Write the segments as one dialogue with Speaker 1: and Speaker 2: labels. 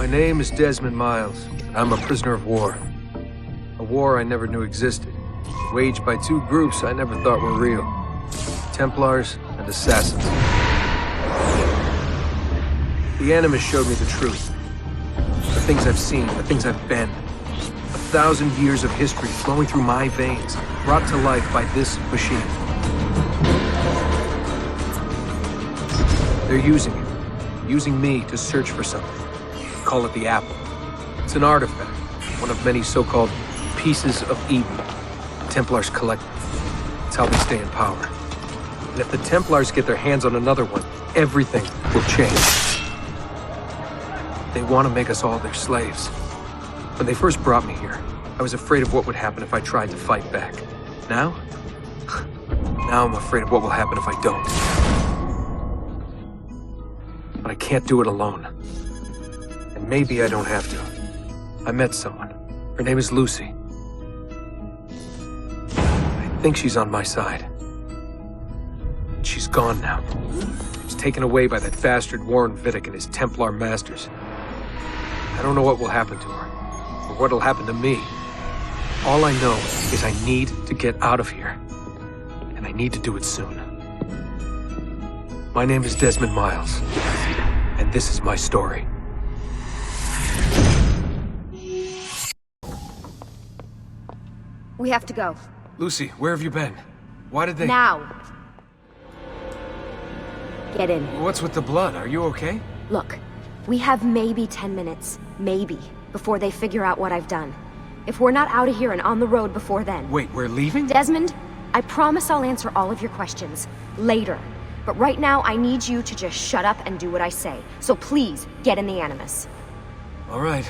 Speaker 1: My name is Desmond Miles. I'm a prisoner of war. A war I never knew existed, waged by two groups I never thought were real. Templars and Assassins. The Animus showed me the truth. The things I've seen, the things I've been. 1,000 years of history flowing through my veins, brought to life by this machine. They're using me to search for something. Call it the Apple. It's an artifact, one of many so-called pieces of Eden. Templars collect them. It's how they stay in power. And if the Templars get their hands on another one, everything will change. They want to make us all their slaves. When they first brought me here, I was afraid of what would happen if I tried to fight back. Now? Now I'm afraid of what will happen if I don't. But I can't do it alone. And maybe I don't have to. I met someone. Her name is Lucy. I think she's on my side. She's gone now. She's taken away by that bastard Warren Vidic and his Templar masters. I don't know what will happen to her, or what'll happen to me. All I know is I need to get out of here. And I need to do it soon. My name is Desmond Miles, and this is my story.
Speaker 2: We have to go.
Speaker 1: Lucy, where have you been? Why did they—
Speaker 2: Now! Get in.
Speaker 1: What's with the blood? Are you okay?
Speaker 2: Look, we have maybe 10 minutes, maybe, before they figure out what I've done. If we're not out of here and on the road before then...
Speaker 1: Wait, we're leaving?
Speaker 2: Desmond, I promise I'll answer all of your questions later. But right now, I need you to just shut up and do what I say. So please, get in the Animus.
Speaker 1: All right.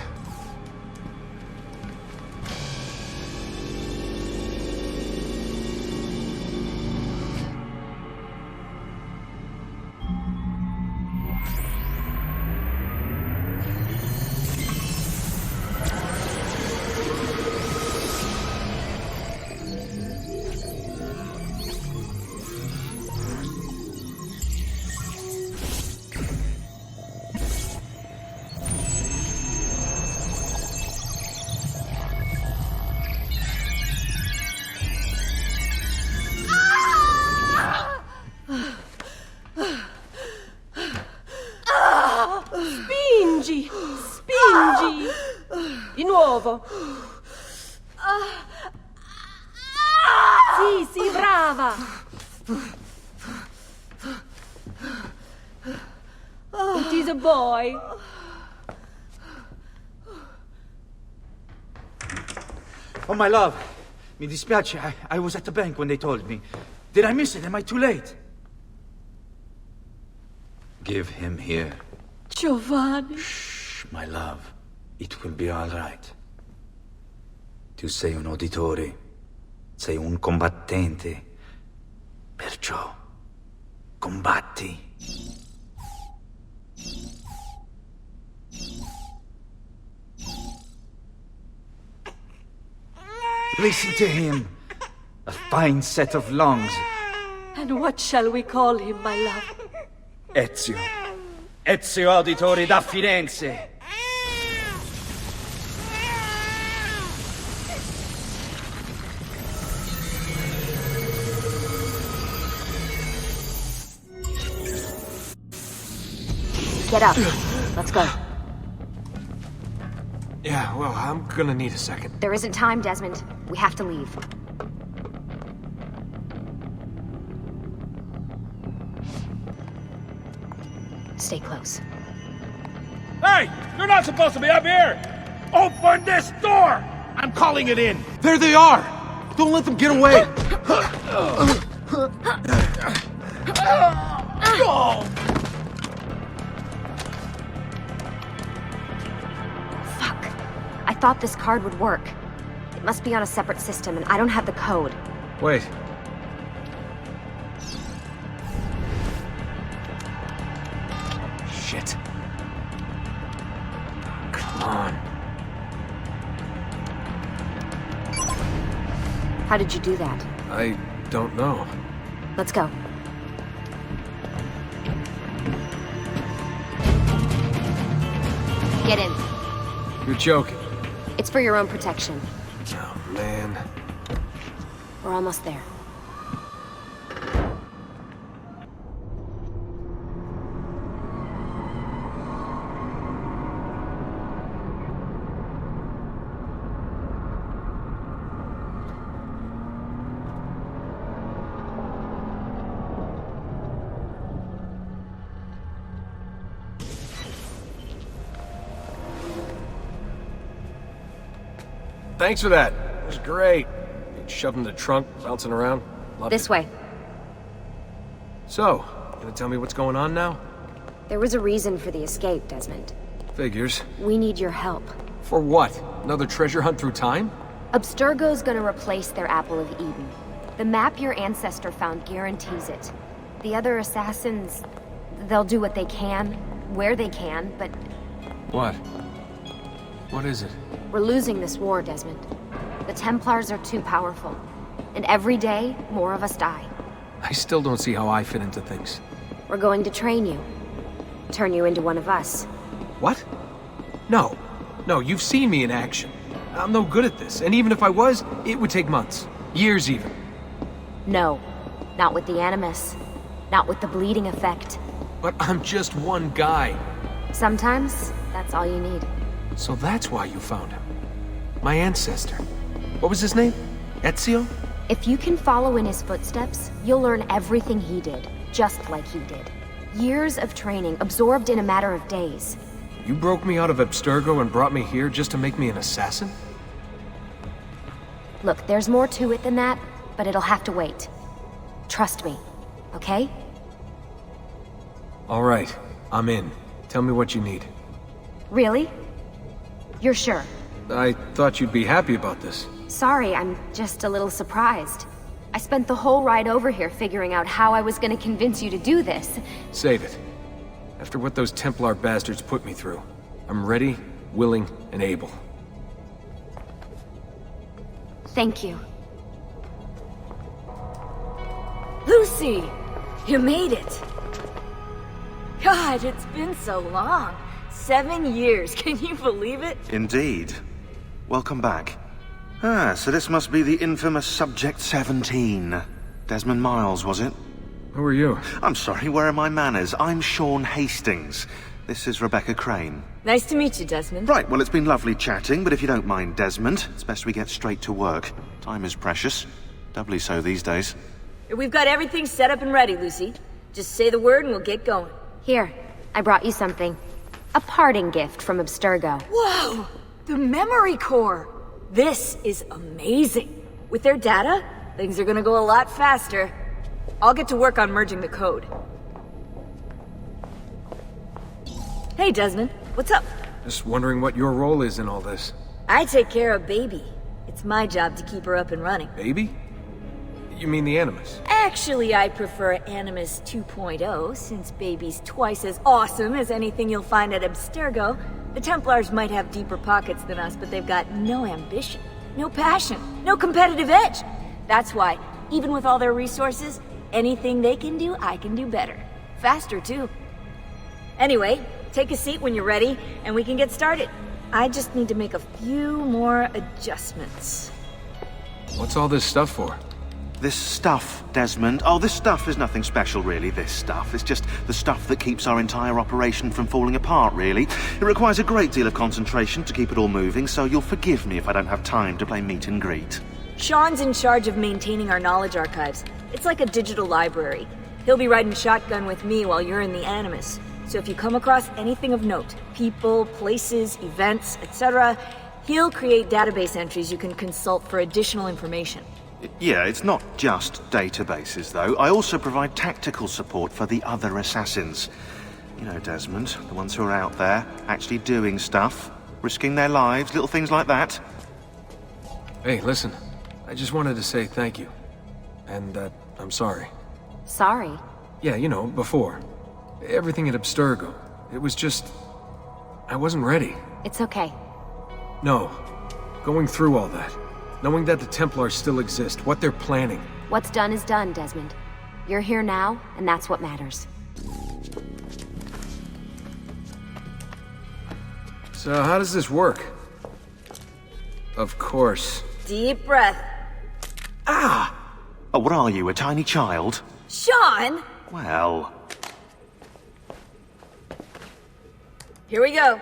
Speaker 3: Spingi! Di nuovo! Sì, brava! It is a boy.
Speaker 4: Oh, my love. Mi dispiace, I was at the bank when they told me. Did I miss it? Am I too late? Give him here.
Speaker 3: Giovanni.
Speaker 4: Shh, my love. It will be all right. Tu sei un auditore. Sei un combattente. Perciò, combatti. Listen to him. A fine set of lungs.
Speaker 3: And what shall we call him, my love?
Speaker 4: Ezio. Ezio Auditore da Firenze.
Speaker 2: Get up. Let's go.
Speaker 1: Yeah, well, I'm gonna need a second.
Speaker 2: There isn't time, Desmond. We have to leave. Stay close.
Speaker 5: Hey! You're not supposed to be up here! Open this door! I'm calling it in!
Speaker 6: There they are! Don't let them get away!
Speaker 2: Fuck. I thought this card would work. It must be on a separate system, and I don't have the code.
Speaker 1: Wait. Shit. Come on.
Speaker 2: How did you do that?
Speaker 1: I don't know.
Speaker 2: Let's go. Get in.
Speaker 1: You're joking.
Speaker 2: It's for your own protection.
Speaker 1: Oh, man.
Speaker 2: We're almost there.
Speaker 1: Thanks for that. It was great. Shoved in the trunk, bouncing around. Loved
Speaker 2: This
Speaker 1: it.
Speaker 2: way.
Speaker 1: So, gonna tell me what's going on now?
Speaker 2: There was a reason for the escape, Desmond.
Speaker 1: Figures.
Speaker 2: We need your help.
Speaker 1: For what? Another treasure hunt through time?
Speaker 2: Abstergo's gonna replace their Apple of Eden. The map your ancestor found guarantees it. The other assassins, they'll do what they can, where they can, but
Speaker 1: What? What is it?
Speaker 2: we're losing this war, Desmond. The Templars are too powerful. And every day, more of us die.
Speaker 1: I still don't see how I fit into things.
Speaker 2: We're going to train you. Turn you into one of us.
Speaker 1: What? No. No, you've seen me in action. I'm no good at this, and even if I was, it would take months. Years even.
Speaker 2: No. Not with the Animus. Not with the bleeding effect.
Speaker 1: But I'm just one guy.
Speaker 2: Sometimes, that's all you need.
Speaker 1: So that's why you found him. My ancestor. What was his name? Ezio?
Speaker 2: If you can follow in his footsteps, you'll learn everything he did, just like he did. Years of training, absorbed in a matter of days.
Speaker 1: You broke me out of Abstergo and brought me here just to make me an assassin?
Speaker 2: Look, there's more to it than that, but it'll have to wait. Trust me, okay?
Speaker 1: All right, I'm in. Tell me what you need.
Speaker 2: Really? You're sure?
Speaker 1: I thought you'd be happy about this.
Speaker 2: Sorry, I'm just a little surprised. I spent the whole ride over here figuring out how I was gonna convince you to do this.
Speaker 1: Save it. After what those Templar bastards put me through, I'm ready, willing, and able.
Speaker 2: Thank you.
Speaker 3: Lucy! You made it! God, it's been so long. 7 years, can you believe it?
Speaker 7: Indeed. Welcome back. Ah, so this must be the infamous Subject 17. Desmond Miles, was it?
Speaker 1: Who are you?
Speaker 7: I'm sorry, where are my manners? I'm Shaun Hastings. This is Rebecca Crane.
Speaker 3: Nice to meet you, Desmond.
Speaker 7: Right, well, it's been lovely chatting, but if you don't mind, Desmond, it's best we get straight to work. Time is precious. Doubly so these days.
Speaker 3: We've got everything set up and ready, Lucy. Just say the word and we'll get going.
Speaker 2: Here, I brought you something. A parting gift from Abstergo.
Speaker 3: Whoa! The memory core! This is amazing. With their data, things are gonna go a lot faster. I'll get to work on merging the code. Hey, Desmond. What's up?
Speaker 1: Just wondering what your role is in all this.
Speaker 3: I take care of Baby. It's my job to keep her up and running.
Speaker 1: Baby? You mean the Animus?
Speaker 3: Actually, I prefer Animus 2.0, since Baby's twice as awesome as anything you'll find at Abstergo. The Templars might have deeper pockets than us, but they've got no ambition, no passion, no competitive edge. That's why, even with all their resources, anything they can do, I can do better. Faster, too. Anyway, take a seat when you're ready, and we can get started. I just need to make a few more adjustments.
Speaker 1: What's all this stuff for?
Speaker 7: This stuff, Desmond. Oh, this stuff is nothing special, really, this stuff. It's just the stuff that keeps our entire operation from falling apart, really. It requires a great deal of concentration to keep it all moving, so you'll forgive me if I don't have time to play meet and greet.
Speaker 3: Shaun's in charge of maintaining our knowledge archives. It's like a digital library. He'll be riding shotgun with me while you're in the Animus. So if you come across anything of note, people, places, events, etc., he'll create database entries you can consult for additional information.
Speaker 7: Yeah, it's not just databases, though. I also provide tactical support for the other assassins. You know, Desmond, the ones who are out there, actually doing stuff, risking their lives, little things like that.
Speaker 1: Hey, listen. I just wanted to say thank you. And that I'm sorry.
Speaker 2: Sorry.
Speaker 1: Yeah, you know, before. Everything at Abstergo. It was just... I wasn't ready.
Speaker 2: It's okay.
Speaker 1: No. Going through all that. Knowing that the Templars still exist, what they're planning.
Speaker 2: What's done is done, Desmond. You're here now, and that's what matters.
Speaker 1: So how does this work? Of course.
Speaker 3: Deep breath.
Speaker 7: Oh, what are you, a tiny child?
Speaker 3: Shaun!
Speaker 7: Well...
Speaker 3: Here we go.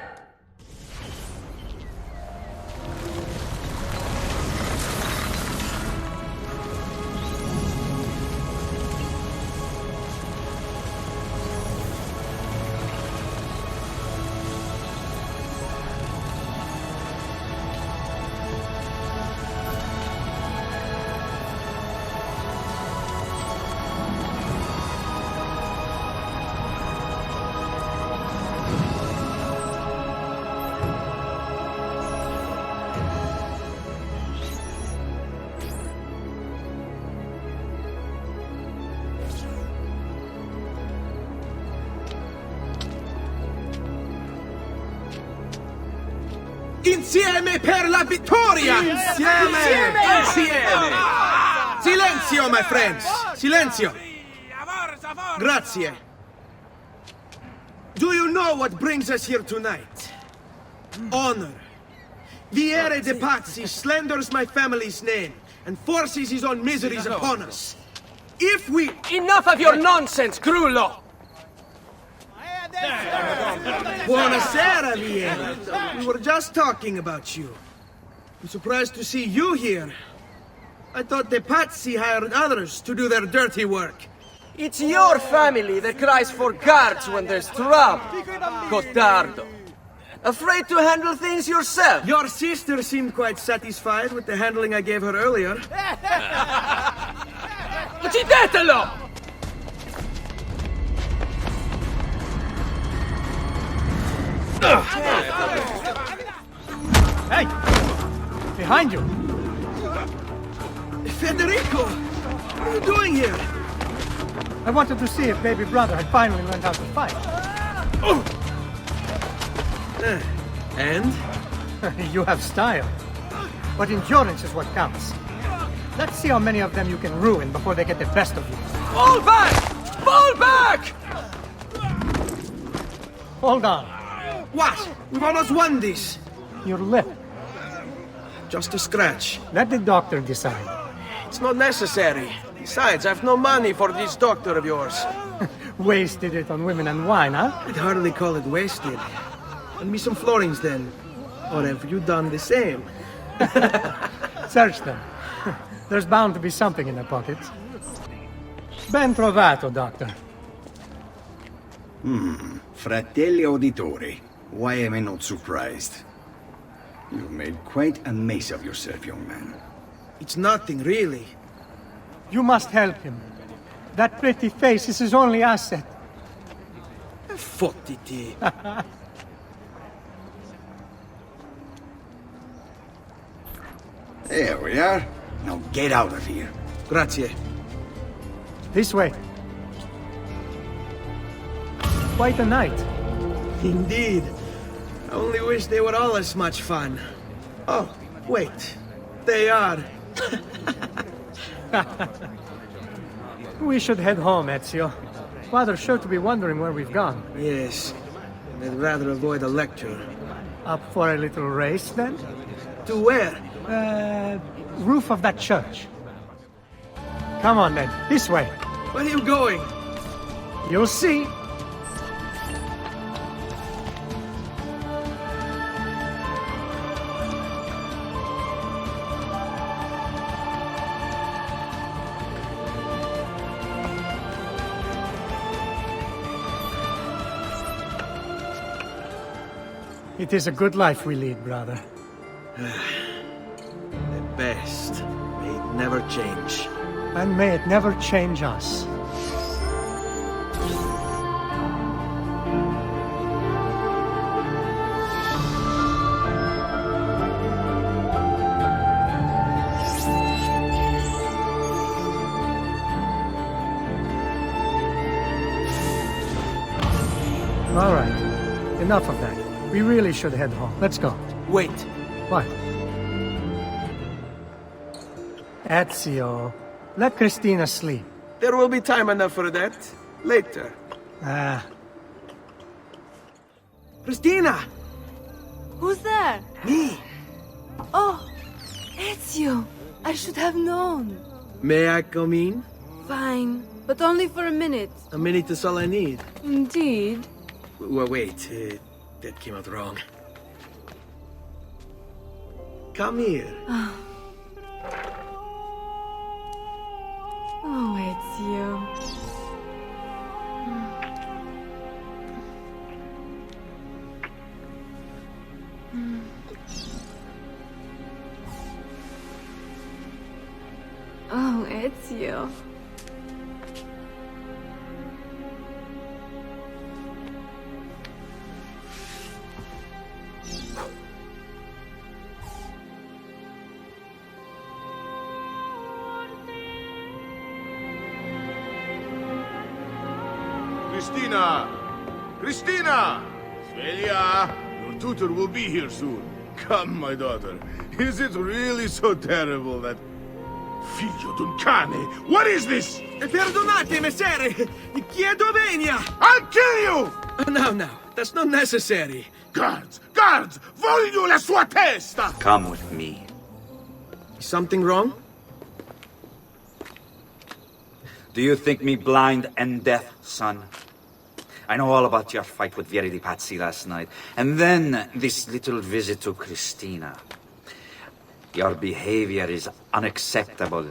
Speaker 6: Insieme per la vittoria! Insieme! Insieme! Silenzio, my friends! Silenzio! Grazie. Do you know what brings us here tonight? Honor. Viere de Pazzi slanders my family's name and forces his own miseries upon us. If we...
Speaker 1: Enough of your nonsense, Grullo!
Speaker 6: Buonasera, Viera. We were just talking about you. I'm surprised to see you here. I thought the Pazzi hired others to do their dirty work.
Speaker 8: It's your family that cries for guards when there's trouble, Gottardo. Afraid to handle things yourself?
Speaker 6: Your sister seemed quite satisfied with the handling I gave her earlier.
Speaker 1: Uccidetelo!
Speaker 9: Hey! Behind you!
Speaker 6: Federico! What are you doing here?
Speaker 9: I wanted to see if baby brother had finally learned how to fight.
Speaker 6: And?
Speaker 9: You have style. But endurance is what counts. Let's see how many of them you can ruin before they get the best of you.
Speaker 8: Fall back! Fall back!
Speaker 9: Hold on.
Speaker 6: What? We've almost won this.
Speaker 9: Your lip.
Speaker 6: Just a scratch.
Speaker 9: Let the doctor decide.
Speaker 8: It's not necessary. Besides, I've no money for this doctor of yours.
Speaker 9: Wasted it on women and wine, huh?
Speaker 6: I'd hardly call it wasted. Lend me some florins then. Or have you done the same?
Speaker 9: Search them. There's bound to be something in their pockets. Ben trovato, doctor.
Speaker 10: Fratelli Auditori. Why am I not surprised? You've made quite a mess of yourself, young man.
Speaker 6: It's nothing, really.
Speaker 9: You must help him. That pretty face is his only asset.
Speaker 6: Fottiti.
Speaker 10: There we are. Now get out of here.
Speaker 6: Grazie.
Speaker 9: This way. Quite a night.
Speaker 6: Indeed. I only wish they were all as much fun. Oh, wait. They are.
Speaker 9: We should head home, Ezio. Father's sure to be wondering where we've gone.
Speaker 6: Yes. I'd rather avoid a lecture.
Speaker 9: Up for a little race, then?
Speaker 6: To where?
Speaker 9: Roof of that church. Come on, then. This way.
Speaker 6: Where are you going?
Speaker 9: You'll see. It is a good life we lead, brother.
Speaker 6: The best. May it never change.
Speaker 9: And may it never change us. All right. Enough of that. We really should head home. Let's go.
Speaker 8: Wait.
Speaker 9: What? Ezio, let Christina sleep.
Speaker 8: There will be time enough for that. Later.
Speaker 9: Ah.
Speaker 6: Christina!
Speaker 11: Who's there?
Speaker 6: Me.
Speaker 11: Oh, Ezio. I should have known.
Speaker 6: May I come in?
Speaker 11: Fine, but only for a minute.
Speaker 6: A minute is all I need.
Speaker 11: Indeed.
Speaker 6: Wait, that came out wrong. Come here.
Speaker 11: Oh, Ezio. Oh, Ezio.
Speaker 5: Cristina! Cristina! Svelia! Your tutor will be here soon. Come, my daughter. Is it really so terrible that... Figlio d'un cane! What is this?
Speaker 6: Perdonate, messere! Chiedo venia!
Speaker 5: I'll kill you!
Speaker 6: No, that's not necessary.
Speaker 5: Guards! Guards! Voglio la sua testa!
Speaker 10: Come with me.
Speaker 6: Is something wrong?
Speaker 10: Do you think me blind and deaf, son? I know all about your fight with Vieri di Pazzi last night, and then this little visit to Cristina. Your behavior is unacceptable.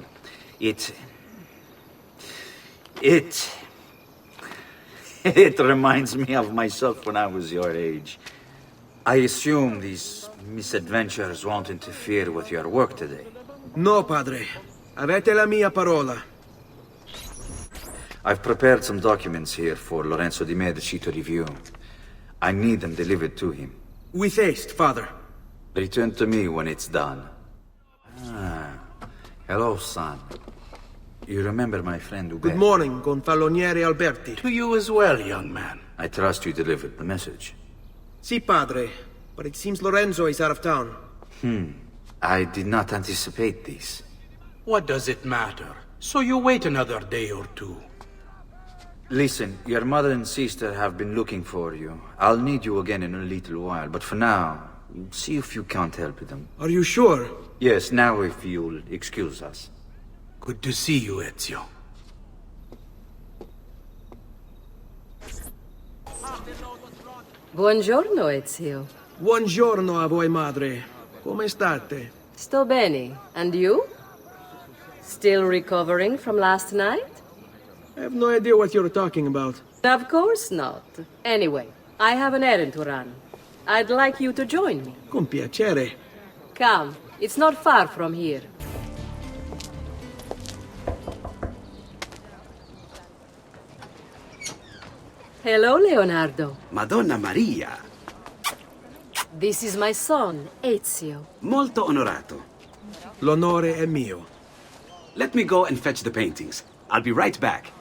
Speaker 10: It reminds me of myself when I was your age. I assume these misadventures won't interfere with your work today.
Speaker 6: No, padre. Avete la mia parola.
Speaker 10: I've prepared some documents here for Lorenzo di Medici to review. I need them delivered to him.
Speaker 6: With haste, father.
Speaker 10: Return to me when it's done. Hello, son. You remember my friend Uber?
Speaker 6: Good morning, Gonfaloniere Alberti.
Speaker 5: To you as well, young man.
Speaker 10: I trust you delivered the message.
Speaker 6: Si, padre. But it seems Lorenzo is out of town.
Speaker 10: I did not anticipate this.
Speaker 5: What does it matter? So you wait another day or two.
Speaker 10: Listen, your mother and sister have been looking for you. I'll need you again in a little while, but for now, see if you can't help them.
Speaker 6: Are you sure?
Speaker 10: Yes, now if you'll excuse us.
Speaker 5: Good to see you, Ezio.
Speaker 12: Buongiorno, Ezio.
Speaker 6: Buongiorno a voi, madre. Come state?
Speaker 12: Sto bene. And you? Still recovering from last night?
Speaker 6: I have no idea what you're talking about.
Speaker 12: Of course not. Anyway, I have an errand to run. I'd like you to join me.
Speaker 6: Con piacere.
Speaker 12: Come, it's not far from here. Hello, Leonardo.
Speaker 13: Madonna Maria.
Speaker 12: This is my son, Ezio.
Speaker 13: Molto onorato.
Speaker 6: L'onore è mio.
Speaker 13: Let me go and fetch the paintings. I'll be right back.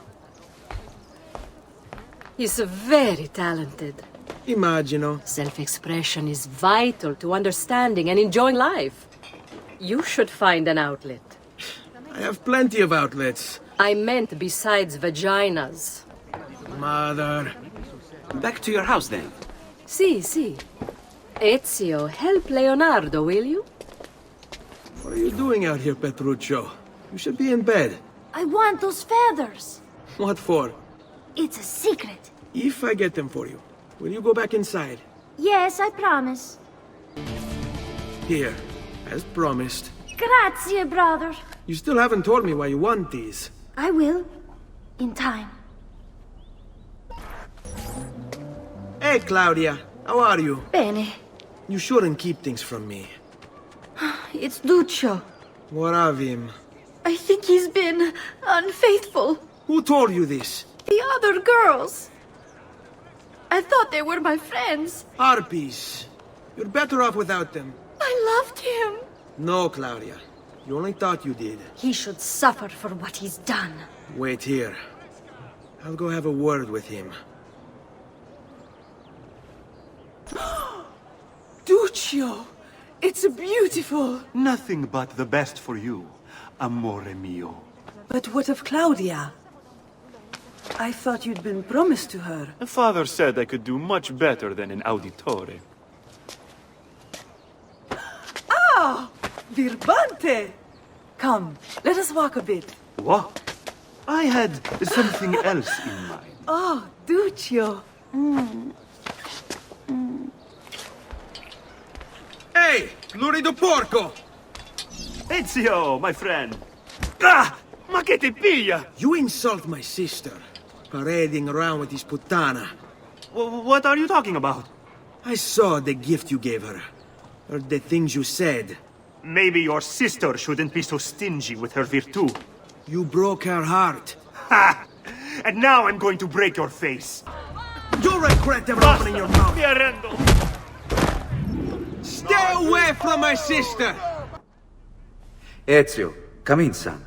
Speaker 12: He's very talented.
Speaker 6: Immagino.
Speaker 12: Self-expression is vital to understanding and enjoying life. You should find an outlet.
Speaker 6: I have plenty of outlets.
Speaker 12: I meant besides vaginas.
Speaker 6: Mother.
Speaker 13: Back to your house, then.
Speaker 12: Si. Ezio, help Leonardo, will you?
Speaker 6: What are you doing out here, Petruccio? You should be in bed.
Speaker 14: I want those feathers.
Speaker 6: What for?
Speaker 14: It's a secret.
Speaker 6: If I get them for you, will you go back inside?
Speaker 14: Yes, I promise.
Speaker 6: Here, as promised.
Speaker 14: Grazie, brother.
Speaker 6: You still haven't told me why you want these.
Speaker 14: I will. In time.
Speaker 6: Hey, Claudia. How are you?
Speaker 14: Bene.
Speaker 6: You shouldn't keep things from me.
Speaker 14: It's Duccio.
Speaker 6: What of him?
Speaker 14: I think he's been unfaithful.
Speaker 6: Who told you this?
Speaker 14: The other girls. I thought they were my friends.
Speaker 6: Harpies. You're better off without them.
Speaker 14: I loved him.
Speaker 6: No, Claudia. You only thought you did.
Speaker 14: He should suffer for what he's done.
Speaker 6: Wait here. I'll go have a word with him.
Speaker 15: Duccio! It's beautiful!
Speaker 16: Nothing but the best for you, amore mio.
Speaker 15: But what of Claudia? I thought you'd been promised to her.
Speaker 16: Father said I could do much better than an auditore.
Speaker 15: Birbante! Come, let us walk a bit.
Speaker 16: What? I had something else in mind.
Speaker 15: Oh, Duccio.
Speaker 6: Hey, lurido porco!
Speaker 16: Ezio, my friend. Ah! Ma che ti piglia?
Speaker 6: You insult my sister, parading around with this puttana.
Speaker 16: What are you talking about?
Speaker 6: I saw the gift you gave her. Heard the things you said.
Speaker 16: Maybe your sister shouldn't be so stingy with her virtue.
Speaker 6: You broke her heart.
Speaker 16: Ha! And now I'm going to break your face.
Speaker 6: You'll regret ever opening your mouth.
Speaker 16: Mi arrendo.
Speaker 6: Stay away from my sister!
Speaker 10: Ezio, come in, son.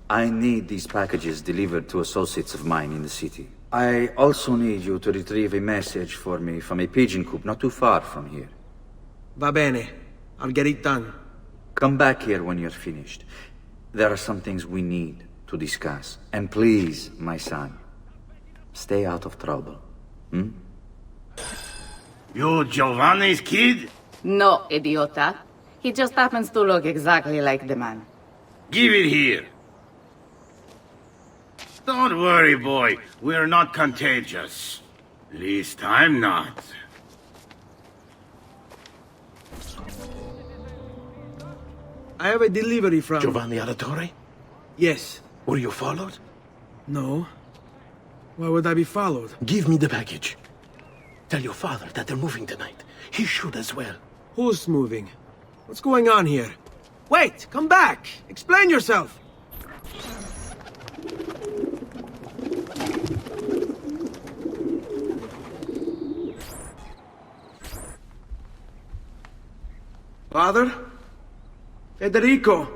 Speaker 10: I need these packages delivered to associates of mine in the city. I also need you to retrieve a message for me from a pigeon coop not too far from here.
Speaker 6: Va bene. I'll get it done.
Speaker 10: Come back here when you're finished. There are some things we need to discuss. And please, my son, stay out of trouble. Hmm?
Speaker 5: You Giovanni's kid?
Speaker 17: No, idiota. He just happens to look exactly like the man.
Speaker 5: Give it here. Don't worry, boy. We're not contagious. Least I'm not.
Speaker 6: I have a delivery from...
Speaker 18: Giovanni Auditore?
Speaker 6: Yes.
Speaker 18: Were you followed?
Speaker 6: No. Why would I be followed?
Speaker 18: Give me the package. Tell your father that they're moving tonight. He should as well.
Speaker 6: Who's moving? What's going on here? Wait! Come back! Explain yourself! Father? Federico!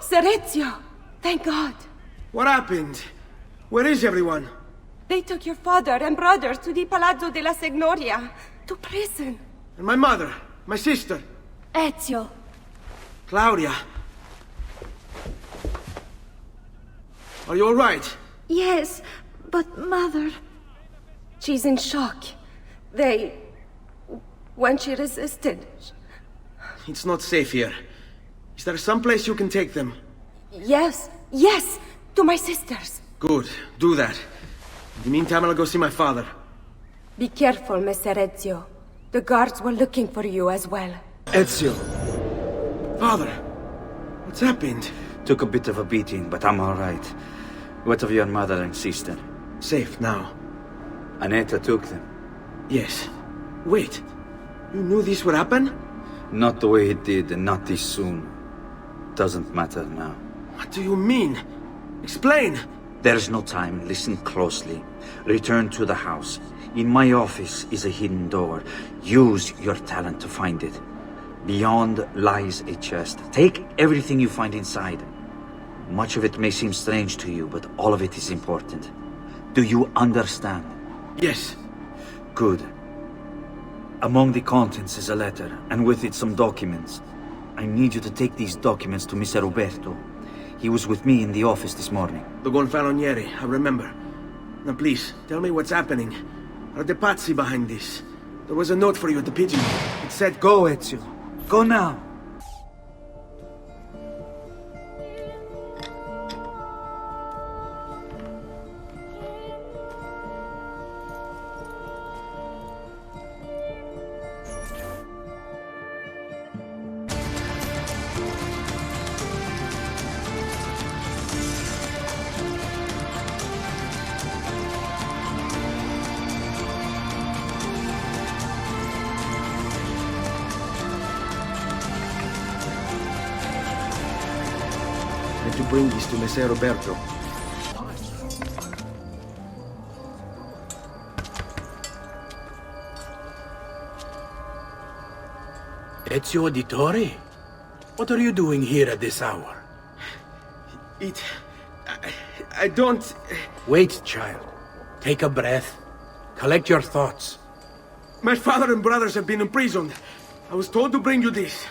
Speaker 14: Serezio! Thank God!
Speaker 6: What happened? Where is everyone?
Speaker 14: They took your father and brothers to the Palazzo della Signoria, to prison.
Speaker 6: And my mother? My sister?
Speaker 14: Ezio.
Speaker 6: Claudia? Are you all right?
Speaker 14: Yes, but Mother... She's in shock. When she resisted...
Speaker 6: It's not safe here. Is there some place you can take them?
Speaker 14: Yes, to my sisters.
Speaker 6: Good, do that. In the meantime, I'll go see my father.
Speaker 14: Be careful, Messer Ezio. The guards were looking for you as well.
Speaker 6: Ezio! Father! What's happened?
Speaker 10: Took a bit of a beating, but I'm all right. What of your mother and sister?
Speaker 6: Safe now.
Speaker 10: Annetta took them.
Speaker 6: Yes. Wait. You knew this would happen?
Speaker 10: Not the way it did, and not this soon. Doesn't matter now.
Speaker 6: What do you mean? Explain!
Speaker 10: There's no time. Listen closely. Return to the house. In my office is a hidden door. Use your talent to find it. Beyond lies a chest. Take everything you find inside. Much of it may seem strange to you, but all of it is important. Do you understand?
Speaker 6: Yes.
Speaker 10: Good. Among the contents is a letter, and with it some documents. I need you to take these documents to Mr. Roberto. He was with me in the office this morning.
Speaker 6: The Gonfaloniere, I remember. Now please, tell me what's happening. Are the Pazzi behind this? There was a note for you at the pigeon. It said, go, Ezio.
Speaker 10: Go now.
Speaker 6: To bring this to Messer Roberto.
Speaker 18: Ezio Auditore? What are you doing here at this hour?
Speaker 6: I don't...
Speaker 18: Wait, child. Take a breath. Collect your thoughts.
Speaker 6: My father and brothers have been imprisoned. I was told to bring you this.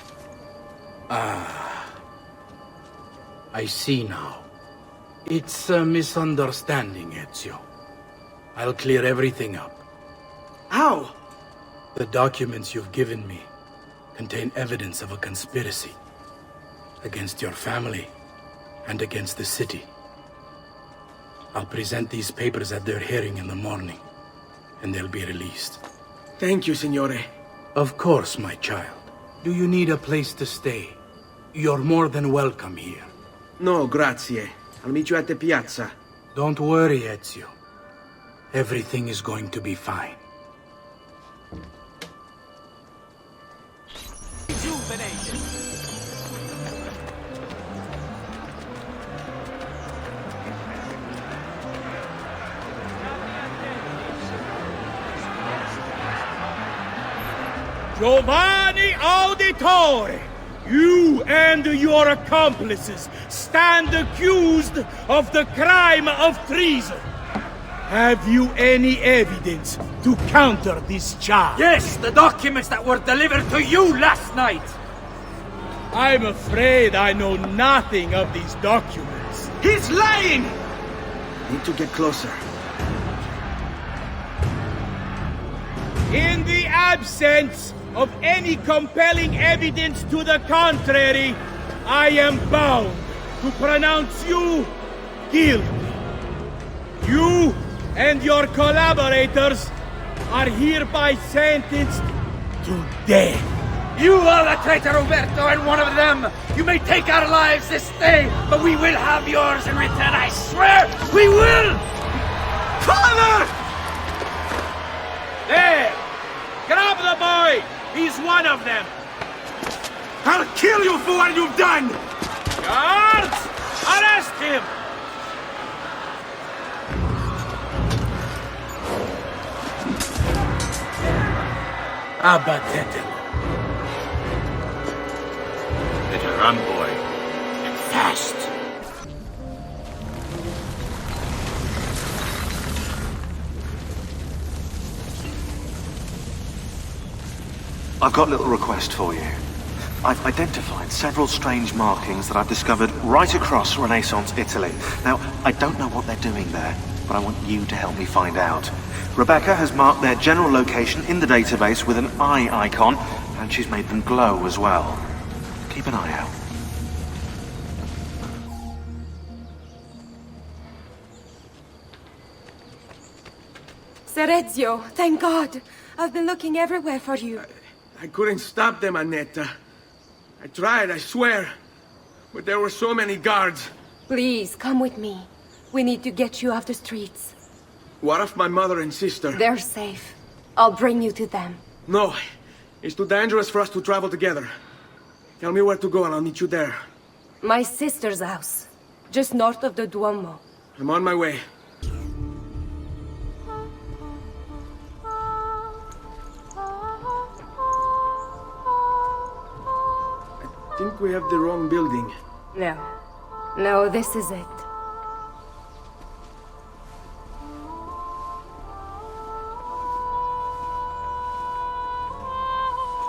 Speaker 18: I see now. It's a misunderstanding, Ezio. I'll clear everything up.
Speaker 6: How?
Speaker 18: The documents you've given me contain evidence of a conspiracy against your family and against the city. I'll present these papers at their hearing in the morning, and they'll be released.
Speaker 6: Thank you, Signore.
Speaker 18: Of course, my child. Do you need a place to stay? You're more than welcome here.
Speaker 6: No, grazie. I'll meet you at the piazza.
Speaker 18: Don't worry, Ezio. Everything is going to be fine.
Speaker 19: Giovanni Auditore, you and your accomplices stand accused of the crime of treason. Have you any evidence to counter this charge?
Speaker 10: Yes, the documents that were delivered to you last night.
Speaker 19: I'm afraid I know nothing of these documents.
Speaker 6: He's lying! Need to get closer.
Speaker 19: In the absence of any compelling evidence to the contrary, I am bound to pronounce you guilty. You and your collaborators are hereby sentenced to death.
Speaker 10: You are the traitor, Roberto, and one of them. You may take our lives this day, but we will have yours in return, I swear! We will!
Speaker 19: Father! There! Grab the boy! He's one of them!
Speaker 6: I'll kill you for what you've done!
Speaker 19: Guards! Arrest him!
Speaker 18: Abatetelo.
Speaker 5: Better run, boy. And fast!
Speaker 7: I've got a little request for you. I've identified several strange markings that I've discovered right across Renaissance Italy. Now, I don't know what they're doing there, but I want you to help me find out. Rebecca has marked their general location in the database with an eye icon, and she's made them glow as well. Keep an eye out.
Speaker 14: Ser Ezio, thank God. I've been looking everywhere for you.
Speaker 6: I couldn't stop them, Annetta. I tried, I swear. But there were so many guards.
Speaker 14: Please, come with me. We need to get you off the streets.
Speaker 6: What of my mother and sister?
Speaker 14: They're safe. I'll bring you to them.
Speaker 6: No. It's too dangerous for us to travel together. Tell me where to go and I'll meet you there.
Speaker 14: My sister's house. Just north of the Duomo.
Speaker 6: I'm on my way. I think we have the wrong building.
Speaker 14: No. No, this is it.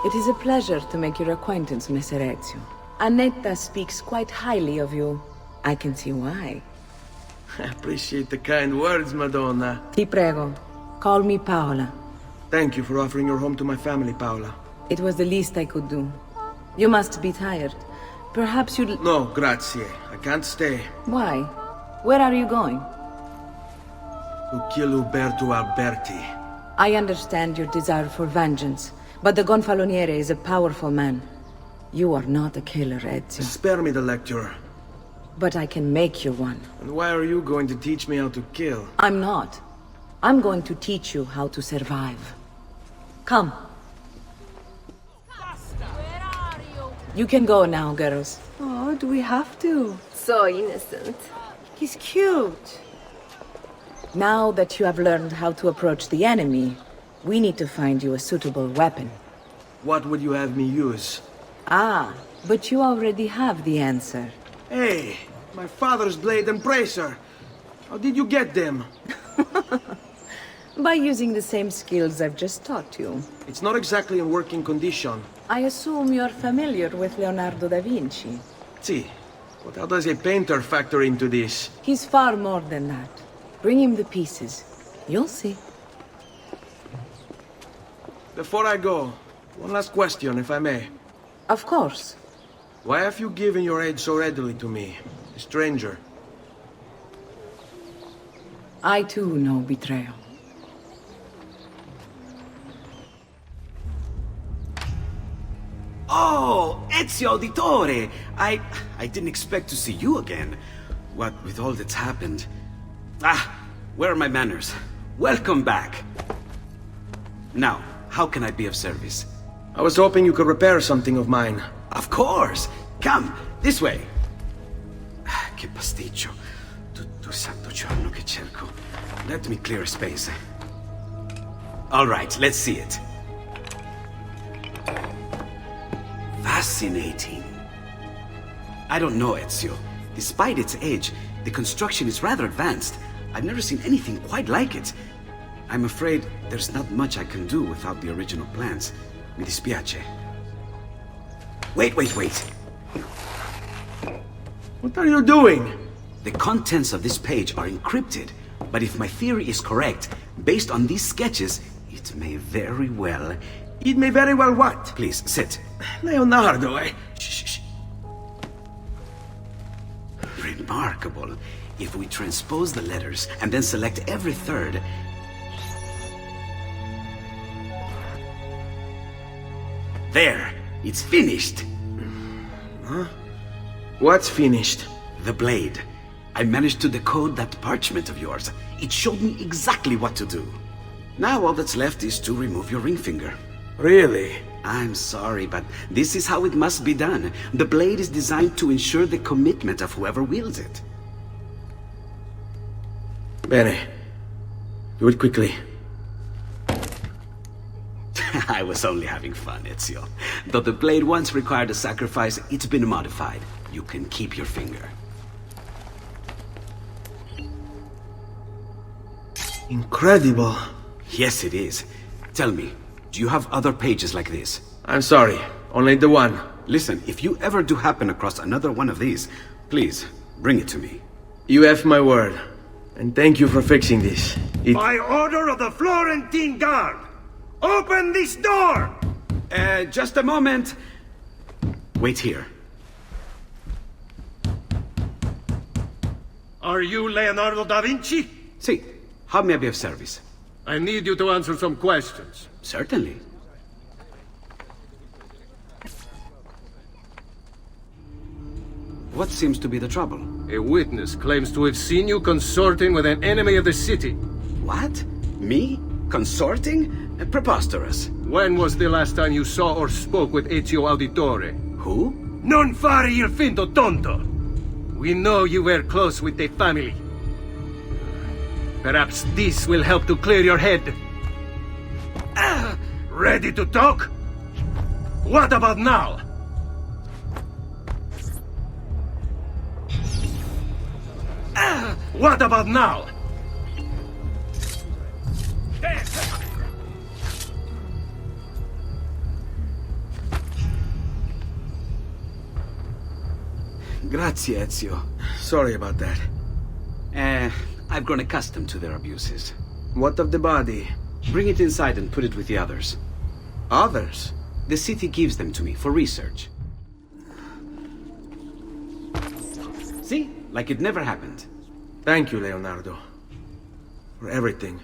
Speaker 17: It is a pleasure to make your acquaintance, Messer Ezio. Annetta speaks quite highly of you. I can see why.
Speaker 6: I appreciate the kind words, Madonna.
Speaker 17: Ti prego. Call me Paola.
Speaker 6: Thank you for offering your home to my family, Paola.
Speaker 17: It was the least I could do. You must be tired. Perhaps you'd...
Speaker 6: No, grazie. I can't stay.
Speaker 17: Why? Where are you going?
Speaker 6: To kill Uberto Alberti.
Speaker 17: I understand your desire for vengeance, but the Gonfaloniere is a powerful man. You are not a killer, Ezio.
Speaker 6: Spare me the lecture.
Speaker 17: But I can make you one.
Speaker 6: And why are you going to teach me how to kill?
Speaker 17: I'm not. I'm going to teach you how to survive. Come. You can go now, girls.
Speaker 14: Oh, do we have to? So innocent. He's cute.
Speaker 17: Now that you have learned how to approach the enemy, we need to find you a suitable weapon.
Speaker 6: What would you have me use?
Speaker 17: Ah, but you already have the answer.
Speaker 6: Hey, my father's blade and bracer. How did you get them?
Speaker 17: By using the same skills I've just taught you.
Speaker 6: It's not exactly in working condition.
Speaker 17: I assume you're familiar with Leonardo da Vinci.
Speaker 6: See, but how does a painter factor into this?
Speaker 17: He's far more than that. Bring him the pieces. You'll see.
Speaker 6: Before I go, one last question, if I may.
Speaker 17: Of course.
Speaker 6: Why have you given your aid so readily to me, a stranger?
Speaker 17: I too know betrayal.
Speaker 13: Oh, Ezio Auditore! I didn't expect to see you again. What with all that's happened. Where are my manners? Welcome back. Now, how can I be of service?
Speaker 6: I was hoping you could repair something of mine.
Speaker 13: Of course! Come, this way! Che pasticcio. Tutto santo giorno che cerco. Let me clear a space. All right, let's see it. Fascinating. I don't know, Ezio. Despite its age, the construction is rather advanced. I've never seen anything quite like it. I'm afraid there's not much I can do without the original plans. Mi dispiace. Wait.
Speaker 6: What are you doing?
Speaker 13: The contents of this page are encrypted, but if my theory is correct, based on these sketches, it may very well...
Speaker 6: It may very well what?
Speaker 13: Please, sit.
Speaker 6: Leonardo, eh?
Speaker 13: Shh. Remarkable. If we transpose the letters and then select every third... There! It's finished!
Speaker 6: Huh? What's finished?
Speaker 13: The blade. I managed to decode that parchment of yours. It showed me exactly what to do. Now all that's left is to remove your ring finger.
Speaker 6: Really?
Speaker 13: I'm sorry, but this is how it must be done. The blade is designed to ensure the commitment of whoever wields it.
Speaker 6: Bene. Do it quickly.
Speaker 13: I was only having fun, Ezio. Though the blade once required a sacrifice, it's been modified. You can keep your finger.
Speaker 6: Incredible.
Speaker 13: Yes, it is. Tell me, do you have other pages like this?
Speaker 6: I'm sorry, only the one.
Speaker 13: Listen, if you ever do happen across another one of these, please, bring it to me.
Speaker 6: You have my word. And thank you for fixing this.
Speaker 16: By order of the Florentine Guard! Open this door!
Speaker 13: Just a moment. Wait here.
Speaker 16: Are you Leonardo da Vinci?
Speaker 13: Si. How may I be of service?
Speaker 16: I need you to answer some questions.
Speaker 13: Certainly. What seems to be the trouble?
Speaker 16: A witness claims to have seen you consorting with an enemy of the city.
Speaker 13: What? Me? Consorting? Preposterous.
Speaker 16: When was the last time you saw or spoke with Ezio Auditore?
Speaker 13: Who?
Speaker 16: Non fare il finto tonto! We know you were close with the family. Perhaps this will help to clear your head. Ready to talk? What about now? What about now?
Speaker 13: Grazie, Ezio.
Speaker 6: Sorry about that.
Speaker 13: I've grown accustomed to their abuses.
Speaker 6: What of the body?
Speaker 13: Bring it inside and put it with the others.
Speaker 6: Others?
Speaker 13: The city gives them to me for research. See? Like it never happened.
Speaker 6: Thank you, Leonardo. For everything.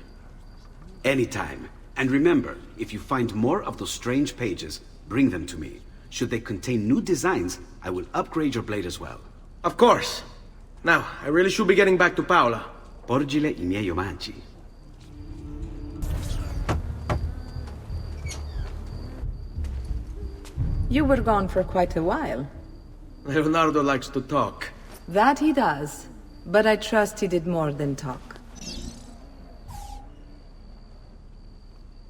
Speaker 13: Anytime. And remember, if you find more of those strange pages, bring them to me. Should they contain new designs, I will upgrade your blade as well.
Speaker 6: Of course. Now, I really should be getting back to Paola.
Speaker 13: Porgile I miei omaggi.
Speaker 17: You were gone for quite a while.
Speaker 6: Leonardo likes to talk.
Speaker 17: That he does. But I trust he did more than talk.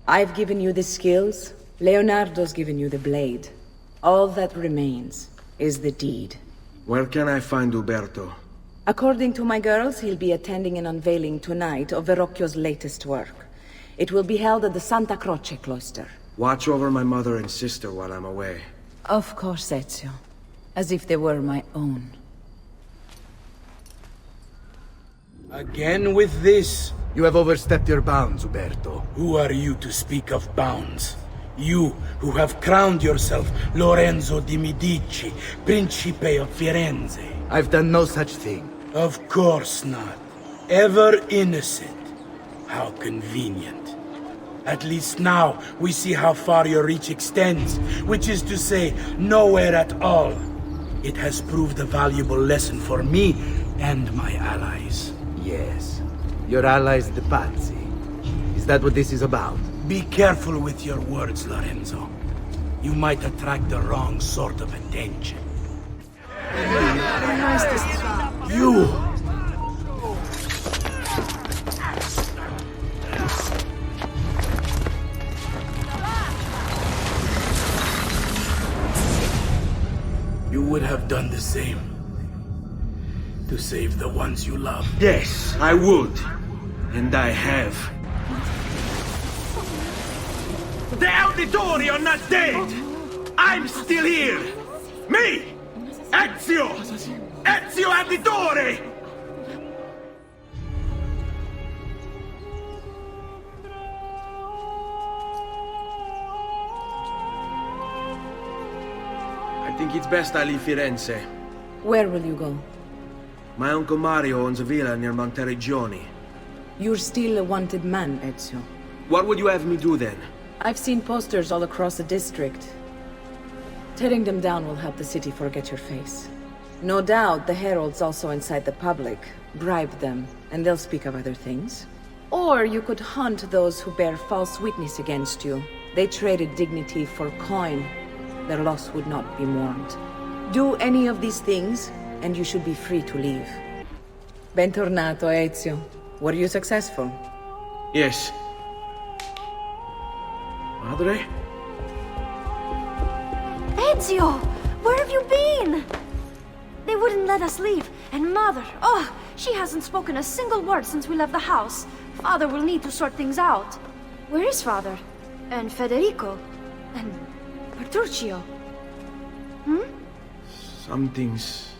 Speaker 17: I've given you the skills. Leonardo's given you the blade. All that remains is the deed.
Speaker 6: Where can I find Uberto?
Speaker 17: According to my girls, he'll be attending an unveiling tonight of Verrocchio's latest work. It will be held at the Santa Croce cloister.
Speaker 6: Watch over my mother and sister while I'm away.
Speaker 17: Of course, Ezio. As if they were my own.
Speaker 19: Again with this? You have overstepped your bounds, Uberto. Who are you to speak of bounds?
Speaker 18: You who have crowned yourself Lorenzo di Medici, Principe of Firenze.
Speaker 4: I've done no such thing.
Speaker 18: Of course not. Ever innocent. How convenient. At least now we see how far your reach extends, which is to say, nowhere at all. It has proved a valuable lesson for me and my allies.
Speaker 4: Yes. Your allies, the Pazzi. Is that what this is about?
Speaker 18: Be careful with your words, Lorenzo. You might attract the wrong sort of attention. You! You would have done the same. To save the ones you love.
Speaker 16: Yes, I would. And I have. The Auditori are not dead! I'm still here! Me! Ezio! Ezio Auditore!
Speaker 6: I think it's best I leave Firenze.
Speaker 17: Where will you go?
Speaker 6: My Uncle Mario owns a villa near Monteriggioni.
Speaker 17: You're still a wanted man, Ezio.
Speaker 6: What would you have me do then?
Speaker 17: I've seen posters all across the district. Tearing them down will help the city forget your face. No doubt the heralds also incite the public. Bribe them, and they'll speak of other things. Or you could hunt those who bear false witness against you. They traded dignity for coin. Their loss would not be mourned. Do any of these things, and you should be free to leave. Bentornato, Ezio. Were you successful?
Speaker 6: Yes. Madre?
Speaker 2: Ezio! Where have you been? They wouldn't let us leave. And Mother, oh, she hasn't spoken a single word since we left the house. Father will need to sort things out. Where is Father? And Federico? And Petruccio?
Speaker 6: Something's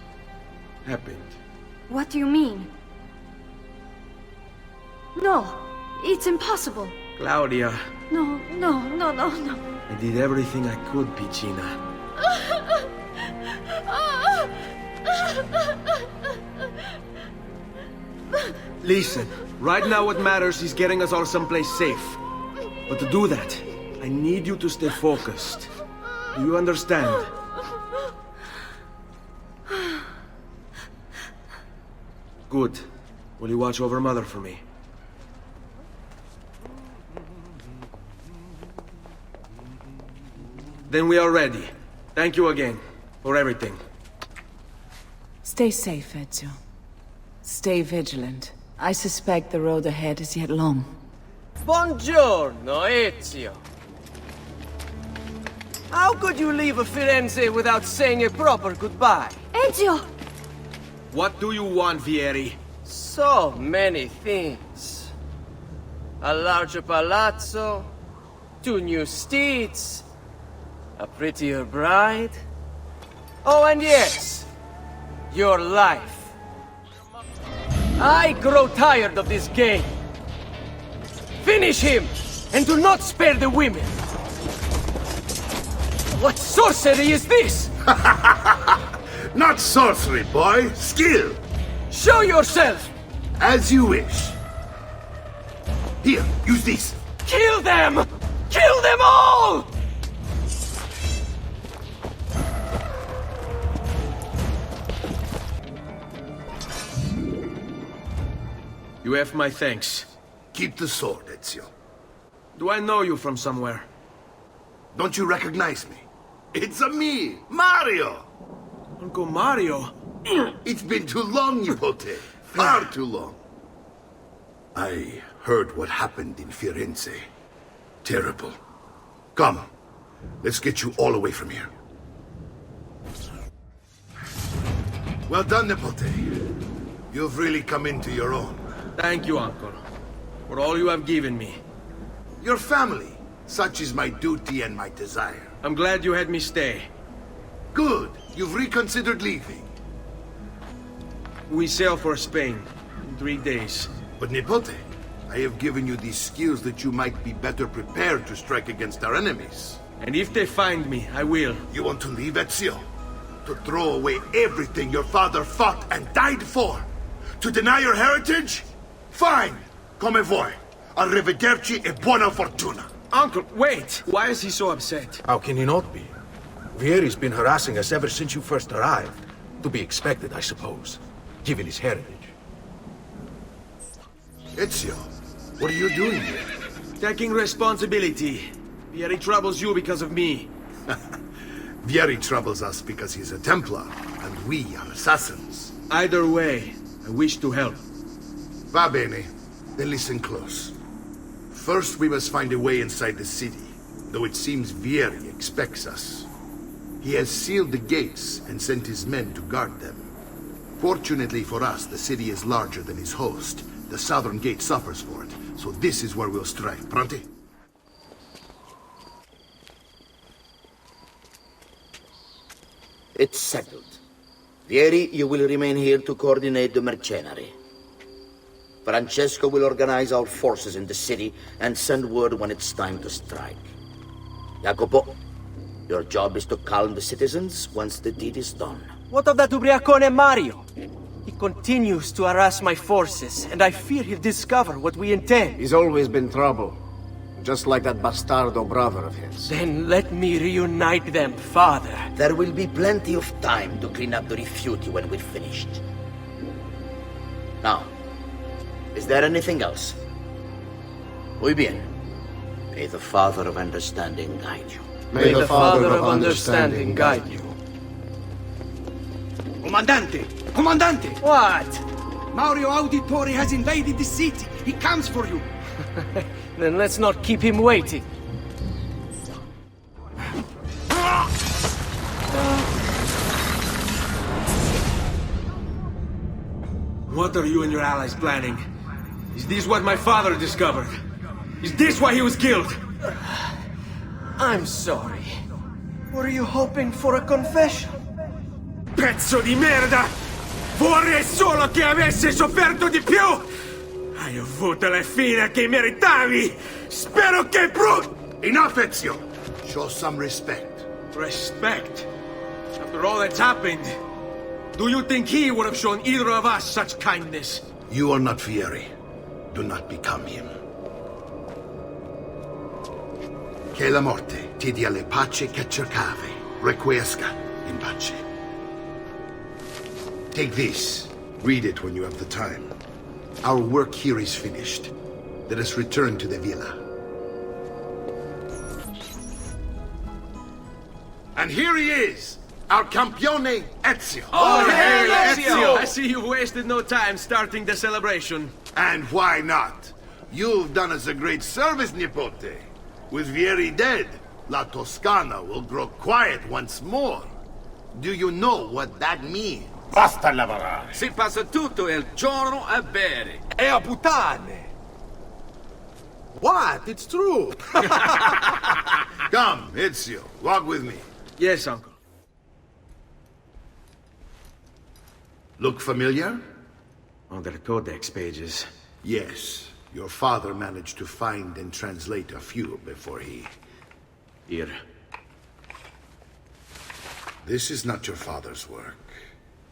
Speaker 6: happened.
Speaker 2: What do you mean? No, it's impossible.
Speaker 6: Claudia.
Speaker 2: No.
Speaker 6: I did everything I could, Piccina. Listen, right now what matters is getting us all someplace safe. But to do that, I need you to stay focused. Do you understand? Good. Will you watch over Mother for me? Then we are ready. Thank you again for everything.
Speaker 17: Stay safe, Ezio. Stay vigilant. I suspect the road ahead is yet long.
Speaker 8: Buongiorno, Ezio. How could you leave Firenze without saying a proper goodbye?
Speaker 2: Ezio!
Speaker 6: What do you want, Vieri?
Speaker 8: So many things. A larger palazzo, 2 new steeds, a prettier bride. Oh, and yes, your life. I grow tired of this game. Finish him, and do not spare the women. What sorcery is this?
Speaker 5: Not sorcery, boy. Skill.
Speaker 8: Show yourself!
Speaker 5: As you wish. Here, use this.
Speaker 8: Kill them! Kill them all!
Speaker 6: You have my thanks.
Speaker 5: Keep the sword, Ezio.
Speaker 6: Do I know you from somewhere?
Speaker 5: Don't you recognize me? It's a me, Mario!
Speaker 6: Uncle Mario?
Speaker 5: It's been too long, Nipote. Far too long. I heard what happened in Firenze. Terrible. Come, let's get you all away from here. Well done, Nipote. You've really come into your own.
Speaker 6: Thank you, Uncle, for all you have given me.
Speaker 5: Your family. Such is my duty and my desire.
Speaker 6: I'm glad you had me stay.
Speaker 5: Good. You've reconsidered leaving.
Speaker 6: We sail for Spain in 3 days.
Speaker 5: But Nipote, I have given you these skills that you might be better prepared to strike against our enemies.
Speaker 6: And if they find me, I will.
Speaker 5: You want to leave, Ezio? To throw away everything your father fought and died for? To deny your heritage? Fine! Come vuoi. Arrivederci e buona fortuna.
Speaker 6: Uncle, wait! Why is he so upset?
Speaker 20: How can he not be? Vieri's been harassing us ever since you first arrived. To be expected, I suppose, given his heritage.
Speaker 5: Ezio, what are you doing here?
Speaker 6: Taking responsibility. Vieri troubles you because of me.
Speaker 5: Vieri troubles us because he's a Templar, and we are assassins.
Speaker 6: Either way, I wish to help.
Speaker 5: Va bene. Then listen close. First, we must find a way inside the city, though it seems Vieri expects us. He has sealed the gates and sent his men to guard them. Fortunately for us, the city is larger than his host. The southern gate suffers for it, so this is where we'll strike. Pronti?
Speaker 21: It's settled. Vieri, you will remain here to coordinate the mercenary. Francesco will organize our forces in the city and send word when it's time to strike. Jacopo, your job is to calm the citizens once the deed is done.
Speaker 8: What of that ubriacone Mario? He continues to harass my forces, and I fear he'll discover what we intend.
Speaker 22: He's always been trouble. Just like that bastardo brother of his.
Speaker 8: Then let me reunite them, father.
Speaker 21: There will be plenty of time to clean up the rifiuti when we're finished. Now, is there anything else? Muy bien. May the Father of Understanding guide you.
Speaker 22: May the Father of Understanding guide you.
Speaker 6: Comandante! Comandante!
Speaker 8: What?
Speaker 6: Mario Auditore has invaded the city. He comes for you.
Speaker 8: Then let's not keep him waiting.
Speaker 6: What are you and your allies planning? Is this what my father discovered? Is this why he was killed?
Speaker 8: I'm sorry. Were you hoping for a confession?
Speaker 6: Pezzo di merda! Vorrei solo che avesse sofferto di più! Hai avuto la fine che meritavi! Spero che
Speaker 5: Enough, Ezio! Show some respect.
Speaker 6: Respect? After all that's happened, do you think he would have shown either of us such kindness?
Speaker 5: You are not Vieri. Do not become him. Che la morte ti dia le pace che cercavi. Requiesca in pace. Take this. Read it when you have the time. Our work here is finished. Let us return to the villa. And here he is! Our campione, Ezio!
Speaker 6: Oh, hey, Ezio! I see you've wasted no time starting the celebration.
Speaker 5: And why not? You've done us a great service, Nipote. With Vieri dead, La Toscana will grow quiet once more. Do you know what that means?
Speaker 23: Basta lavorare.
Speaker 24: Si passa tutto il giorno a bere.
Speaker 6: E a puttane!
Speaker 20: What? It's true!
Speaker 5: Come, Ezio, walk with me.
Speaker 6: Yes, uncle.
Speaker 5: Look familiar?
Speaker 13: On their codex pages.
Speaker 5: Yes. Your father managed to find and translate a few before he...
Speaker 13: Here.
Speaker 5: This is not your father's work.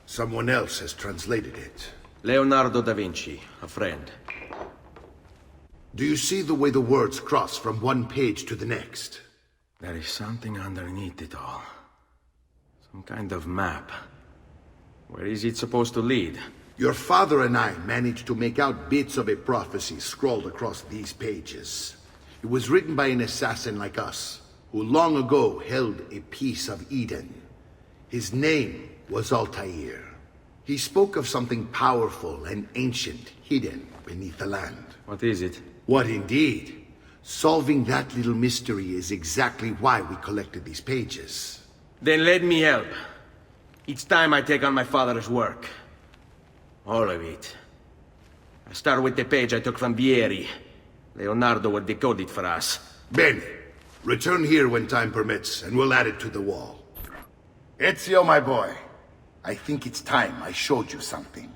Speaker 5: Someone else has translated it.
Speaker 6: Leonardo da Vinci, a friend.
Speaker 5: Do you see the way the words cross from one page to the next?
Speaker 6: There is something underneath it all. Some kind of map. Where is it supposed to lead?
Speaker 5: Your father and I managed to make out bits of a prophecy scrawled across these pages. It was written by an assassin like us, who long ago held a piece of Eden. His name was Altair. He spoke of something powerful and ancient hidden beneath the land.
Speaker 6: What is it?
Speaker 5: What indeed? Solving that little mystery is exactly why we collected these pages.
Speaker 6: Then let me help. It's time I take on my father's work. All of it. I start with the page I took from Vieri. Leonardo will decode it for us.
Speaker 5: Bene. Return here when time permits, and we'll add it to the wall. Ezio, my boy. I think it's time I showed you something.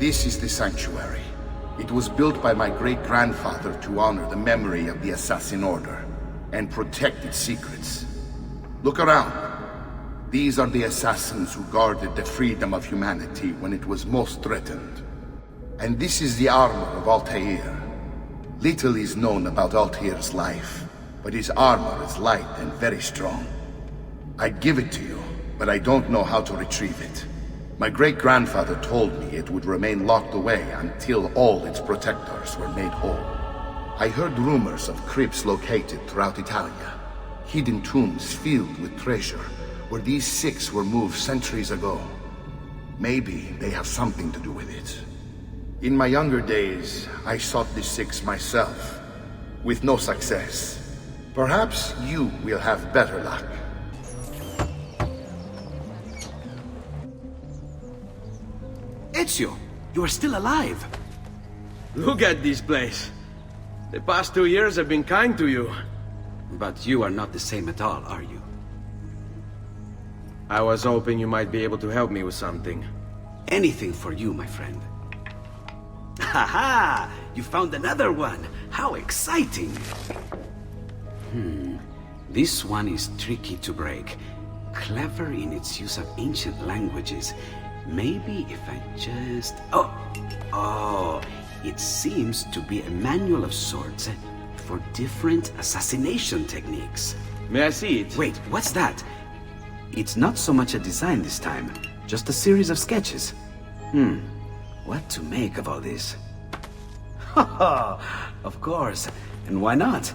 Speaker 5: This is the sanctuary. It was built by my great-grandfather to honor the memory of the Assassin Order and protect its secrets. Look around. These are the assassins who guarded the freedom of humanity when it was most threatened. And this is the armor of Altair. Little is known about Altair's life, but his armor is light and very strong. I'd give it to you, but I don't know how to retrieve it. My great-grandfather told me it would remain locked away until all its protectors were made whole. I heard rumors of crypts located throughout Italia, hidden tombs filled with treasure, where these six were moved centuries ago. Maybe they have something to do with it. In my younger days, I sought the six myself, with no success. Perhaps you will have better luck.
Speaker 13: Ezio, you are still alive.
Speaker 6: Look at this place. The past 2 years have been kind to you.
Speaker 13: But you are not the same at all, are you?
Speaker 6: I was hoping you might be able to help me with something.
Speaker 13: Anything for you, my friend. Ha-ha! You found another one! How exciting! This one is tricky to break. Clever in its use of ancient languages. Maybe if I just... Oh! It seems to be a manual of sorts for different assassination techniques.
Speaker 6: May I see it?
Speaker 13: Wait, what's that? It's not so much a design this time, just a series of sketches. What to make of all this? Of course, and why not?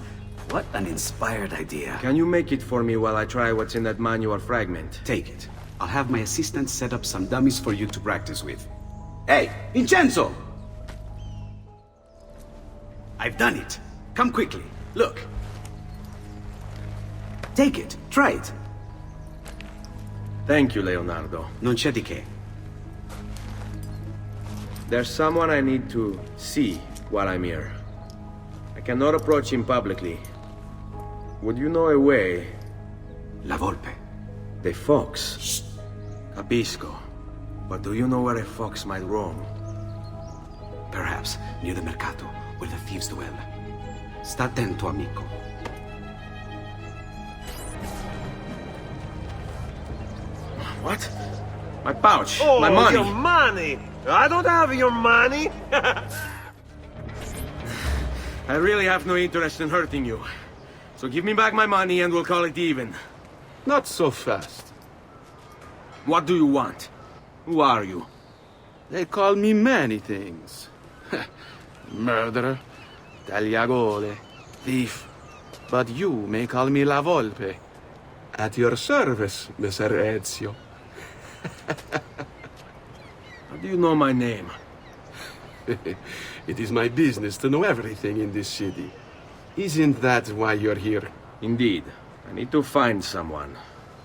Speaker 13: What an inspired idea.
Speaker 6: Can you make it for me while I try what's in that manual fragment?
Speaker 13: Take it. I'll have my assistant set up some dummies for you to practice with. Hey, Vincenzo! I've done it. Come quickly. Look. Take it. Try it.
Speaker 6: Thank you, Leonardo.
Speaker 13: Non c'è di che.
Speaker 6: There's someone I need to see while I'm here. I cannot approach him publicly. Would you know a way?
Speaker 13: La Volpe.
Speaker 6: The fox. Shh. Capisco. But do you know where a fox might roam?
Speaker 13: Perhaps near the Mercato, where the thieves dwell. Sta attento, amico.
Speaker 6: What? My pouch.
Speaker 16: Oh,
Speaker 6: my money.
Speaker 16: Your money. I don't have your money.
Speaker 6: I really have no interest in hurting you. So give me back my money and we'll call it even.
Speaker 16: Not so fast.
Speaker 6: What do you want? Who are you?
Speaker 16: They call me many things. Murderer, tagliagole, thief. But you may call me La Volpe. At your service, Messer Ezio.
Speaker 6: How do you know my name?
Speaker 16: It is my business to know everything in this city. Isn't that why you're here?
Speaker 6: Indeed. I need to find someone.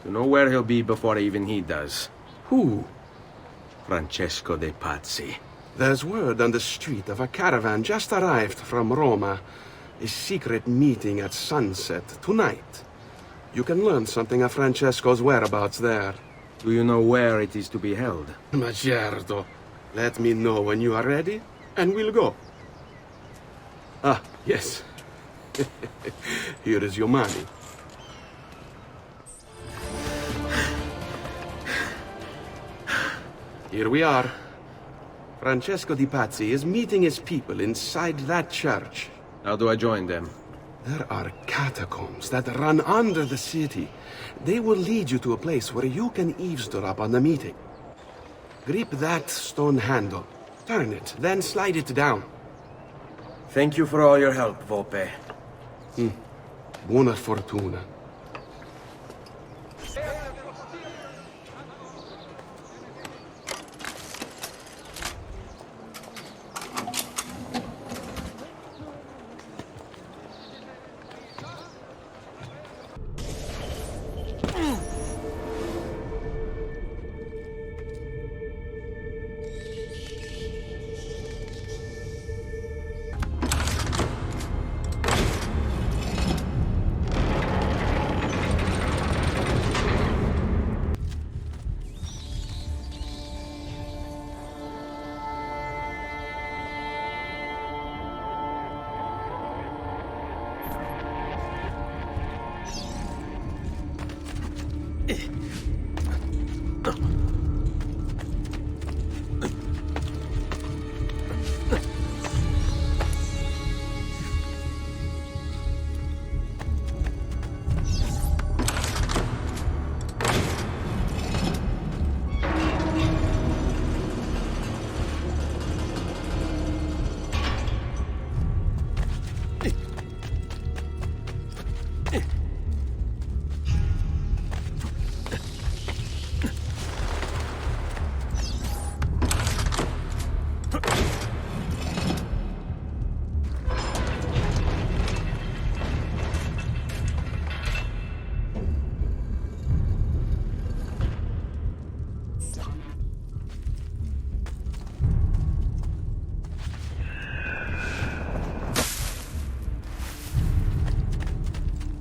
Speaker 6: To know where he'll be before even he does.
Speaker 16: Who?
Speaker 6: Francesco de Pazzi.
Speaker 16: There's word on the street of a caravan just arrived from Roma. A secret meeting at sunset tonight. You can learn something of Francesco's whereabouts there.
Speaker 6: Do you know where it is to be held?
Speaker 16: Ma certo. Let me know when you are ready, and we'll go. Ah, yes. Here is your money. Here we are. Francesco di Pazzi is meeting his people inside that church.
Speaker 6: How do I join them?
Speaker 16: There are catacombs that run under the city. They will lead you to a place where you can eavesdrop on the meeting. Grip that stone handle. Turn it, then slide it down.
Speaker 6: Thank you for all your help, Volpe.
Speaker 16: Buona fortuna.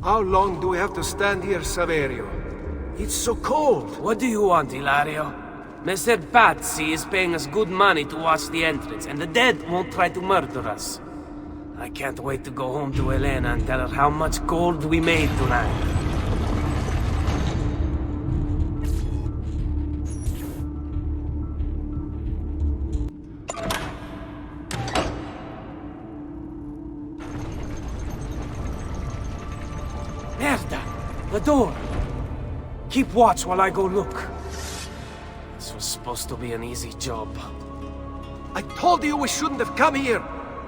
Speaker 6: How long do we have to stand here, Saverio? It's so cold.
Speaker 1: What do you want, Hilario? Messer Pazzi is paying us good money to watch the entrance, and the dead won't try to murder us. I can't wait to go home to Elena and tell her how much gold we made tonight. Merda! The door! Keep watch while I go look. This was supposed to be an easy job.
Speaker 6: I told you we shouldn't have come here.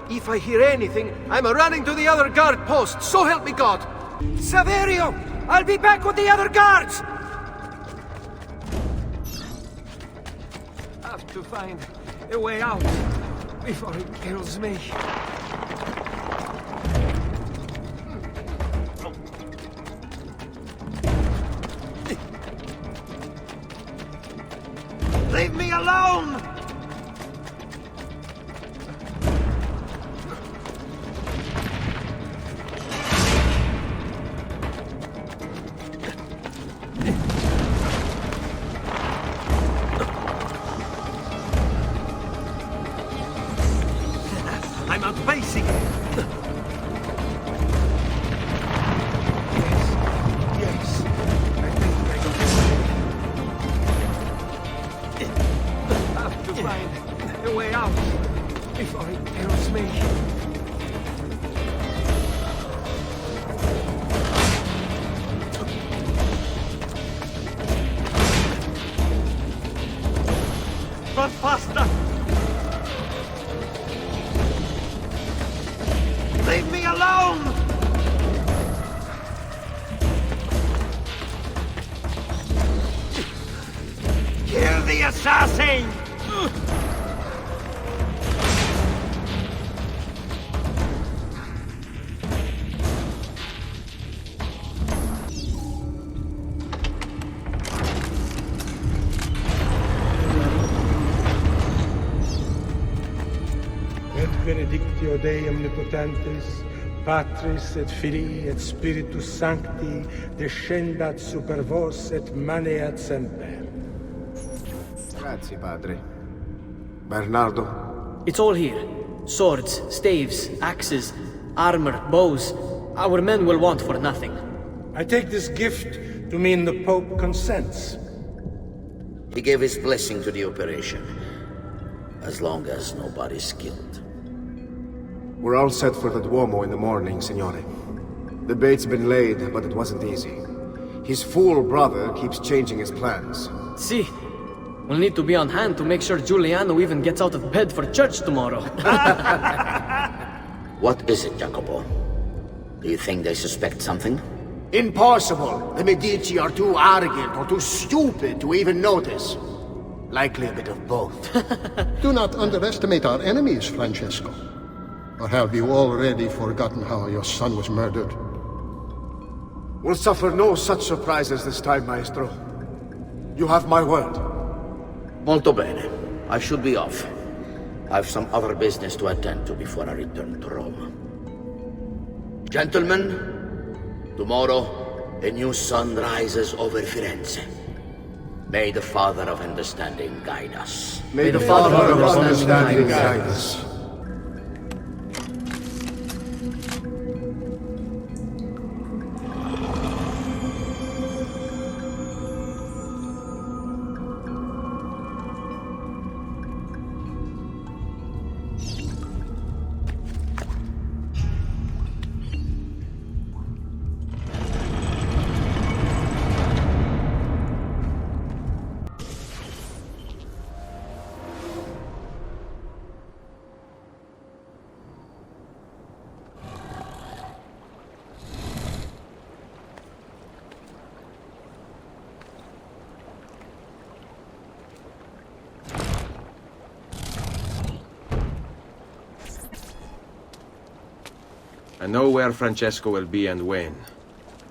Speaker 6: If I hear anything, I'm running to the other guard post, so help me God! Saverio! I'll be back with the other guards! I have to find a way out before it kills me. Leave me alone! I'm outpacing. Yes. I think I got it. I have to find a way out before it kills me. Run faster! Leave me alone! Kill the assassin!
Speaker 3: Et benedictio Dei omnipotentis, Patris et Filii et Spiritus Sancti, descendat super vos et maneat semper.
Speaker 20: Grazie, Padre. Bernardo?
Speaker 1: It's all here. Swords, staves, axes, armor, bows. Our men will want for nothing.
Speaker 3: I take this gift to mean the Pope consents.
Speaker 21: He gave his blessing to the operation, as long as nobody's killed.
Speaker 20: We're all set for the Duomo in the morning, Signore. The bait's been laid, but it wasn't easy. His fool brother keeps changing his plans.
Speaker 1: See, we'll need to be on hand to make sure Giuliano even gets out of bed for church tomorrow.
Speaker 21: What is it, Jacopo? Do you think they suspect something?
Speaker 22: Impossible! The Medici are too arrogant or too stupid to even notice. Likely a bit of both.
Speaker 9: Do not underestimate our enemies, Francesco. Or have you already forgotten how your son was murdered?
Speaker 20: We'll suffer no such surprises this time, Maestro. You have my word.
Speaker 21: Molto bene. I should be off. I've some other business to attend to before I return to Rome. Gentlemen, tomorrow a new sun rises over Firenze. May the Father of Understanding guide us.
Speaker 20: May the Father of Understanding guide us.
Speaker 16: I know where Francesco will be and when.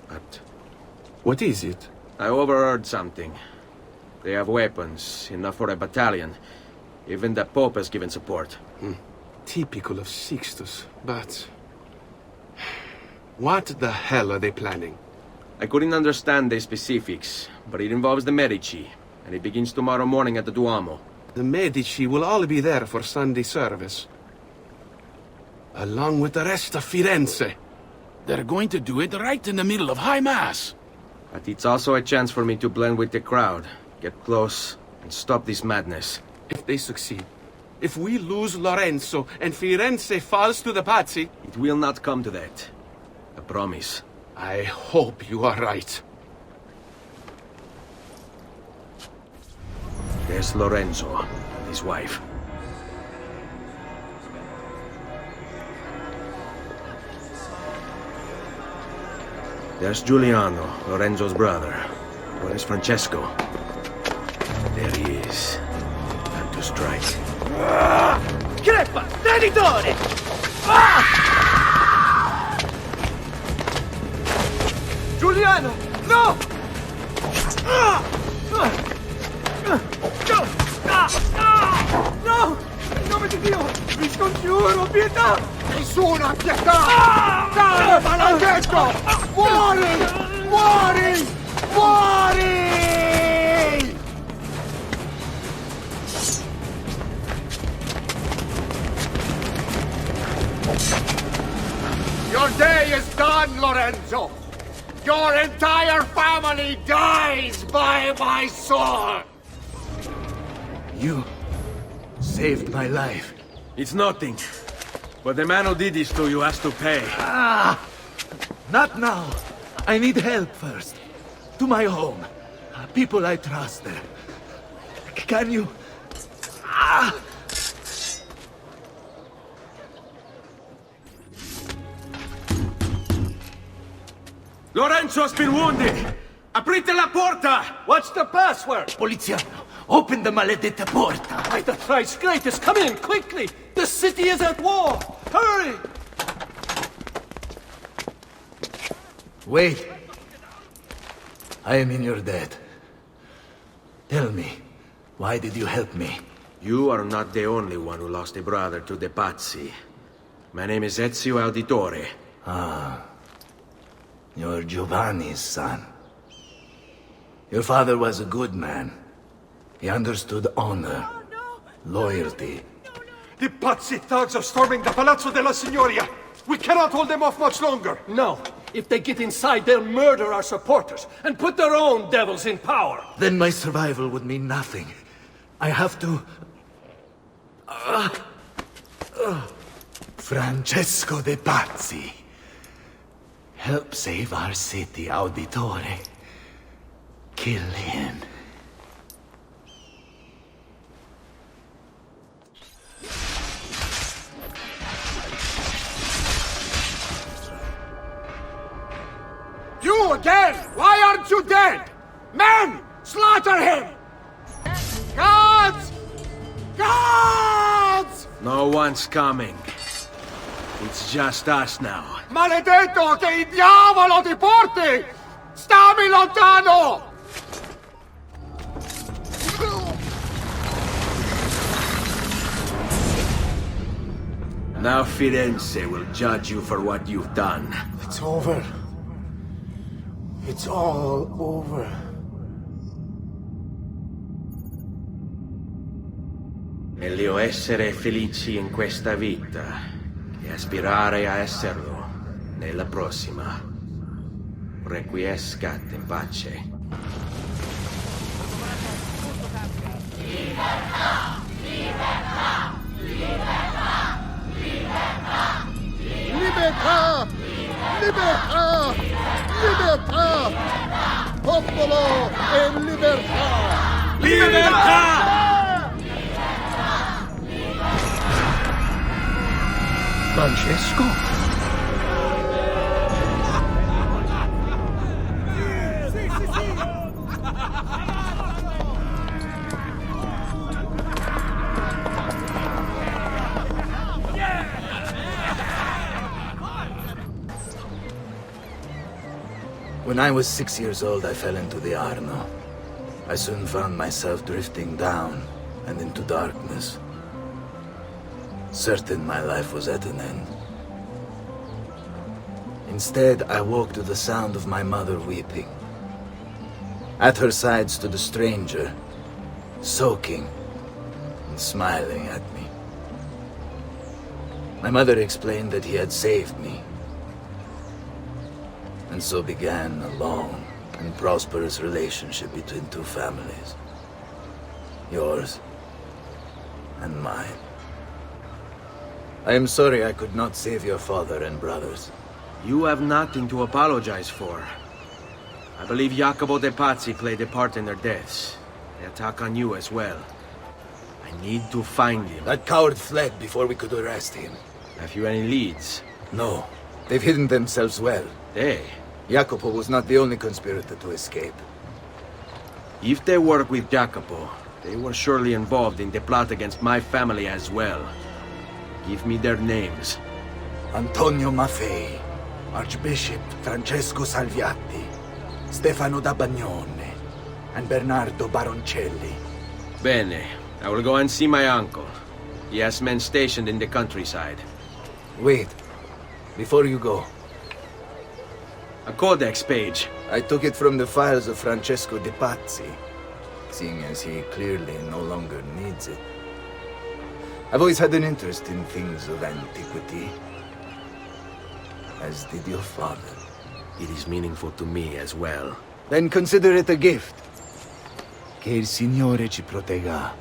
Speaker 16: But what is it? I overheard something. They have weapons, enough for a battalion. Even the Pope has given support.
Speaker 11: Typical of Sixtus, but... what the hell are they planning?
Speaker 16: I couldn't understand the specifics, but it involves the Medici, and it begins tomorrow morning at the Duomo.
Speaker 11: The Medici will all be there for Sunday service. Along with the rest of Firenze.
Speaker 18: They're going to do it right in the middle of High Mass.
Speaker 16: But it's also a chance for me to blend with the crowd, get close, and stop this madness.
Speaker 11: If they succeed, if we lose Lorenzo and Firenze falls to the Pazzi...
Speaker 16: It will not come to that. I promise.
Speaker 11: I hope you are right.
Speaker 16: There's Lorenzo, and his wife. There's Giuliano, Lorenzo's brother. Where is Francesco? There he is. Time to strike.
Speaker 8: Crepa! Traditore! Giuliano! No! No! In nome di Dio! Vi scongiuro, pietà!
Speaker 22: Nessuna pietà! Dai, maledetto! Muori! Muori! Muori! Your day is done, Lorenzo! Your entire family dies by my sword!
Speaker 11: You saved my life.
Speaker 16: It's nothing. But the man who did this to you has to pay.
Speaker 11: Not now. I need help first. To my home. People I trust there. Can you...
Speaker 16: Lorenzo has been wounded! Aprite la porta!
Speaker 8: What's the password?
Speaker 11: Poliziano, open the maledetta porta.
Speaker 8: By the thrice greatest, come in, quickly! The city is at war! Hurry!
Speaker 11: Wait. I am in your debt. Tell me, why did you help me?
Speaker 16: You are not the only one who lost a brother to the Pazzi. My name is Ezio Auditore.
Speaker 11: You're Giovanni's son. Your father was a good man. He understood honor, loyalty.
Speaker 12: The Pazzi thugs are storming the Palazzo della Signoria! We cannot hold them off much longer!
Speaker 8: No. If they get inside, they'll murder our supporters and put their own devils in power.
Speaker 11: Then my survival would mean nothing. I have to... Francesco de Pazzi. Help save our city, Auditore. Kill him.
Speaker 22: You again! Why aren't you dead? Men! Slaughter him! Guards! Guards!
Speaker 16: No one's coming. It's just us now.
Speaker 22: Maledetto, che il diavolo ti porti! Stammi lontano!
Speaker 16: Now Firenze will judge you for what you've done.
Speaker 22: It's over. It's all over.
Speaker 16: Meglio essere felici in questa vita che aspirare a esserlo nella prossima. Requiescat in pace.
Speaker 22: Libertà! Libertà! Libertà! Libertà! Libertà! Libertà! Libertà! Popolo e libertà!
Speaker 16: Libertà!
Speaker 22: Francesco?
Speaker 18: When I was 6 years old, I fell into the Arno. I soon found myself drifting down and into darkness. Certain my life was at an end. Instead, I woke to the sound of my mother weeping. At her side stood a stranger, soaking and smiling at me. My mother explained that he had saved me. And so began a long and prosperous relationship between two families. Yours and mine. I am sorry I could not save your father and brothers.
Speaker 1: You have nothing to apologize for. I believe Jacopo de Pazzi played a part in their deaths. They attack on you as well. I need to find him.
Speaker 18: That coward fled before we could arrest him.
Speaker 1: Have you any leads?
Speaker 18: No. They've hidden themselves well.
Speaker 1: They?
Speaker 18: Jacopo was not the only conspirator to escape.
Speaker 1: If they work with Jacopo, they were surely involved in the plot against my family as well. Give me their names.
Speaker 18: Antonio Maffei, Archbishop Francesco Salviati, Stefano da Bagnone, and Bernardo Baroncelli.
Speaker 1: Bene. I will go and see my uncle. He has men stationed in the countryside.
Speaker 18: Wait. Before you go.
Speaker 1: A codex page.
Speaker 18: I took it from the files of Francesco de Pazzi, seeing as he clearly no longer needs it. I've always had an interest in things of antiquity, as did your father.
Speaker 1: It is meaningful to me as well.
Speaker 18: Then consider it a gift. Che il Signore ci protegga.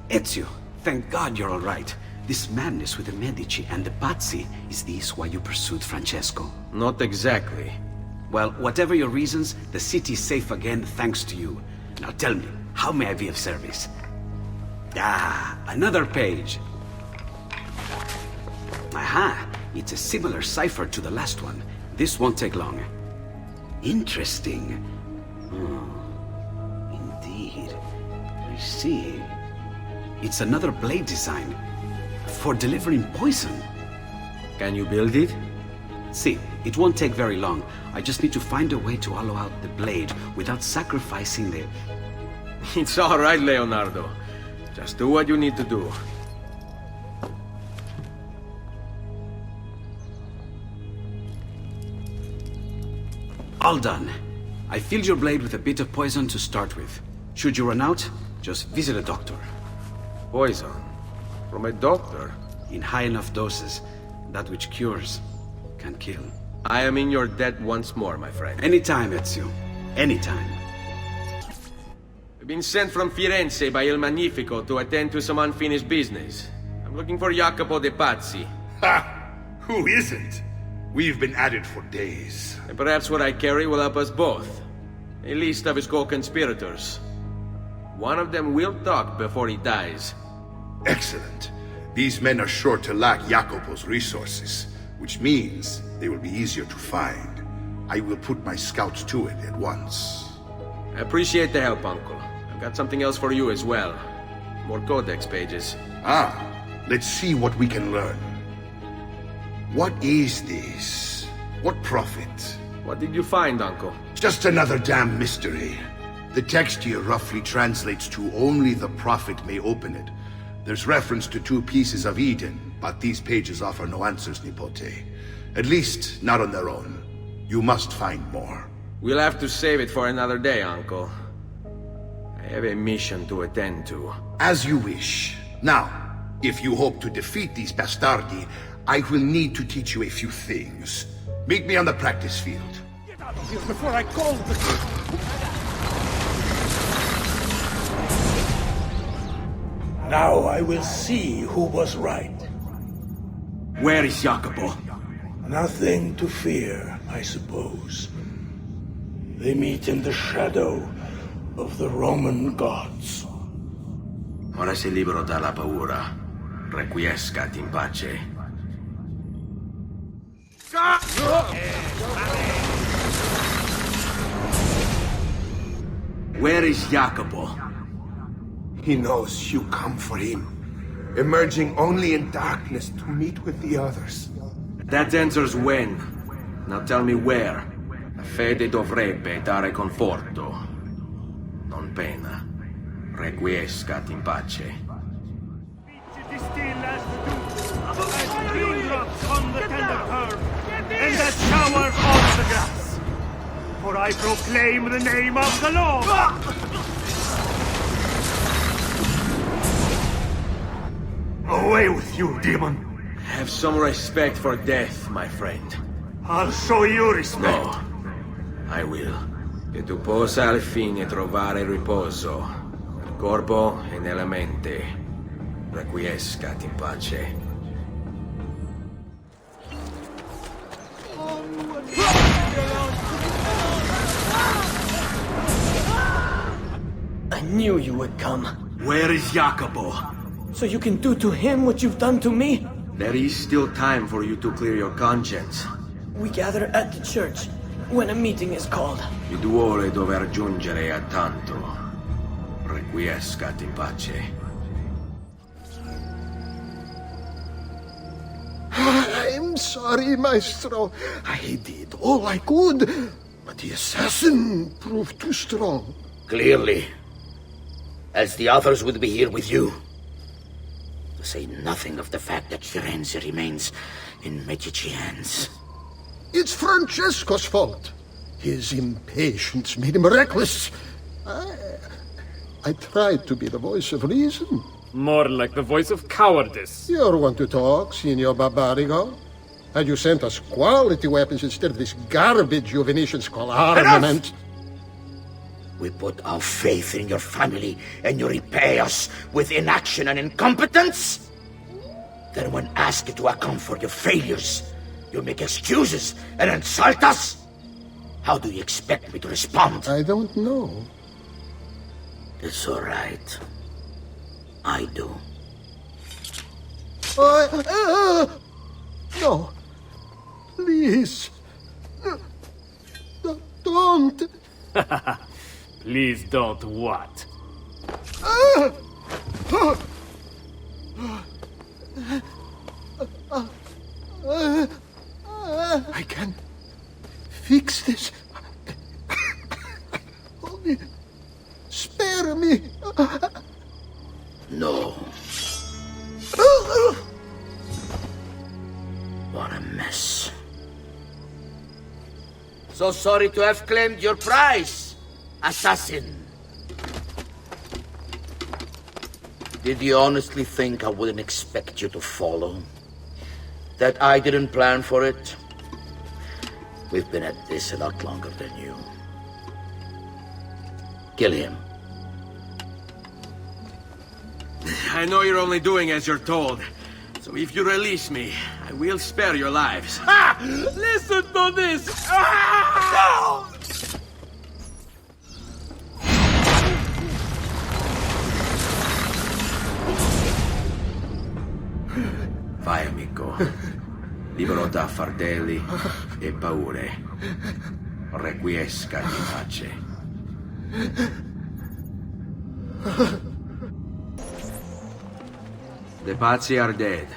Speaker 13: Ezio, thank God you're all right. This madness with the Medici and the Pazzi, is this why you pursued Francesco?
Speaker 1: Not exactly.
Speaker 13: Well, whatever your reasons, the city is safe again thanks to you. Now tell me, how may I be of service? Ah, another page. Aha, it's a similar cipher to the last one. This won't take long. Interesting. Indeed. I see. It's another blade design. For delivering poison.
Speaker 1: Can you build it?
Speaker 13: See, it won't take very long. I just need to find a way to hollow out the blade without sacrificing the...
Speaker 1: It's all right, Leonardo. Just do what you need to do.
Speaker 13: All done. I filled your blade with a bit of poison to start with. Should you run out, just visit a doctor.
Speaker 1: Poison? From a doctor?
Speaker 13: In high enough doses, that which cures can kill.
Speaker 1: I am in your debt once more, my friend.
Speaker 13: Anytime, Ezio. Anytime.
Speaker 1: I've been sent from Firenze by Il Magnifico to attend to some unfinished business. I'm looking for Jacopo de Pazzi.
Speaker 5: Ha! Who isn't? We've been at it for days.
Speaker 1: And perhaps what I carry will help us both. A list of his co-conspirators. One of them will talk before he dies.
Speaker 5: Excellent. These men are sure to lack Jacopo's resources, which means they will be easier to find. I will put my scouts to it at once.
Speaker 1: I appreciate the help, Uncle. I've got something else for you as well. More codex pages.
Speaker 5: Ah, let's see what we can learn. What is this? What prophet?
Speaker 1: What did you find, Uncle?
Speaker 5: Just another damn mystery. The text here roughly translates to only the prophet may open it. There's reference to 2 pieces of Eden, but these pages offer no answers, Nipote. At least, not on their own. You must find more.
Speaker 1: We'll have to save it for another day, Uncle. I have a mission to attend to.
Speaker 5: As you wish. Now, if you hope to defeat these bastardi, I will need to teach you a few things. Meet me on the practice field.
Speaker 12: Get out of here before I call the...
Speaker 3: Now I will see who was right.
Speaker 13: Where is Jacopo?
Speaker 3: Nothing to fear, I suppose. They meet in the shadow of the Roman gods.
Speaker 1: Ora sei libero dalla paura. Requiescat in pace.
Speaker 13: Where is Jacopo?
Speaker 22: He knows you come for him.
Speaker 5: emerging only in darkness to meet with the others.
Speaker 7: That answers when. Now tell me where. La fede dovrebbe dare conforto, non pena. Requiescat in pace.
Speaker 19: Distill as raindrops on the tender curve, and as showers on the grass. For I proclaim the name of the Lord. Away with you, demon.
Speaker 7: Have some respect for death, my friend.
Speaker 19: I'll show you respect.
Speaker 7: No, I will. Che tu possa al fine trovare riposo, nel corpo e nella mente. Requiescat in pace.
Speaker 8: I knew you would come.
Speaker 7: Where is Jacopo?
Speaker 8: So you can do to him what you've done to me?
Speaker 7: There is still time for you to clear your conscience.
Speaker 8: We gather at the church when a meeting is called.
Speaker 7: Il duole dover giungere a tanto. Requiescat in pace.
Speaker 9: I'm sorry, Maestro. I did all I could, but the assassin proved too strong.
Speaker 21: Clearly. Else the others would be here with you. To say nothing of the fact that Firenze remains in Medici hands.
Speaker 9: It's Francesco's fault. His impatience made him reckless. I tried to be the voice of reason.
Speaker 10: More like the voice of cowardice.
Speaker 9: You're one to talk, Signor Barbarigo. Had you sent us quality weapons instead of this garbage you Venetians call armament...
Speaker 21: We put our faith in your family, and you repay us with inaction and incompetence? Then when asked to account for your failures, you make excuses and insult us? How do you expect me to respond?
Speaker 9: I don't know.
Speaker 21: It's all right. I do.
Speaker 9: No. Please. Don't.
Speaker 10: Please don't what?
Speaker 9: I can fix this. Only spare me.
Speaker 21: No. What a mess. So sorry to have claimed your prize, assassin. Did you honestly think I wouldn't expect you to follow? That I didn't plan for it? We've been at this a lot longer than you. Kill him.
Speaker 7: I know you're only doing as you're told. So if you release me, I will spare your lives.
Speaker 19: Ha! Listen to this! Ah!
Speaker 7: Vai, amico. Libero da fardelli e paure. Requiescat in pace. The Pazzi are dead.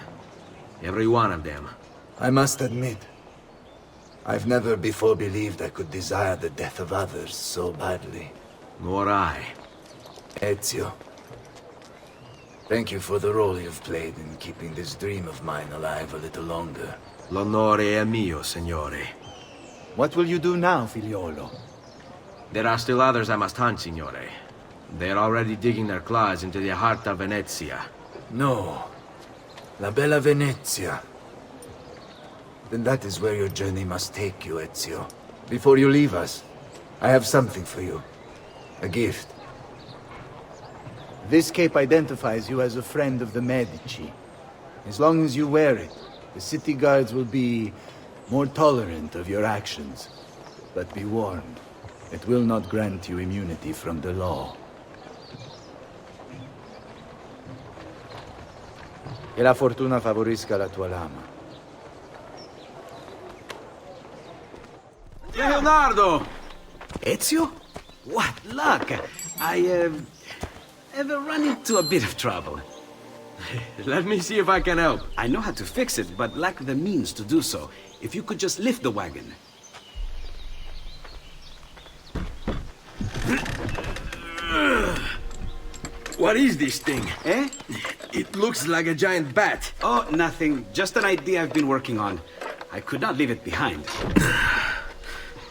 Speaker 7: Every one of them.
Speaker 11: I must admit, I've never before believed I could desire the death of others so badly.
Speaker 7: Nor I.
Speaker 11: Ezio, thank you for the role you've played in keeping this dream of mine alive a little longer.
Speaker 7: L'onore è mio, signore.
Speaker 4: What will you do now, figliolo?
Speaker 7: There are still others I must hunt, signore. They're already digging their claws into the heart of Venezia.
Speaker 11: No. La bella Venezia. Then that is where your journey must take you, Ezio. Before you leave us, I have something for you. A gift.
Speaker 4: This cape identifies you as a friend of the Medici. As long as you wear it, the city guards will be more tolerant of your actions. But be warned, it will not grant you immunity from the law. Che la fortuna favorisca la tua lama.
Speaker 7: Leonardo!
Speaker 13: Ezio? What luck! I have run into a bit of trouble.
Speaker 7: Let me see if I can help.
Speaker 13: I know how to fix it, but lack the means to do so. If you could just lift the wagon.
Speaker 7: What is this thing?
Speaker 13: Eh?
Speaker 7: It looks like a giant bat.
Speaker 13: Oh, nothing. Just an idea I've been working on. I could not leave it behind.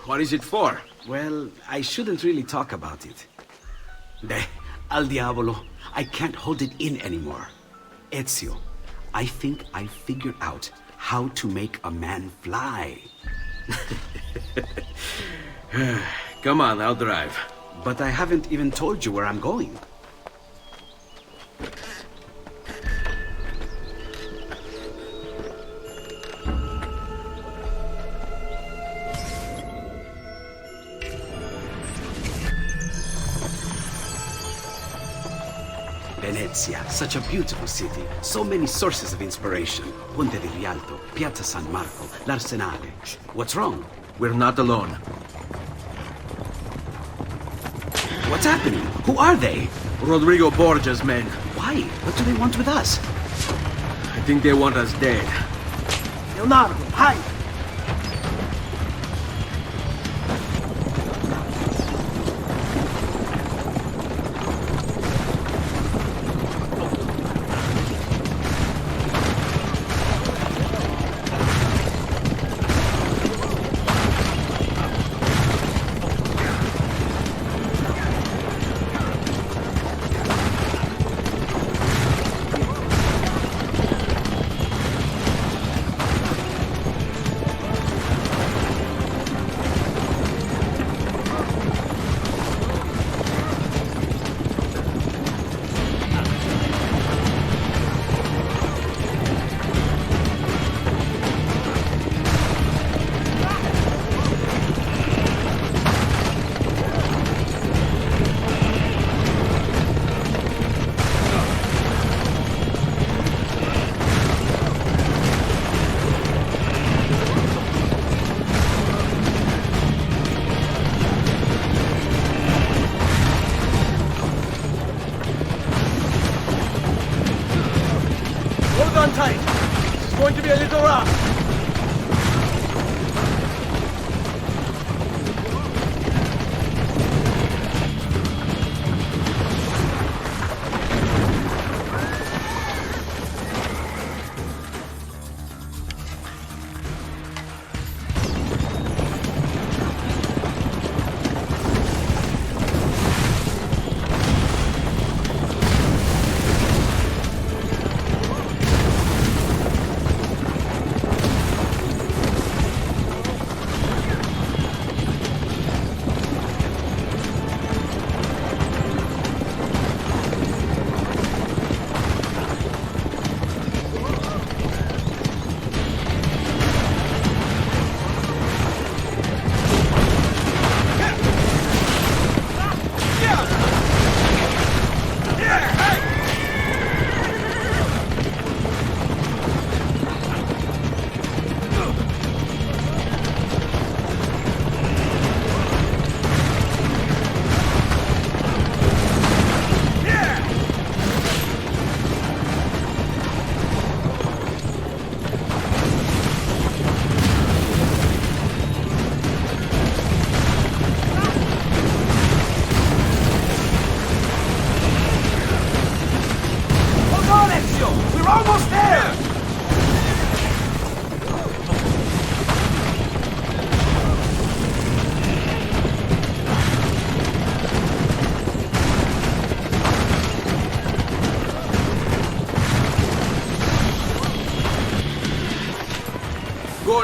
Speaker 7: What is it for?
Speaker 13: Well, I shouldn't really talk about it. Al diavolo. I can't hold it in anymore. Ezio, I think I figured out how to make a man fly.
Speaker 7: Come on, I'll drive.
Speaker 13: But I haven't even told you where I'm going. Venezia, such a beautiful city. So many sources of inspiration. Ponte di Rialto, Piazza San Marco, l'Arsenale. What's wrong?
Speaker 7: We're not alone.
Speaker 13: What's happening? Who are they?
Speaker 7: Rodrigo Borgia's men.
Speaker 13: Why? What do they want with us?
Speaker 7: I think they want us dead.
Speaker 6: Leonardo, hide!
Speaker 8: Going to be a little rough.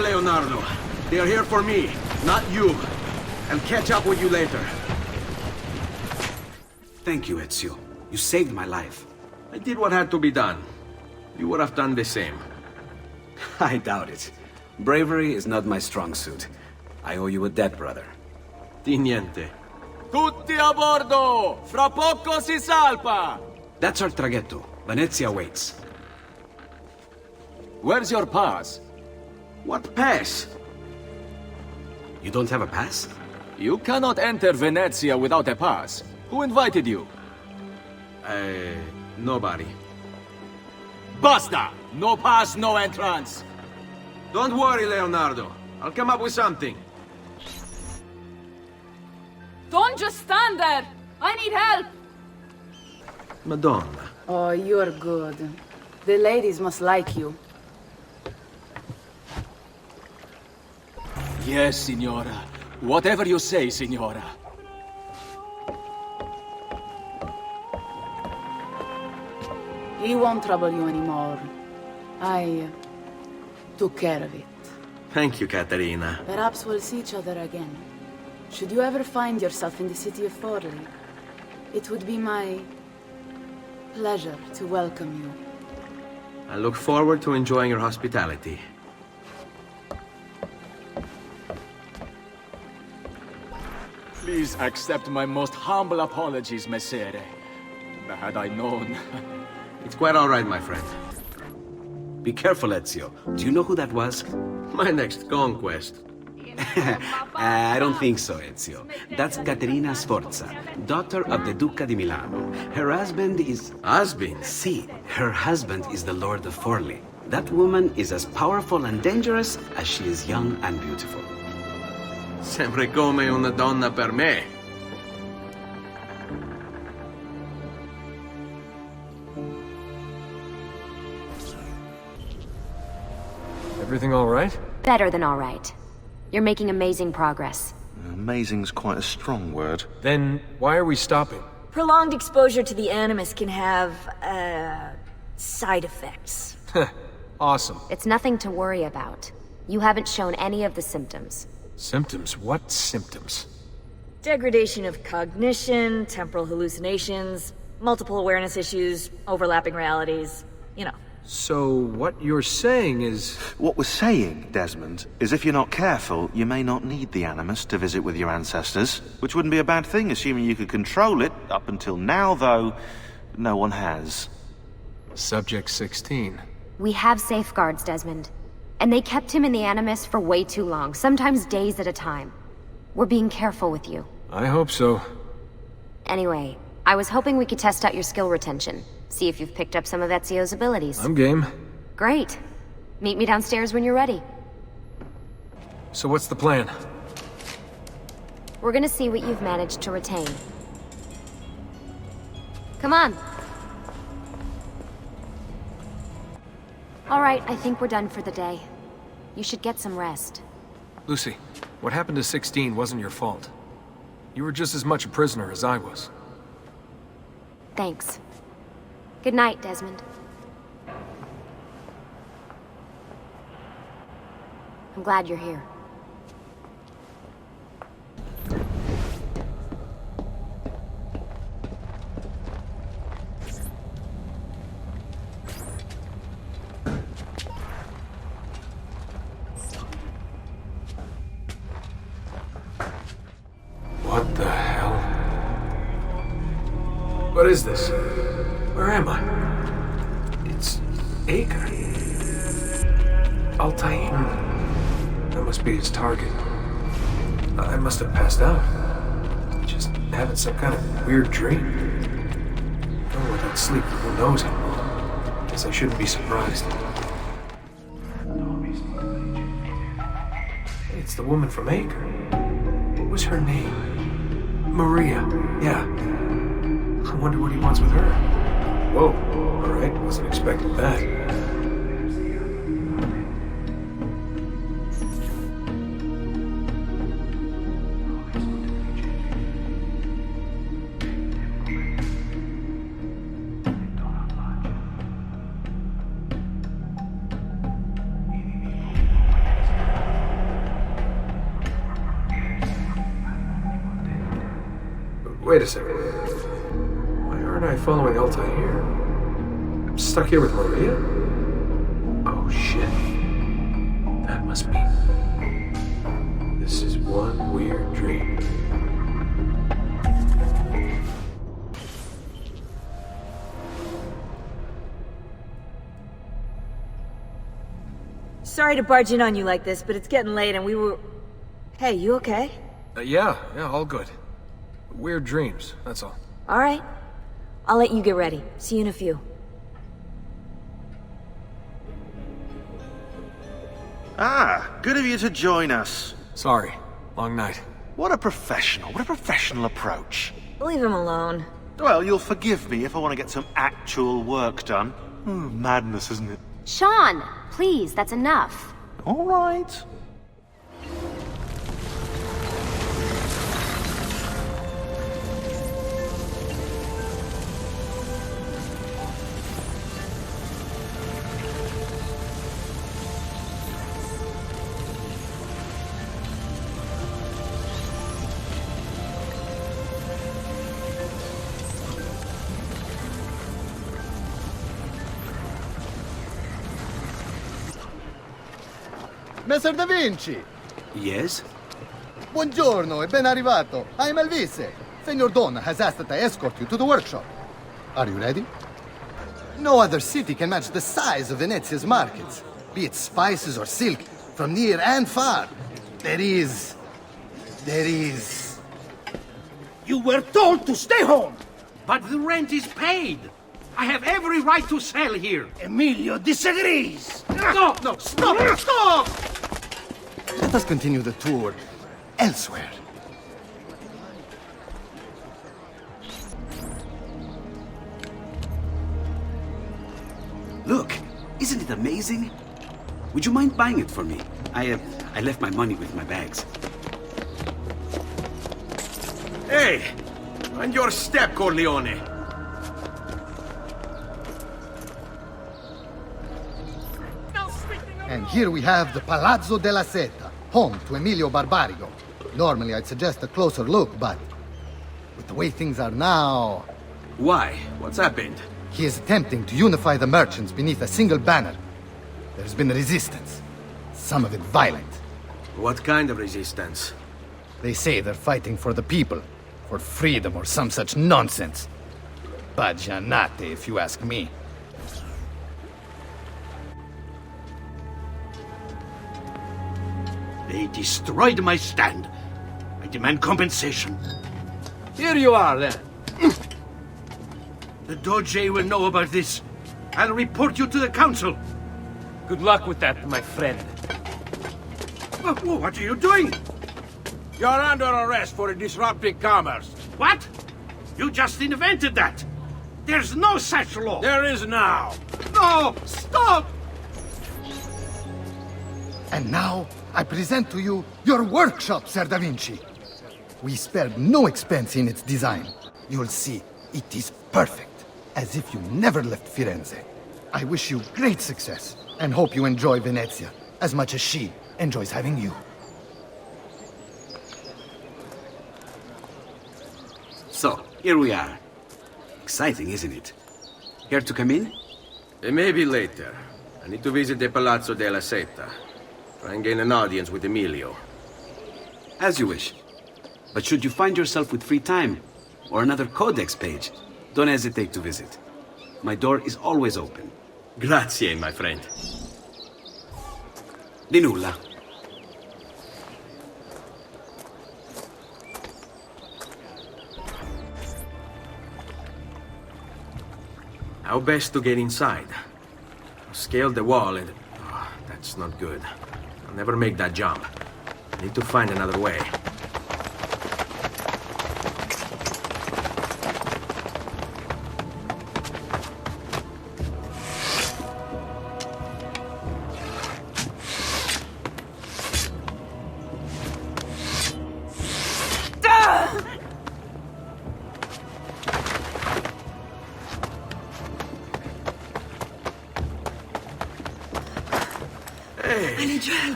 Speaker 7: Leonardo. They are here for me, not you. I'll catch up with you later.
Speaker 13: Thank you, Ezio. You saved my life.
Speaker 7: I did what had to be done. You would have done the same.
Speaker 13: I doubt it. Bravery is not my strong suit. I owe you a debt, brother.
Speaker 7: Di niente.
Speaker 8: Tutti a bordo! Fra poco si salpa!
Speaker 13: That's our traghetto. Venezia waits.
Speaker 8: Where's your pass?
Speaker 7: What pass?
Speaker 13: You don't have a pass?
Speaker 8: You cannot enter Venezia without a pass. Who invited you?
Speaker 7: Nobody.
Speaker 8: Basta! No pass, no entrance!
Speaker 7: Don't worry, Leonardo. I'll come up with something.
Speaker 14: Don't just stand there! I need help!
Speaker 7: Madonna.
Speaker 14: Oh, you're good. The ladies must like you.
Speaker 8: Yes, Signora. Whatever you say, Signora.
Speaker 14: He won't trouble you anymore. I took care of it.
Speaker 7: Thank you, Caterina.
Speaker 14: Perhaps we'll see each other again. Should you ever find yourself in the city of Forli, it would be my pleasure to welcome you.
Speaker 7: I look forward to enjoying your hospitality.
Speaker 8: Please accept my most humble apologies, Messere. Had I known...
Speaker 7: It's quite all right, my friend.
Speaker 13: Be careful, Ezio. Do you know who that was?
Speaker 7: My next conquest.
Speaker 13: I don't think so, Ezio. That's Caterina Sforza, daughter of the Duca di Milano. Her husband is...
Speaker 7: Husband?
Speaker 13: Si, her husband is the Lord of Forli. That woman is as powerful and dangerous as she is young and beautiful.
Speaker 7: Sempre come una donna per me.
Speaker 15: Everything all right?
Speaker 17: Better than all right. You're making amazing progress.
Speaker 23: Amazing's quite a strong word.
Speaker 15: Then why are we stopping?
Speaker 25: Prolonged exposure to the Animus can have, side effects.
Speaker 15: Awesome.
Speaker 17: It's nothing to worry about. You haven't shown any of the symptoms.
Speaker 15: Symptoms? What symptoms?
Speaker 25: Degradation of cognition, temporal hallucinations, multiple awareness issues, overlapping realities, you know.
Speaker 15: So what you're saying is...
Speaker 23: What we're saying, Desmond, is if you're not careful, you may not need the Animus to visit with your ancestors, which wouldn't be a bad thing, assuming you could control it. Up until now, though, no one has.
Speaker 15: Subject 16.
Speaker 17: We have safeguards, Desmond. And they kept him in the Animus for way too long, sometimes days at a time. We're being careful with you.
Speaker 15: I hope so.
Speaker 17: Anyway, I was hoping we could test out your skill retention. See if you've picked up some of Ezio's abilities.
Speaker 15: I'm game.
Speaker 17: Great. Meet me downstairs when you're ready.
Speaker 15: So what's the plan?
Speaker 17: We're gonna see what you've managed to retain. Come on. All right, I think we're done for the day. You should get some rest.
Speaker 15: Lucy, what happened to 16 wasn't your fault. You were just as much a prisoner as I was.
Speaker 17: Thanks. Good night, Desmond. I'm glad you're here.
Speaker 15: What the hell? What is this? Where am I? It's Acre. Altair. That must be his target. I must have passed out. Just having some kind of weird dream. Oh, without sleep for who knows how long. Guess I shouldn't be surprised. It's the woman from Acre. What was her name? Maria. Yeah. I wonder what he wants with her. Whoa. Alright, wasn't expecting that. Wait a second. Why aren't I following Altair? I'm stuck here with Maria? Oh shit. That must be... This is one weird dream.
Speaker 25: Sorry to barge in on you like this, but it's getting late and we were... Hey, you okay?
Speaker 15: Yeah, all good. Weird dreams, that's all.
Speaker 25: All right. I'll let you get ready. See you in a few.
Speaker 23: Ah, good of you to join us.
Speaker 15: Sorry. Long night.
Speaker 23: What a professional approach.
Speaker 25: Leave him alone.
Speaker 23: Well, you'll forgive me if I want to get some actual work done. Madness, isn't it?
Speaker 17: Shaun, please, that's enough.
Speaker 23: All right.
Speaker 4: Messer Da Vinci!
Speaker 13: Yes?
Speaker 4: Buongiorno e ben arrivato. I am Elvise. Senor Don has asked that I escort you to the workshop. Are you ready? No other city can match the size of Venezia's markets, be it spices or silk, from near and far. There is...
Speaker 19: You were told to stay home! But the rent is paid! I have every right to sell here! Emilio disagrees! Stop! No, stop! Stop!
Speaker 4: Let us continue the tour elsewhere.
Speaker 13: Look, isn't it amazing? Would you mind buying it for me? I left my money with my bags.
Speaker 7: Hey! On your step, Corleone!
Speaker 4: And here we have the Palazzo della Seta, home to Emilio Barbarigo. Normally I'd suggest a closer look, but with the way things are now...
Speaker 7: Why? What's happened?
Speaker 4: He is attempting to unify the merchants beneath a single banner. There's been resistance, some of it violent.
Speaker 7: What kind of resistance?
Speaker 4: They say they're fighting for the people, for freedom or some such nonsense. Baggianate, if you ask me.
Speaker 19: They destroyed my stand. I demand compensation.
Speaker 1: Here you are, then.
Speaker 19: The Doge will know about this. I'll report you to the council.
Speaker 1: Good luck with that, my friend.
Speaker 19: What are you doing?
Speaker 1: You're under arrest for disrupting commerce.
Speaker 19: What? You just invented that. There's no such law.
Speaker 1: There is now.
Speaker 19: No! Stop!
Speaker 4: And now, I present to you your workshop, Sir Da Vinci. We spared no expense in its design. You'll see, it is perfect, as if you never left Firenze. I wish you great success, and hope you enjoy Venezia, as much as she enjoys having you.
Speaker 13: So, here we are. Exciting, isn't it? Care to come in?
Speaker 7: Maybe later. I need to visit the Palazzo della Seta. Try and gain an audience with Emilio.
Speaker 13: As you wish. But should you find yourself with free time, or another codex page, don't hesitate to visit. My door is always open.
Speaker 7: Grazie, my friend.
Speaker 13: Di nulla.
Speaker 7: How best to get inside? Scale the wall and... Oh, that's not good. I'll never make that jump. I need to find another way.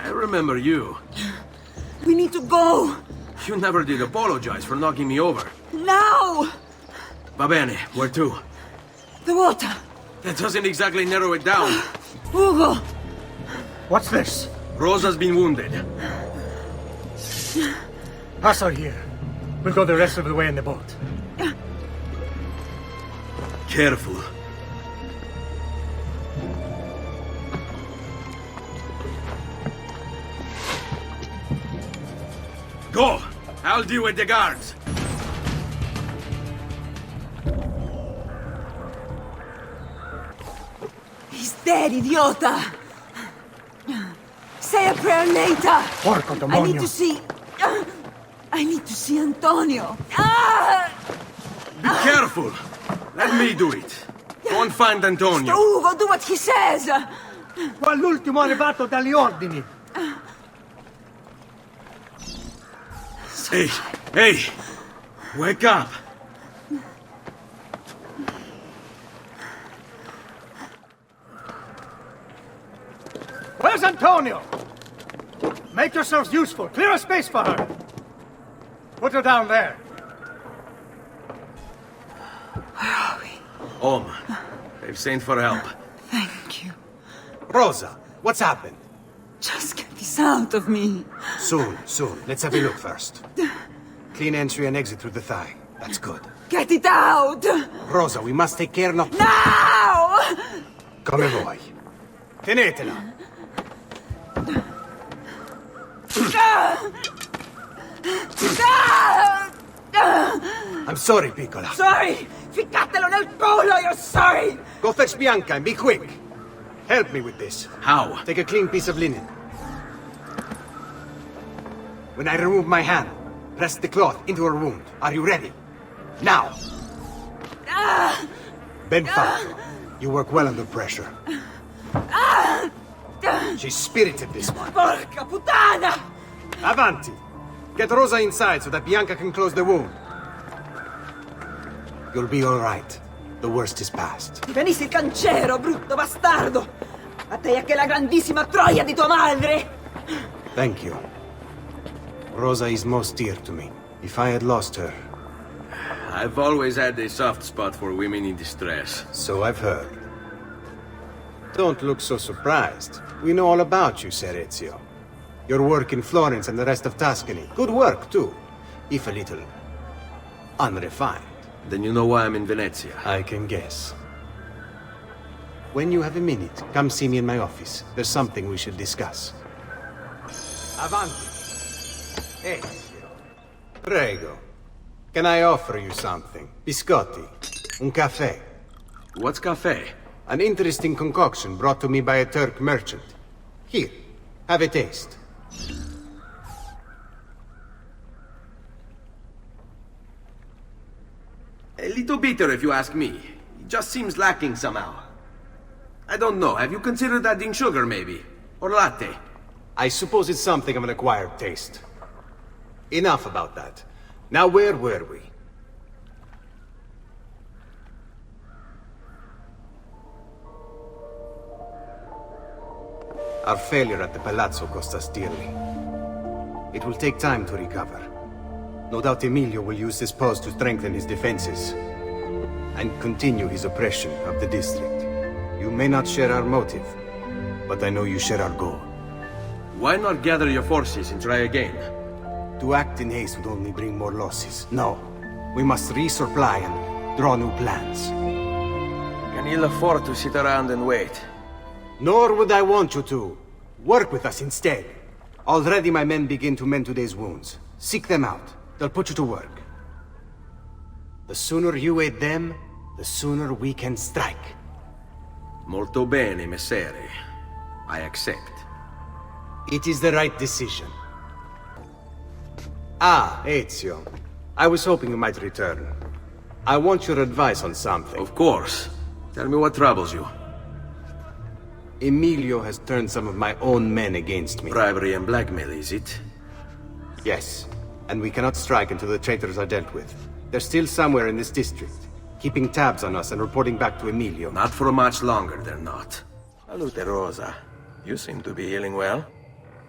Speaker 7: I remember you.
Speaker 25: We need to go!
Speaker 7: You never did apologize for knocking me over.
Speaker 25: Now!
Speaker 7: Va bene, where to?
Speaker 25: The water!
Speaker 7: That doesn't exactly narrow it down.
Speaker 25: Ugo!
Speaker 12: What's this?
Speaker 7: Rosa's been wounded.
Speaker 12: Pass her here. We'll go the rest of the way in the boat.
Speaker 7: Careful. Go! I'll deal with the guards.
Speaker 25: He's dead, idiota!
Speaker 2: say a prayer later.
Speaker 3: Porco
Speaker 2: I need to see... I need to see Antonio.
Speaker 7: Be careful! Let me do it. Go and find Antonio.
Speaker 2: Ugo, do what he says.
Speaker 12: Qua l'ultimo arrivato dagli ordini.
Speaker 7: Hey, hey! Wake up!
Speaker 12: Where's Antonio? Make yourselves useful. Clear a space for her. Put her down there.
Speaker 2: Where are we?
Speaker 7: Home. They've sent for help.
Speaker 2: Thank you.
Speaker 16: Rosa, what's happened?
Speaker 2: Just get this out of me.
Speaker 16: Soon. Let's have a look first. Clean entry and exit through the thigh. That's good.
Speaker 2: Get it out!
Speaker 16: Rosa, we must take care not...
Speaker 2: Now!
Speaker 16: Come vuoi. Tenetela. I'm sorry, Piccola.
Speaker 2: Sorry! Ficcatelo nel culo, you're sorry!
Speaker 16: Go fetch Bianca and be quick. Help me with this.
Speaker 7: How?
Speaker 16: Take a clean piece of linen. When I remove my hand, press the cloth into her wound. Are you ready? Now! Ben Falco, you work well under pressure. She's spirited, this one.
Speaker 2: Porca puttana!
Speaker 16: Avanti! Get Rosa inside so that Bianca can close the wound. You'll be all right. The worst is past.
Speaker 2: Ti venissi il cancero, brutto bastardo! A te e che la grandissima troia di tua madre!
Speaker 16: Thank you. Rosa is most dear to me. If I had lost her...
Speaker 7: I've always had a soft spot for women in distress.
Speaker 16: So I've heard. Don't look so surprised. We know all about you, Ser Ezio. Your work in Florence and the rest of Tuscany. Good work, too. If a little... unrefined.
Speaker 7: Then you know why I'm in Venezia.
Speaker 16: I can guess. When you have a minute, come see me in my office. There's something we should discuss. Avanti. Ezio. Prego. Can I offer you something? Biscotti. Un caffè.
Speaker 7: What's caffè?
Speaker 16: An interesting concoction brought to me by a Turk merchant. Here, have a taste.
Speaker 7: A little bitter if you ask me. It just seems lacking somehow. I don't know, have you considered adding sugar maybe? Or latte?
Speaker 16: I suppose it's something of an acquired taste. Enough about that. Now where were we? Our failure at the Palazzo cost us dearly. It will take time to recover. No doubt Emilio will use this pause to strengthen his defenses and continue his oppression of the district. You may not share our motive, but I know you share our goal.
Speaker 7: Why not gather your forces and try again?
Speaker 16: To act in haste would only bring more losses. No. We must resupply and draw new plans.
Speaker 7: Can you afford to sit around and wait?
Speaker 16: Nor would I want you to. Work with us instead. Already my men begin to mend today's wounds. Seek them out. They'll put you to work. The sooner you aid them, the sooner we can strike.
Speaker 7: Molto bene, messere. I accept.
Speaker 16: It is the right decision. Ah, Ezio. I was hoping you might return. I want your advice on something.
Speaker 7: Of course. Tell me what troubles you.
Speaker 16: Emilio has turned some of my own men against me.
Speaker 7: Bribery and blackmail, is it?
Speaker 16: Yes. And we cannot strike until the traitors are dealt with. They're still somewhere in this district, keeping tabs on us and reporting back to Emilio.
Speaker 7: Not for much longer, they're not. Salute, Rosa. You seem to be healing well.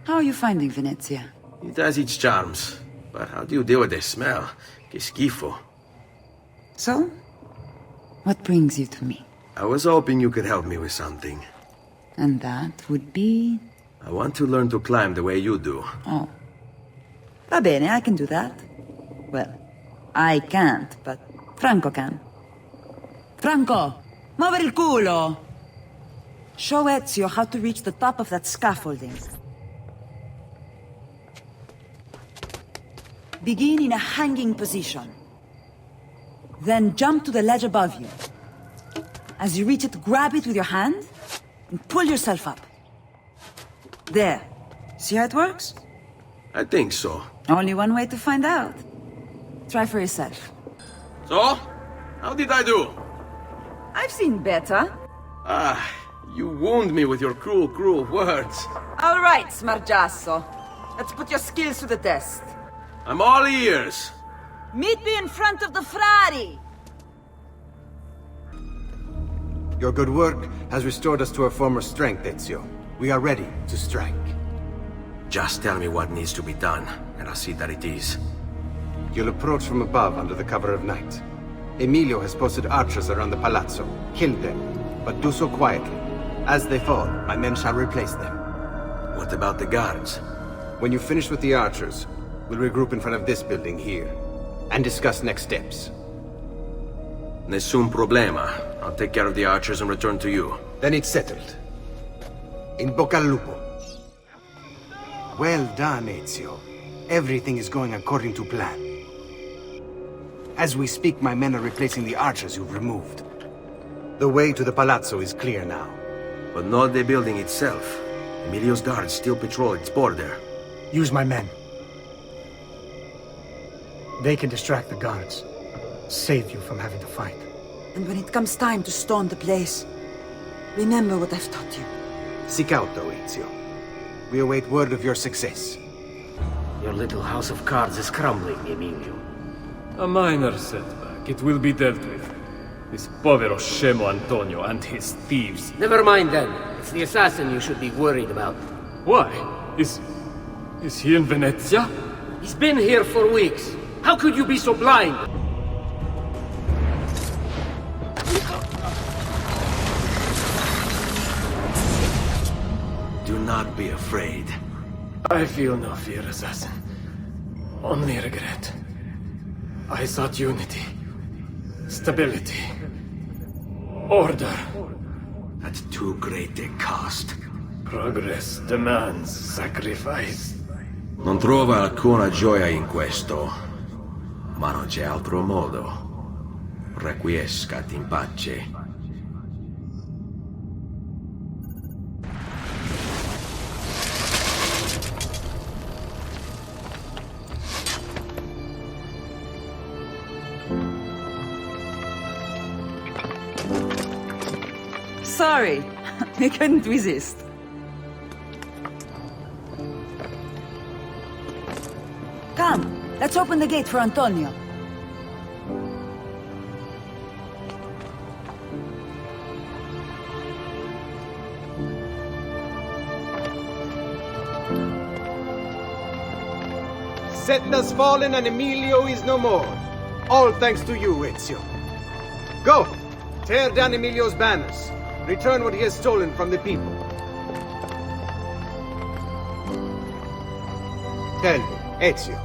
Speaker 2: How are you finding Venezia?
Speaker 7: It has its charms. But how do you deal with the smell? Que schifo.
Speaker 2: So? What brings you to me?
Speaker 7: I was hoping you could help me with something.
Speaker 2: And that would be...
Speaker 7: I want to learn to climb the way you do.
Speaker 2: Oh. Va bene, I can do that. Well, I can't, but Franco can. Franco, muovere il culo! Show Ezio how to reach the top of that scaffolding. Begin in a hanging position. Then jump to the ledge above you. As you reach it, grab it with your hand and pull yourself up. There. See how it works?
Speaker 7: I think so.
Speaker 2: Only one way to find out. Try for yourself.
Speaker 7: So? How did I do?
Speaker 2: I've seen better.
Speaker 7: Ah, you wound me with your cruel, cruel words.
Speaker 2: All right, Smargiasso. Let's put your skills to the test.
Speaker 7: I'm all ears.
Speaker 2: Meet me in front of the Frari!
Speaker 16: Your good work has restored us to our former strength, Ezio. We are ready to strike.
Speaker 7: Just tell me what needs to be done, and I'll see that it is.
Speaker 16: You'll approach from above under the cover of night. Emilio has posted archers around the palazzo. Kill them, but do so quietly. As they fall, my men shall replace them.
Speaker 7: What about the guards?
Speaker 16: When you finish with the archers, we'll regroup in front of this building here, and discuss next steps.
Speaker 7: Nessun problema. I'll take care of the archers and return to you.
Speaker 16: Then it's settled. In bocca al lupo. Well done, Ezio. Everything is going according to plan. As we speak, my men are replacing the archers you've removed. The way to the palazzo is clear now.
Speaker 7: But not the building itself. Emilio's guards still patrol its border.
Speaker 12: Use my men. They can distract the guards. Save you from having to fight.
Speaker 2: And when it comes time to storm the place, remember what I've taught you.
Speaker 16: Seek out, though, Ezio. We await word of your success.
Speaker 1: Your little house of cards is crumbling, Emilio.
Speaker 10: A minor setback. It will be dealt with. This povero scemo Antonio and his thieves.
Speaker 1: Never mind then. It's the assassin you should be worried about.
Speaker 10: Why? Is he in Venezia?
Speaker 1: He's been here for weeks. How could you be so blind?
Speaker 7: Do not be afraid.
Speaker 10: I feel no fear, assassin. Only regret. I sought unity, stability, order.
Speaker 7: At too great a cost.
Speaker 10: Progress demands sacrifice.
Speaker 7: Non trova alcuna gioia in questo, ma non c'è altro modo. Requiescat in pace.
Speaker 2: Sorry, I couldn't resist. Come, let's open the gate for Antonio.
Speaker 16: Setna's fallen and Emilio is no more. All thanks to you, Ezio. Go! Tear down Emilio's banners. Return what he has stolen from the people. Tell me, Ezio.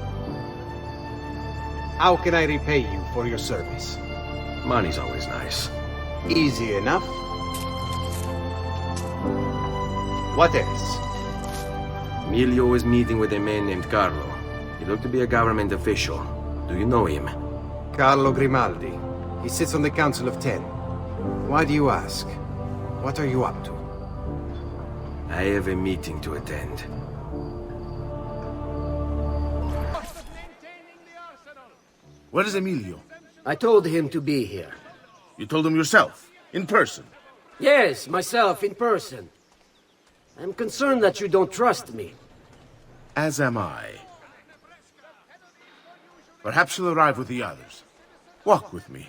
Speaker 16: How can I repay you for your service?
Speaker 7: Money's always nice.
Speaker 16: Easy enough. What else?
Speaker 7: Emilio is meeting with a man named Carlo. He looked to be a government official. Do you know him?
Speaker 16: Carlo Grimaldi. He sits on the Council of 10. Why do you ask? What are you up to?
Speaker 7: I have a meeting to attend.
Speaker 5: Where is Emilio?
Speaker 1: I told him to be here.
Speaker 5: You told him yourself? In person?
Speaker 1: Yes, myself, in person. I'm concerned that you don't trust me.
Speaker 5: As am I. Perhaps you'll arrive with the others. Walk with me.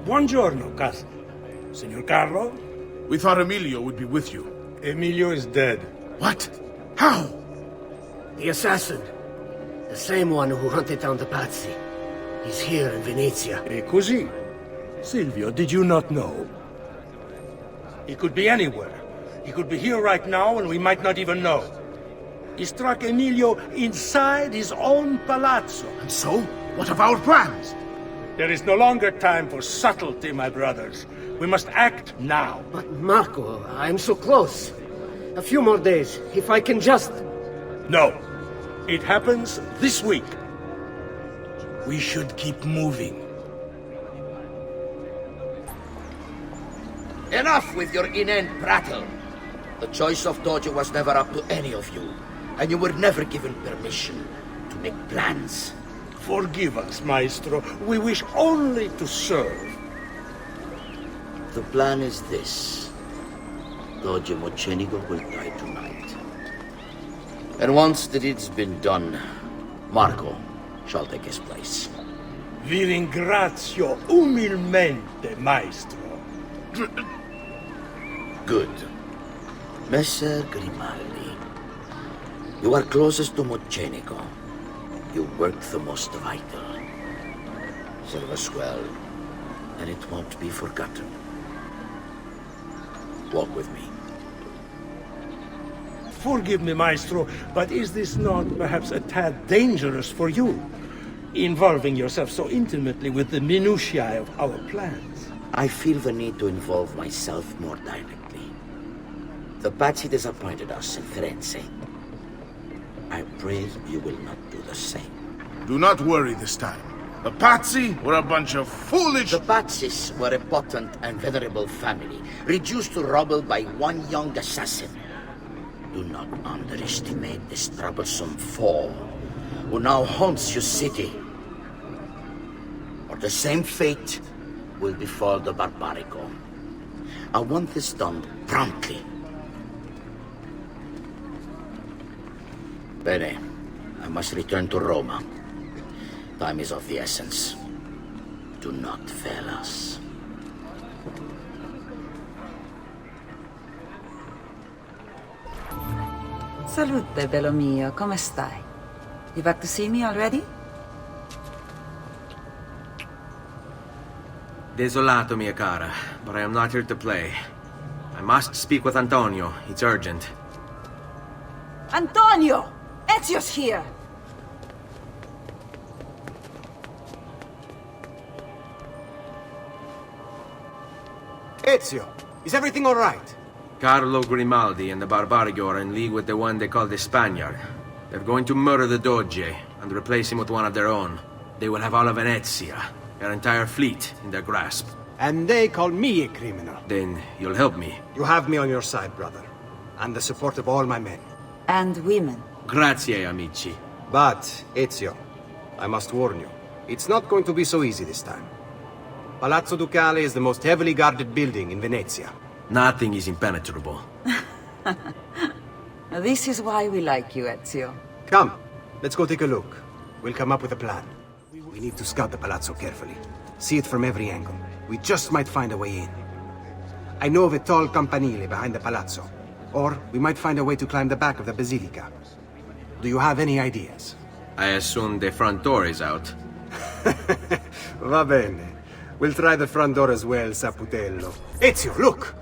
Speaker 3: Buongiorno, cousin. Signor Carlo?
Speaker 5: We thought Emilio would be with you.
Speaker 3: Emilio is dead.
Speaker 5: What? How?
Speaker 1: The assassin. The same one who hunted down the Pazzi. He's here in Venezia.
Speaker 3: E così? Silvio, did you not know? He could be anywhere. He could be here right now and we might not even know. He struck Emilio inside his own palazzo.
Speaker 5: And so? What of our plans?
Speaker 3: There is no longer time for subtlety, my brothers. We must act now.
Speaker 1: But Marco, I'm so close. A few more days, if I can just...
Speaker 3: No. It happens this week. We should keep moving.
Speaker 21: Enough with your inane prattle. The choice of Dojo was never up to any of you, and you were never given permission to make plans.
Speaker 3: Forgive us, Maestro. We wish only to serve.
Speaker 21: The plan is this. Dojo Mocenigo will die tonight. And once the deed's been done, Marco shall take his place.
Speaker 3: Vi ringrazio umilmente, Maestro.
Speaker 21: Good. Messer Grimaldi, you are closest to Mocenigo. You work the most vital. Serve us well, and it won't be forgotten. Walk with me.
Speaker 3: Forgive me, Maestro, but is this not perhaps a tad dangerous for you? Involving yourself so intimately with the minutiae of our plans.
Speaker 21: I feel the need to involve myself more directly. The Pazzi disappointed us in Firenze. I pray you will not do the same.
Speaker 5: Do not worry this time. The Pazzi were a bunch of foolish...
Speaker 21: The Pazzis were a potent and venerable family, reduced to rubble by one young assassin. Do not underestimate this troublesome foe, who now haunts your city. Or the same fate will befall the Barbarico. I want this done promptly. Bene, I must return to Roma. Time is of the essence. Do not fail us.
Speaker 2: Salute, bello mio. Come stai? You back to see me already?
Speaker 7: Desolato, mia cara, but I am not here to play. I must speak with Antonio. It's urgent.
Speaker 2: Antonio! Ezio's here!
Speaker 16: Ezio, is everything all right?
Speaker 7: Carlo Grimaldi and the Barbarigo are in league with the one they call the Spaniard. They're going to murder the Doge and replace him with one of their own. They will have all of Venezia, their entire fleet, in their grasp.
Speaker 16: And they call me a criminal.
Speaker 7: Then you'll help me.
Speaker 16: You have me on your side, brother. And the support of all my men.
Speaker 2: And women.
Speaker 7: Grazie, amici.
Speaker 16: But, Ezio, I must warn you. It's not going to be so easy this time. Palazzo Ducale is the most heavily guarded building in Venezia.
Speaker 7: Nothing is impenetrable.
Speaker 2: This is why we like you, Ezio.
Speaker 16: Come, let's go take a look. We'll come up with a plan. We need to scout the palazzo carefully. See it from every angle. We just might find a way in. I know of a tall campanile behind the palazzo. Or we might find a way to climb the back of the basilica. Do you have any ideas?
Speaker 7: I assume the front door is out.
Speaker 16: Va bene. We'll try the front door as well, Saputello. Ezio, look!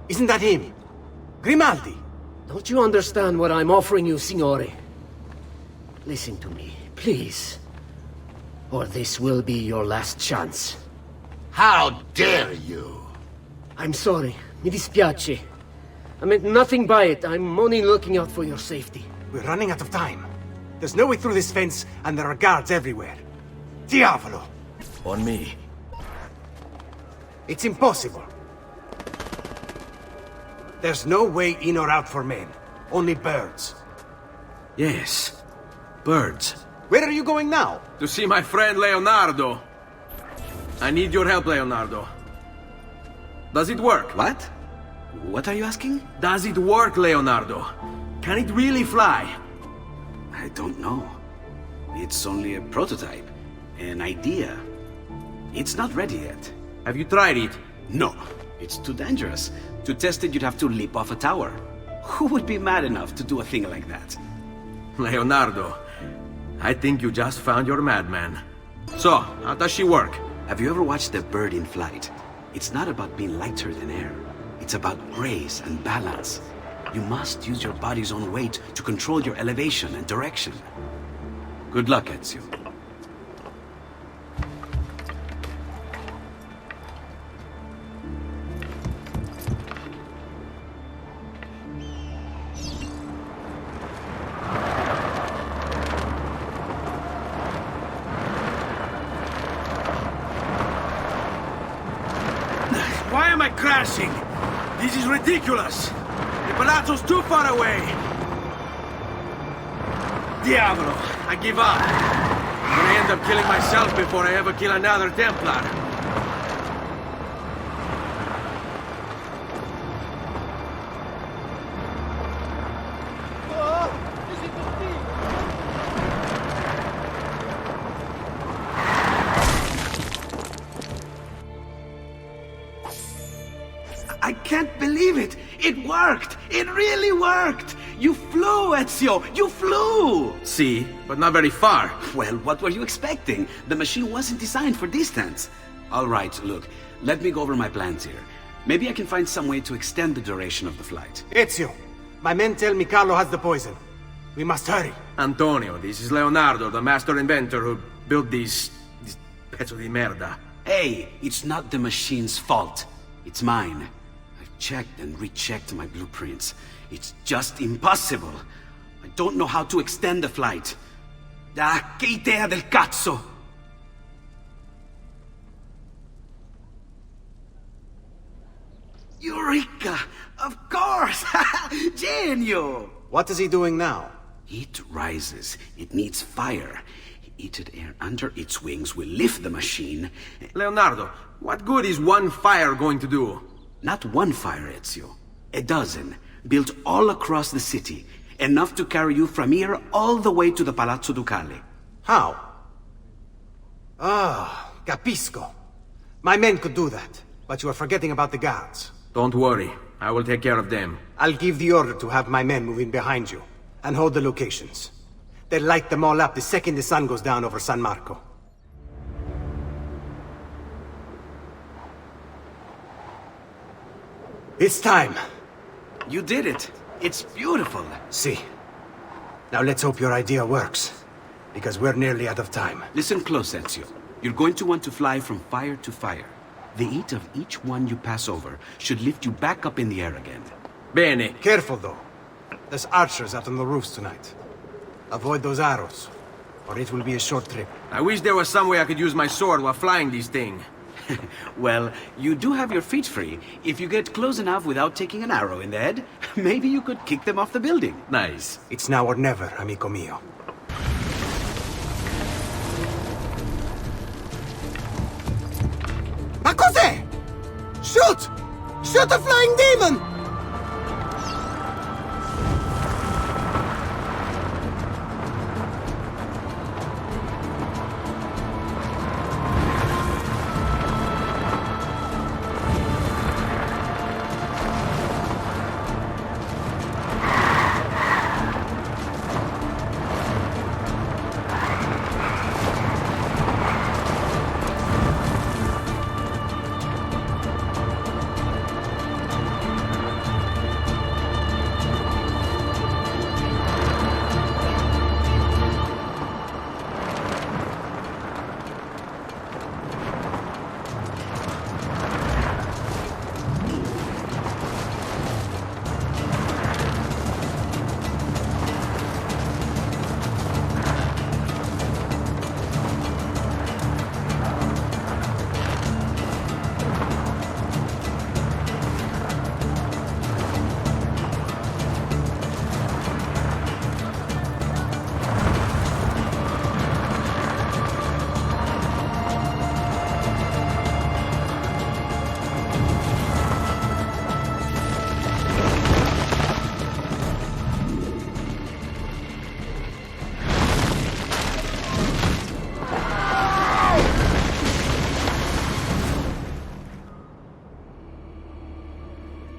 Speaker 16: Isn't that him? Grimaldi!
Speaker 9: Don't you understand what I'm offering you, Signore? Listen to me, please. Or this will be your last chance.
Speaker 5: How dare you!
Speaker 9: I'm sorry. Mi dispiace. I meant nothing by it. I'm only looking out for your safety.
Speaker 16: We're running out of time. There's no way through this fence, and there are guards everywhere. Diavolo!
Speaker 7: On me.
Speaker 16: It's impossible. There's no way in or out for men. Only birds.
Speaker 7: Yes. Birds.
Speaker 16: Where are you going now?
Speaker 7: To see my friend Leonardo. I need your help, Leonardo. Does it work?
Speaker 13: What? What are you asking?
Speaker 7: Does it work, Leonardo? Can it really fly?
Speaker 13: I don't know. It's only a prototype. An idea. It's not ready yet.
Speaker 7: Have you tried it?
Speaker 13: No. It's too dangerous. To test it, you'd have to leap off a tower. Who would be mad enough to do a thing like that?
Speaker 7: Leonardo, I think you just found your madman. So, how does she work?
Speaker 13: Have you ever watched a bird in flight? It's not about being lighter than air. It's about grace and balance. You must use your body's own weight to control your elevation and direction. Good luck, Ezio.
Speaker 1: Why am I crashing?
Speaker 7: This is ridiculous! The palazzo's too far away! Diavolo! I give up! I'm gonna end up killing myself before I ever kill another Templar.
Speaker 13: I can't believe it! It worked! It really worked! You flew, Ezio! You flew!
Speaker 7: See, but not very far.
Speaker 13: Well, what were you expecting? The machine wasn't designed for distance. All right, look, let me go over my plans here. Maybe I can find some way to extend the duration of the flight.
Speaker 16: Ezio, my men tell me Carlo has the poison. We must hurry.
Speaker 7: Antonio, this is Leonardo, the master inventor who built these pezzo di merda.
Speaker 13: Hey, it's not the machine's fault. It's mine. I've checked and rechecked my blueprints. It's just impossible. I don't know how to extend the flight. Ah, che idea del cazzo! Eureka! Of course! Genio!
Speaker 16: What is he doing now?
Speaker 13: It rises. It needs fire. Heated air under its wings will lift the machine.
Speaker 7: Leonardo, what good is one fire going to do?
Speaker 13: Not one fire, Ezio. A dozen, built all across the city. Enough to carry you from here all the way to the Palazzo Ducale.
Speaker 16: How? Ah, capisco. My men could do that, but you are forgetting about the guards.
Speaker 7: Don't worry, I will take care of them.
Speaker 16: I'll give the order to have my men move in behind you, and hold the locations. They'll light them all up the second the sun goes down over San Marco. It's time.
Speaker 13: You did it. It's beautiful.
Speaker 16: See. Now let's hope your idea works, because we're nearly out of time.
Speaker 13: Listen close, Ezio. You're going to want to fly from fire to fire. The heat of each one you pass over should lift you back up in the air again.
Speaker 7: Bene.
Speaker 16: Careful, though. There's archers out on the roofs tonight. Avoid those arrows, or it will be a short trip.
Speaker 7: I wish there was some way I could use my sword while flying this thing.
Speaker 13: Well, you do have your feet free. If you get close enough without taking an arrow in the head, maybe you could kick them off the building.
Speaker 7: Nice.
Speaker 16: It's now or never, amico mio. Ma cos'è? Shoot! Shoot a flying demon!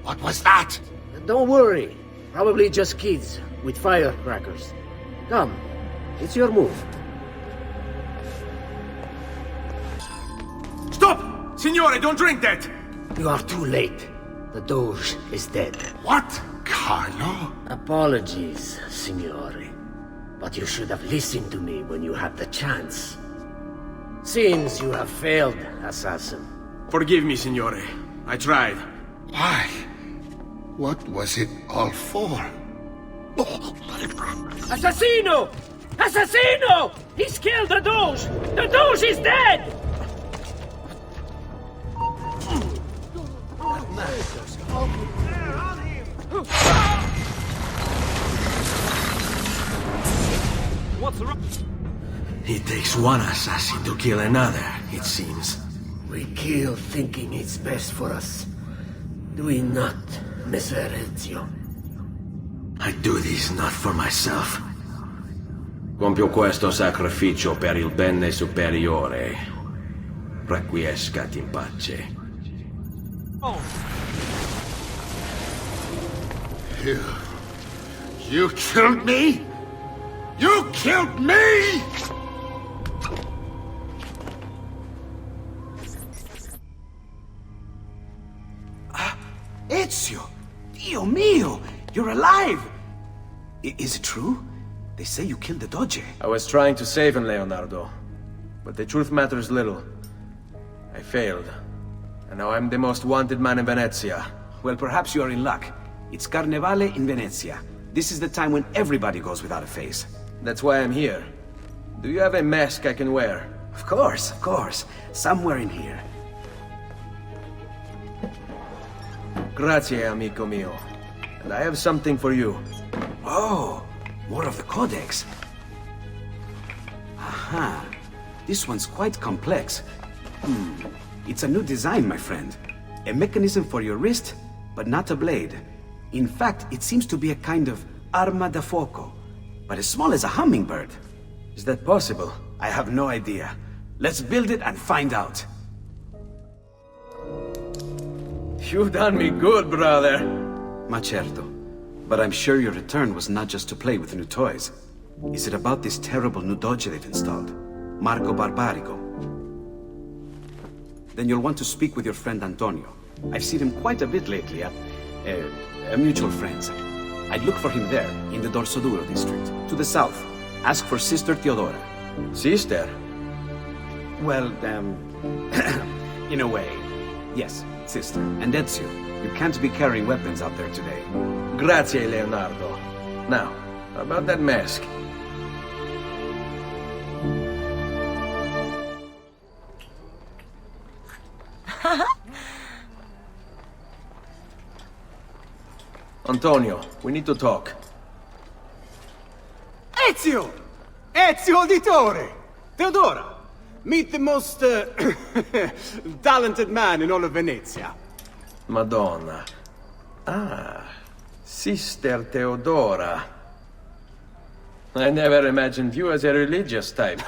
Speaker 9: What was that? Don't worry. Probably just kids with firecrackers. Come, it's your move.
Speaker 7: Stop! Signore, don't drink that!
Speaker 9: You are too late. The Doge is dead.
Speaker 5: What? Carlo?
Speaker 9: Apologies, Signore. But you should have listened to me when you had the chance. Since you have failed, Assassin.
Speaker 7: Forgive me, Signore. I tried.
Speaker 5: Why? What was it all for?
Speaker 11: Assassino! Assassino! He's killed the Doge! The Doge is dead!
Speaker 10: What's wrong?
Speaker 7: It takes one assassin to kill another, it seems.
Speaker 9: We kill thinking it's best for us. Do we not, Messer Ezio?
Speaker 7: I do this not for myself. Compio questo sacrificio per il bene superiore. Requiescat in pace.
Speaker 5: You killed me? You killed me?!
Speaker 13: Ezio! Dio mio! You're alive! Is it true? They say you killed the Doge.
Speaker 7: I was trying to save him, Leonardo. But the truth matters little. I failed. And now I'm the most wanted man in Venezia.
Speaker 13: Well, perhaps you are in luck. It's Carnevale in Venezia. This is the time when everybody goes without a face.
Speaker 7: That's why I'm here. Do you have a mask I can wear?
Speaker 13: Of course, of course. Somewhere in here.
Speaker 7: Grazie, amico mio. And I have something for you.
Speaker 13: Oh, more of the Codex. Aha. This one's quite complex. It's a new design, my friend. A mechanism for your wrist, but not a blade. In fact, it seems to be a kind of arma da fuoco, but as small as a hummingbird.
Speaker 7: Is that possible?
Speaker 13: I have no idea. Let's build it and find out.
Speaker 7: You've done me good, brother.
Speaker 13: Ma certo. But I'm sure your return was not just to play with new toys. Is it about this terrible new Doge they've installed? Marco Barbarigo? Then you'll want to speak with your friend Antonio. I've seen him quite a bit lately at mutual friends. I'd look for him there, in the Dorsoduro district, to the south. Ask for Sister Theodora.
Speaker 7: Sister?
Speaker 13: Well, in a way. Yes, sister. And Ezio, you can't be carrying weapons out there today.
Speaker 7: Grazie, Leonardo. Now, about that mask. Antonio, we need to talk.
Speaker 12: Ezio! Ezio Auditore! Theodora! Meet the most, talented man in all of Venezia.
Speaker 7: Madonna. Ah, Sister Theodora. I never imagined you as a religious type.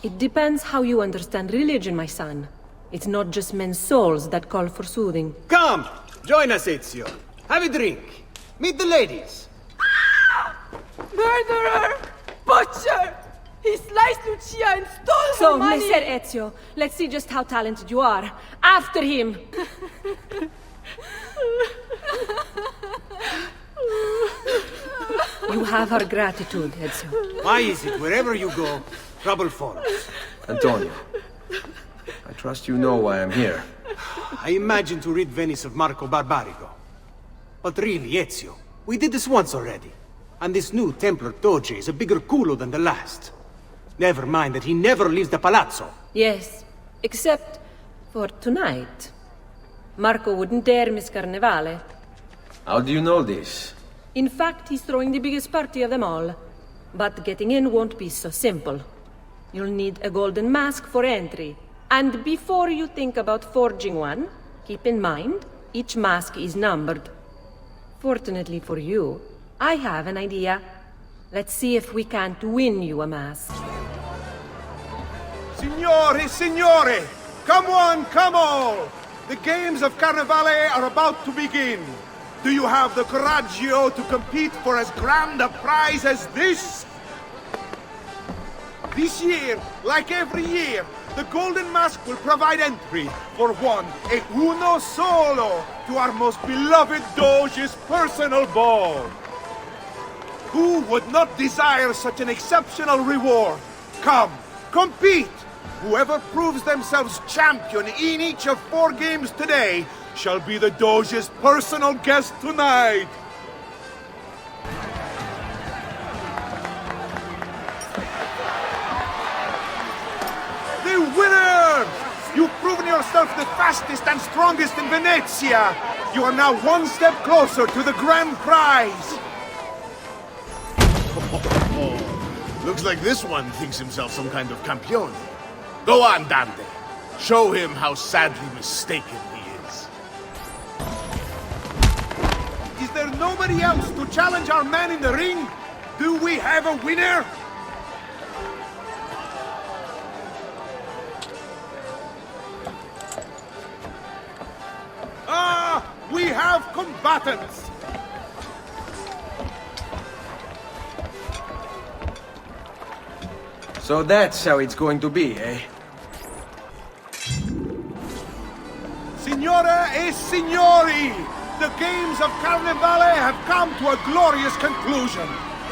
Speaker 6: It depends how you understand religion, my son. It's not just men's souls that call for soothing.
Speaker 12: Come! Join us, Ezio. Have a drink. Meet the ladies.
Speaker 18: Murderer! Butcher! He sliced Lucia and stole her money!
Speaker 6: So, Messer Ezio, let's see just how talented you are. After him! You have our gratitude, Ezio.
Speaker 12: Why is it wherever you go, trouble follows?
Speaker 7: Antonio, I trust you know why I'm here.
Speaker 12: I imagine to rid Venice of Marco Barbarigo. But really, Ezio, we did this once already. And this new Templar Doge is a bigger culo than the last. Never mind that he never leaves the palazzo.
Speaker 6: Yes, except for tonight. Marco wouldn't dare miss Carnevale.
Speaker 7: How do you know this?
Speaker 6: In fact, he's throwing the biggest party of them all. But getting in won't be so simple. You'll need a golden mask for entry. And before you think about forging one, keep in mind, each mask is numbered. Fortunately for you, I have an idea. Let's see if we can't win you a mask.
Speaker 20: Signori, signore! Come on, come all! The games of Carnevale are about to begin. Do you have the coraggio to compete for as grand a prize as this? This year, like every year, the Golden Mask will provide entry for one e uno solo to our most beloved Doge's personal ball. Who would not desire such an exceptional reward? Come, compete! Whoever proves themselves champion in each of 4 games today shall be the Doge's personal guest tonight. The winners! You've proven your yourself the fastest and strongest in Venezia! You are now one step closer to the grand prize!
Speaker 5: Looks like this one thinks himself some kind of campione. Go on, Dante. Show him how sadly mistaken he is.
Speaker 20: Is there nobody else to challenge our man in the ring? Do we have a winner? We have combatants!
Speaker 7: So that's how it's going to be, eh?
Speaker 20: Signore e signori! The games of Carnevale have come to a glorious conclusion.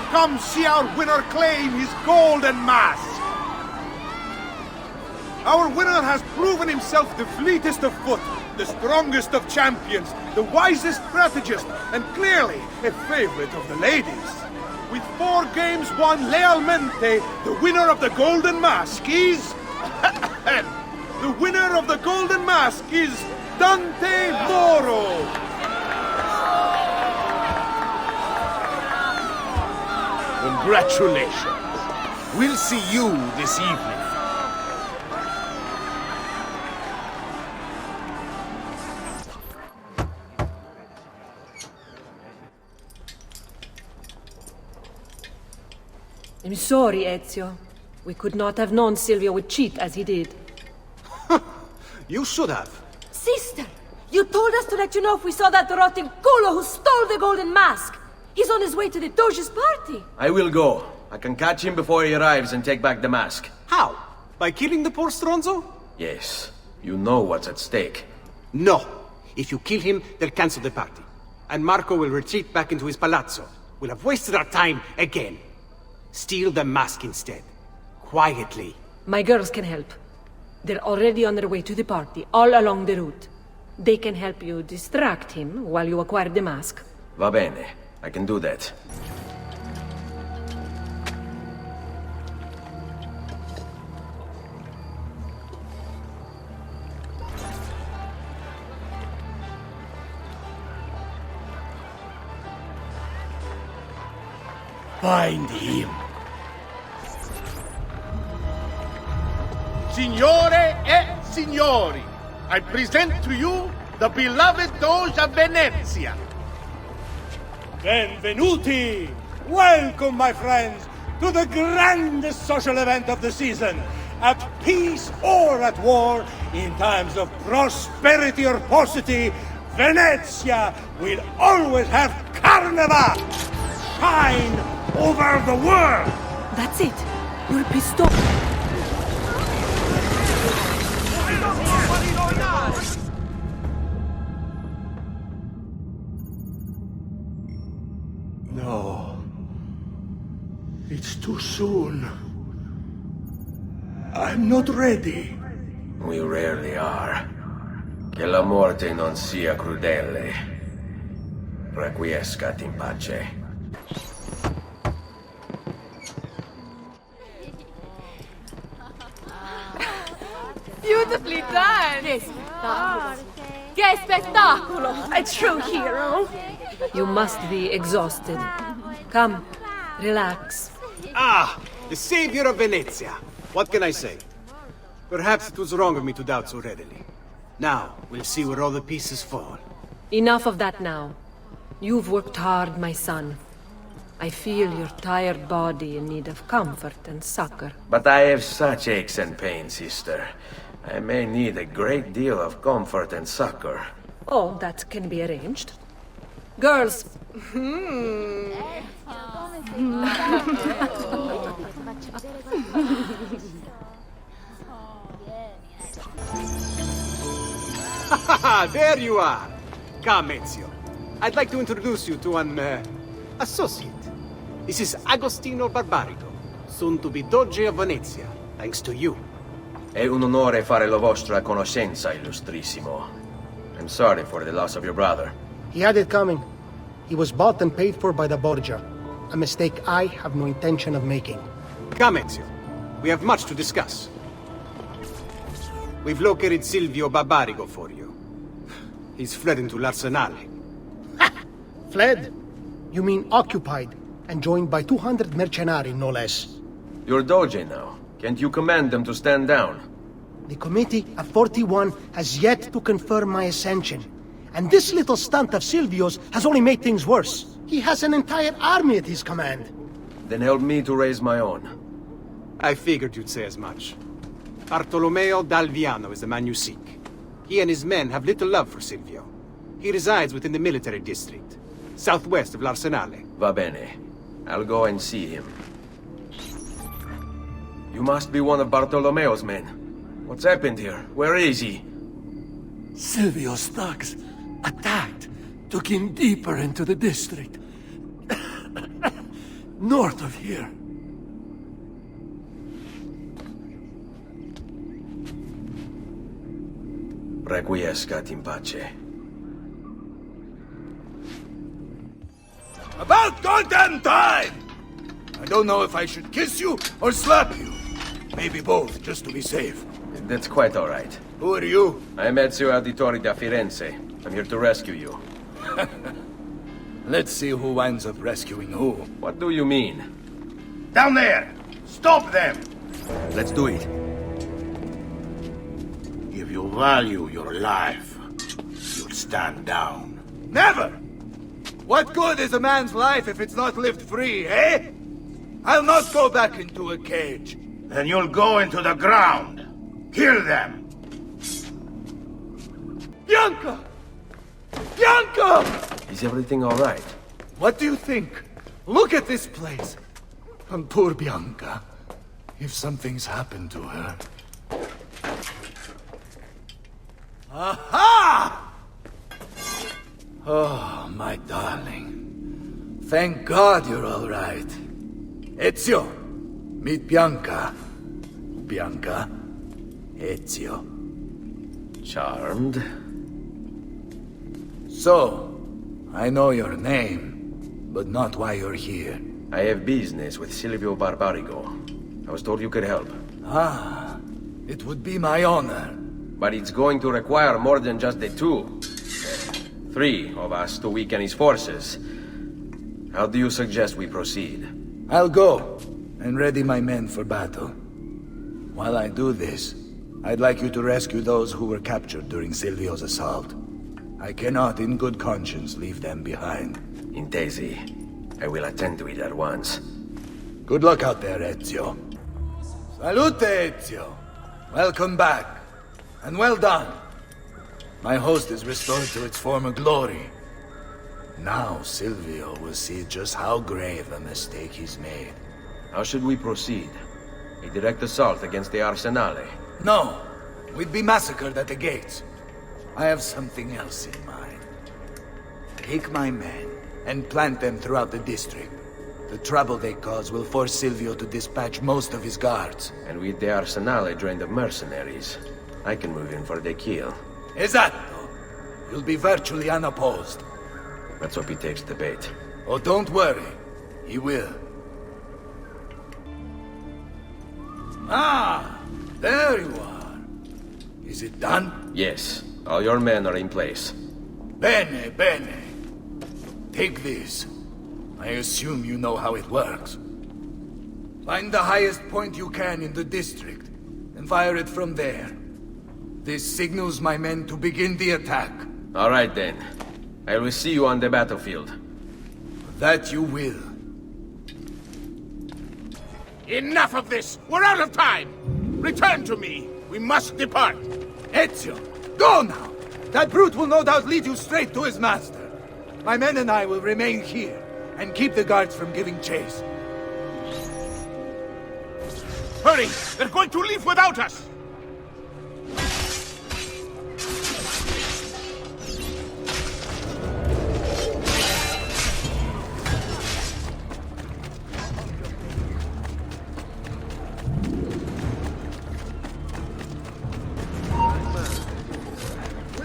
Speaker 20: Come see our winner claim his golden mask. Our winner has proven himself the fleetest of foot, the strongest of champions, the wisest strategist, and clearly a favorite of the ladies. With 4 games won lealmente, the winner of the Golden Mask is... the winner of the Golden Mask is Dante Moro!
Speaker 5: Congratulations. We'll see you this evening.
Speaker 6: I'm sorry, Ezio. We could not have known Silvio would cheat as he did.
Speaker 12: You should have.
Speaker 18: Sister, you told us to let you know if we saw that rotten culo who stole the golden mask. He's on his way to the Doge's party.
Speaker 7: I will go. I can catch him before he arrives and take back the mask.
Speaker 12: How? By killing the poor Stronzo?
Speaker 7: Yes. You know what's at stake.
Speaker 12: No. If you kill him, they'll cancel the party. And Marco will retreat back into his palazzo. We'll have wasted our time again. Steal the mask instead. Quietly.
Speaker 6: My girls can help. They're already on their way to the party, all along the route. They can help you distract him while you acquire the mask.
Speaker 7: Va bene. I can do that.
Speaker 3: Find him.
Speaker 20: Signore e signori, I present to you the beloved Doge of Venezia.
Speaker 3: Benvenuti! Welcome, my friends, to the grandest social event of the season. At peace or at war, in times of prosperity or paucity, Venezia will always have Carnival! Shine over the world!
Speaker 6: That's it. Your pistol.
Speaker 3: No. It's too soon. I'm not ready.
Speaker 7: We rarely are. Che la morte non sia crudele. Requiescat in pace.
Speaker 18: Beautifully done! Che spettacolo! A true hero!
Speaker 6: You must be exhausted. Come, relax.
Speaker 12: Ah! The savior of Venezia! What can I say? Perhaps it was wrong of me to doubt so readily. Now, we'll see where all the pieces fall.
Speaker 6: Enough of that now. You've worked hard, my son. I feel your tired body in need of comfort and succor.
Speaker 7: But I have such aches and pains, sister. I may need a great deal of comfort and succor.
Speaker 6: Oh, that can be arranged. Girls.
Speaker 12: There you are! Come, Ezio. I'd like to introduce you to an, associate. This is Agostino Barbarigo, soon to be Doge of Venezia, thanks to you.
Speaker 7: È un onore fare la vostra conoscenza, illustrissimo. I'm sorry for the loss of your brother.
Speaker 8: He had it coming. He was bought and paid for by the Borgia. A mistake I have no intention of making.
Speaker 12: Come, Ezio. We have much to discuss. We've located Silvio Barbarigo for you. He's fled into l'Arsenale.
Speaker 8: Fled? You mean occupied, and joined by 200 mercenari, no less.
Speaker 7: You're Doge now. Can't you command them to stand down?
Speaker 8: The Committee of 41 has yet to confirm my ascension. And this little stunt of Silvio's has only made things worse. He has an entire army at his command.
Speaker 7: Then help me to raise my own.
Speaker 12: I figured you'd say as much. Bartolomeo d'Alviano is the man you seek. He and his men have little love for Silvio. He resides within the military district, southwest of l'Arsenale.
Speaker 7: Va bene. I'll go and see him. You must be one of Bartolomeo's men. What's happened here? Where is he?
Speaker 3: Silvio's thugs attacked, took him deeper into the district. North of here.
Speaker 7: Requiescat in pace.
Speaker 4: About goddamn time! I don't know if I should kiss you or slap you. Maybe both, just to be safe.
Speaker 7: That's quite all right.
Speaker 4: Who are you?
Speaker 7: I'm Ezio Auditore da Firenze. I'm here to rescue you.
Speaker 4: Let's see who winds up rescuing who.
Speaker 7: What do you mean?
Speaker 20: Down there! Stop them!
Speaker 7: Let's do it.
Speaker 20: If you value your life, you'll stand down.
Speaker 4: Never! What good is a man's life if it's not lived free, eh? I'll not go back into a cage.
Speaker 20: Then you'll go into the ground. Kill them!
Speaker 4: Bianca! Bianca!
Speaker 7: Is everything all right?
Speaker 4: What do you think? Look at this place. And poor Bianca. If something's happened to her... Aha! Oh, my darling. Thank God you're all right. Ezio, meet Bianca. Bianca, Ezio.
Speaker 7: Charmed.
Speaker 4: So, I know your name, but not why you're here.
Speaker 7: I have business with Silvio Barbarigo. I was told you could help.
Speaker 4: Ah, it would be my honor.
Speaker 7: But it's going to require more than just the two. 3 of us to weaken his forces. How do you suggest we proceed?
Speaker 4: I'll go and ready my men for battle. While I do this, I'd like you to rescue those who were captured during Silvio's assault. I cannot, in good conscience, leave them behind.
Speaker 7: Intesi. I will attend to it at once.
Speaker 4: Good luck out there, Ezio. Salute, Ezio. Welcome back. And well done. My host is restored to its former glory. Now Silvio will see just how grave a mistake he's made.
Speaker 7: How should we proceed? A direct assault against the Arsenale?
Speaker 4: No. We'd be massacred at the gates. I have something else in mind. Take my men and plant them throughout the district. The trouble they cause will force Silvio to dispatch most of his guards.
Speaker 7: And with the Arsenale drained of mercenaries, I can move in for the kill.
Speaker 4: Esatto. You'll be virtually unopposed.
Speaker 7: Let's hope he takes the bait.
Speaker 4: Oh, don't worry. He will. Ah, there you are. Is it done?
Speaker 7: Yes. All your men are in place.
Speaker 4: Bene, bene. Take this. I assume you know how it works. Find the highest point you can in the district, and fire it from there. This signals my men to begin the attack.
Speaker 7: All right, then. I will see you on the battlefield.
Speaker 4: That you will.
Speaker 20: Enough of this! We're out of time! Return to me! We must depart!
Speaker 4: Ezio, go now! That brute will no doubt lead you straight to his master. My men and I will remain here, and keep the guards from giving chase.
Speaker 20: Hurry! They're going to leave without us!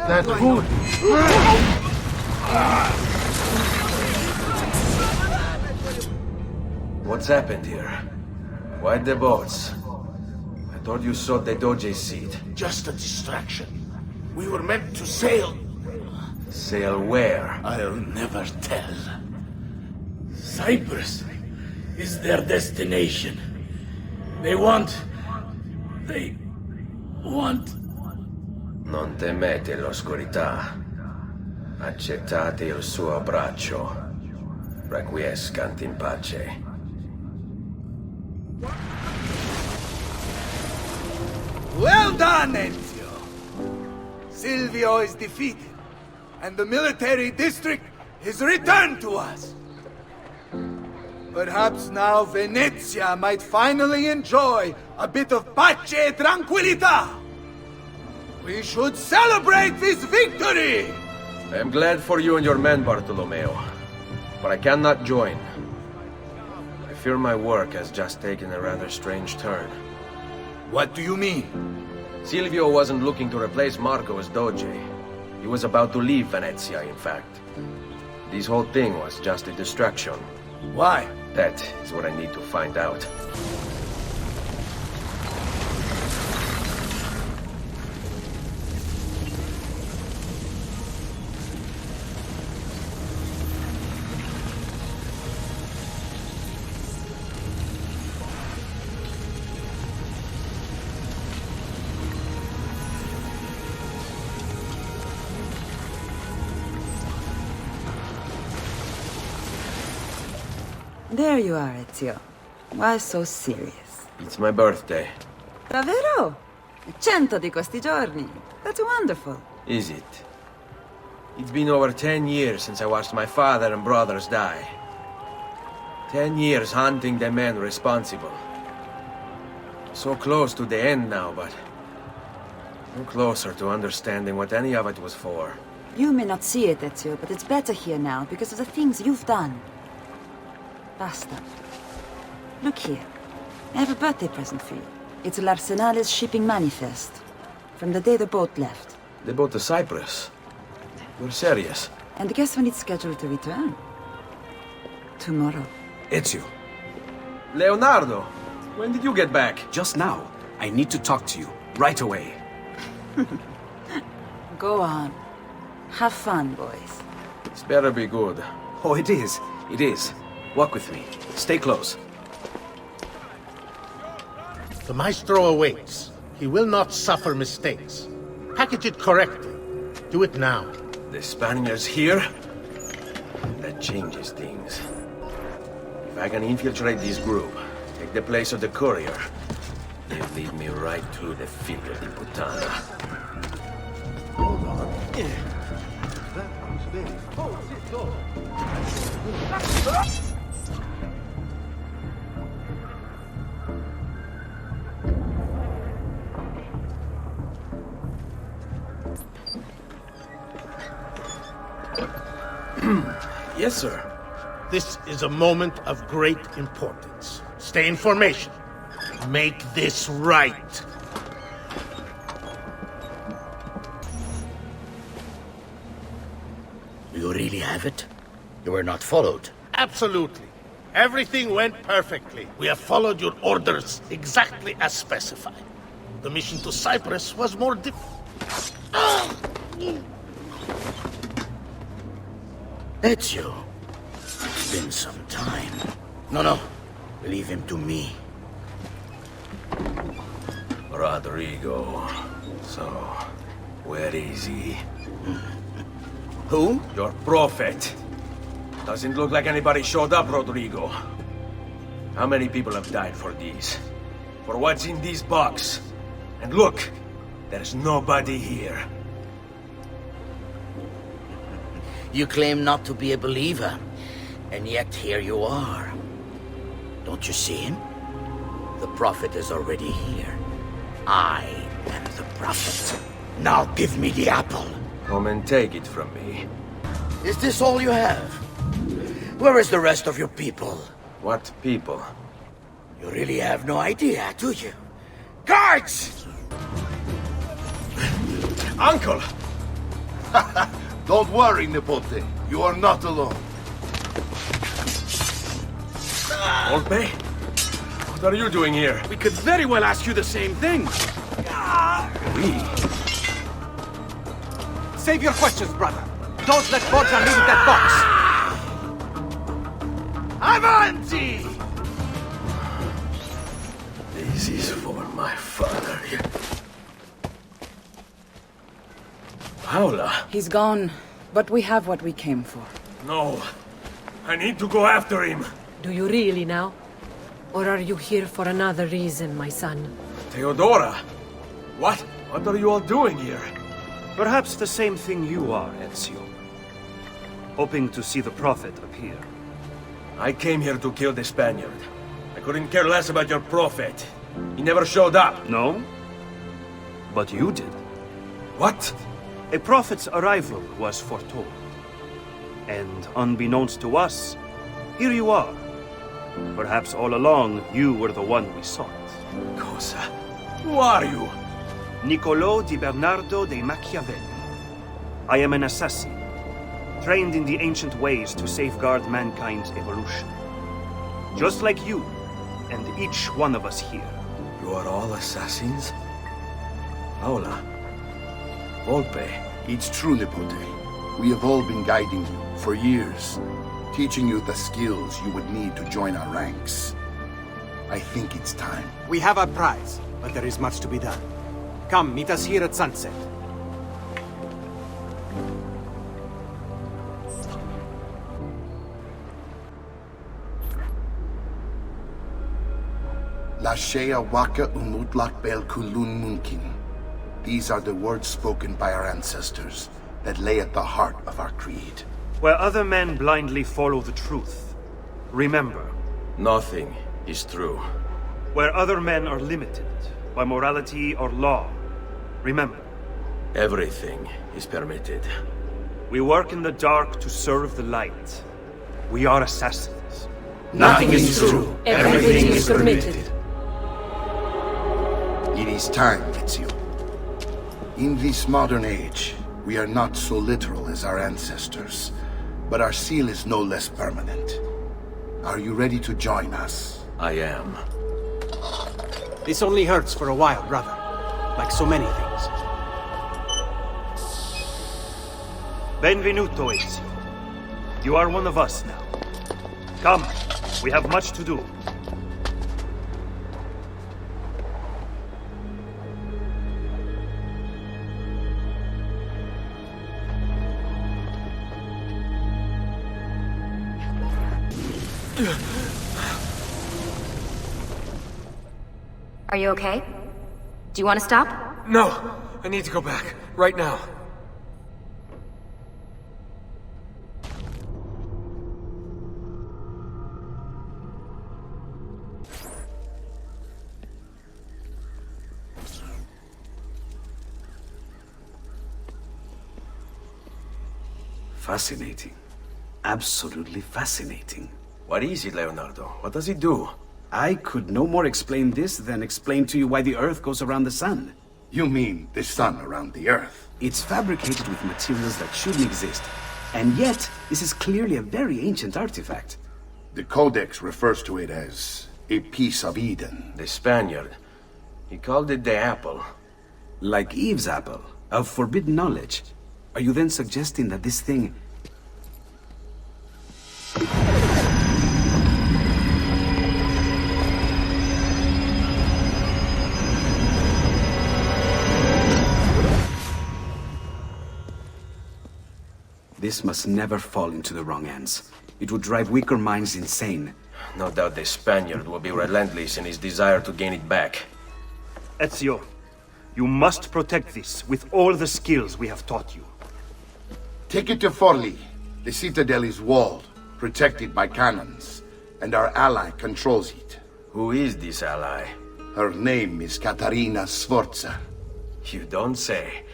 Speaker 3: That food!
Speaker 7: What's happened here? Why the boats? I thought you sowed the Doge's seed.
Speaker 5: Just a distraction. We were meant to sail.
Speaker 7: Sail where?
Speaker 5: I'll never tell.
Speaker 11: Cyprus is their destination. They want...
Speaker 7: Non temete l'oscurità. Accettate il suo braccio. Requiescant in pace.
Speaker 4: Well done, Ezio! Silvio is defeated, and the military district is returned to us. Perhaps now Venezia might finally enjoy a bit of pace e tranquillità. We should celebrate this victory!
Speaker 7: I am glad for you and your men, Bartolomeo. But I cannot join. I fear my work has just taken a rather strange turn.
Speaker 4: What do you mean?
Speaker 7: Silvio wasn't looking to replace Marco as Doge. He was about to leave Venezia, in fact. This whole thing was just a distraction.
Speaker 4: Why?
Speaker 7: That is what I need to find out.
Speaker 2: There you are, Ezio. Why so serious?
Speaker 7: It's my birthday.
Speaker 2: Davvero? 100 di questi giorni. That's wonderful.
Speaker 7: Is it? It's been over 10 years since I watched my father and brothers die. 10 years hunting the men responsible. So close to the end now, but no closer to understanding what any of it was for.
Speaker 2: You may not see it, Ezio, but it's better here now because of the things you've done. Basta. Look here. I have a birthday present for you. It's l'Arsenal's shipping manifest. From the day the boat left.
Speaker 7: The boat to Cyprus? You're serious?
Speaker 2: And guess when it's scheduled to return? Tomorrow.
Speaker 7: Ezio. Leonardo! When did you get back?
Speaker 13: Just now. I need to talk to you. Right away.
Speaker 2: Go on. Have fun, boys.
Speaker 7: This better be good.
Speaker 13: Oh, it is. It is. Walk with me. Stay close.
Speaker 20: The maestro awaits. He will not suffer mistakes. Package it correctly. Do it now.
Speaker 7: The Spaniards here? That changes things. If I can infiltrate this group, take the place of the courier, they'll lead me right to the figlio di puttana.
Speaker 20: Hold on. That was very close.
Speaker 7: Yes, sir.
Speaker 20: This is a moment of great importance. Stay in formation. Make this right.
Speaker 21: You really have it? You were not followed?
Speaker 20: Absolutely. Everything went perfectly. We have followed your orders exactly as specified. The mission to Cyprus was more
Speaker 21: Ezio, it's been some time. No. Leave him to me.
Speaker 7: Rodrigo. So, where is he?
Speaker 21: Who?
Speaker 7: Your prophet. Doesn't look like anybody showed up, Rodrigo. How many people have died for this? For what's in this box? And look, there's nobody here.
Speaker 21: You claim not to be a believer, and yet here you are. Don't you see him? The prophet is already here. I am the prophet. Now give me the apple.
Speaker 7: Come and take it from me.
Speaker 21: Is this all you have? Where is the rest of your people?
Speaker 7: What people?
Speaker 21: You really have no idea, do you? Guards!
Speaker 7: Uncle!
Speaker 5: Don't worry, Nipote. You are not alone.
Speaker 7: Volpe? What are you doing here?
Speaker 12: We could very well ask you the same thing.
Speaker 7: We?
Speaker 12: Save your questions, brother. Don't let Borgia leave with that box.
Speaker 20: Avanti!
Speaker 7: This is for my father. Paola.
Speaker 2: He's gone, but we have what we came for.
Speaker 10: No. I need to go after him.
Speaker 6: Do you really now? Or are you here for another reason, my son?
Speaker 7: Theodora! What? What are you all doing here?
Speaker 10: Perhaps the same thing you are, Ezio. Hoping to see the Prophet appear.
Speaker 7: I came here to kill the Spaniard. I couldn't care less about your Prophet. He never showed up.
Speaker 10: No? But you did.
Speaker 7: What?
Speaker 10: A Prophet's arrival was foretold. And unbeknownst to us, here you are. Perhaps all along, you were the one we sought.
Speaker 7: Cosa? Who are you?
Speaker 10: Niccolò di Bernardo de Machiavelli. I am an assassin, trained in the ancient ways to safeguard mankind's evolution. Just like you, and each one of us here.
Speaker 7: You are all assassins? Paola. Volpe.
Speaker 5: It's true, Nipote. We have all been guiding you for years, teaching you the skills you would need to join our ranks. I think it's time.
Speaker 12: We have our prize, but there is much to be done. Come, meet us here at sunset.
Speaker 5: Lashea waka umutlak bel kulun munkin. These are the words spoken by our ancestors that lay at the heart of our creed.
Speaker 10: Where other men blindly follow the truth, remember,
Speaker 7: nothing is true.
Speaker 10: Where other men are limited by morality or law, remember,
Speaker 7: everything is permitted.
Speaker 10: We work in the dark to serve the light. We are assassins.
Speaker 21: Nothing is true. Everything is permitted.
Speaker 5: It is time, Ezio. In this modern age, we are not so literal as our ancestors, but our seal is no less permanent. Are you ready to join us?
Speaker 7: I am.
Speaker 12: This only hurts for a while, brother. Like so many things.
Speaker 10: Benvenuto, Ezio. You are one of us now. Come, we have much to do.
Speaker 14: Are you okay? Do you want to stop?
Speaker 7: No! I need to go back. Right now.
Speaker 13: Fascinating. Absolutely fascinating.
Speaker 7: What is it, Leonardo? What does it do?
Speaker 13: I could no more explain this than explain to you why the Earth goes around the Sun.
Speaker 5: You mean the Sun around the Earth?
Speaker 13: It's fabricated with materials that shouldn't exist. And yet, this is clearly a very ancient artifact.
Speaker 5: The Codex refers to it as a piece of Eden.
Speaker 7: The Spaniard. He called it the apple.
Speaker 13: Like Eve's apple, of forbidden knowledge. Are you then suggesting that this thing... This must never fall into the wrong hands. It would drive weaker minds insane.
Speaker 7: No doubt the Spaniard will be relentless in his desire to gain it back.
Speaker 10: Ezio, you must protect this with all the skills we have taught you.
Speaker 5: Take it to Forli. The citadel is walled, protected by cannons, and our ally controls it.
Speaker 7: Who is this ally?
Speaker 5: Her name is Caterina Sforza.
Speaker 7: You don't say.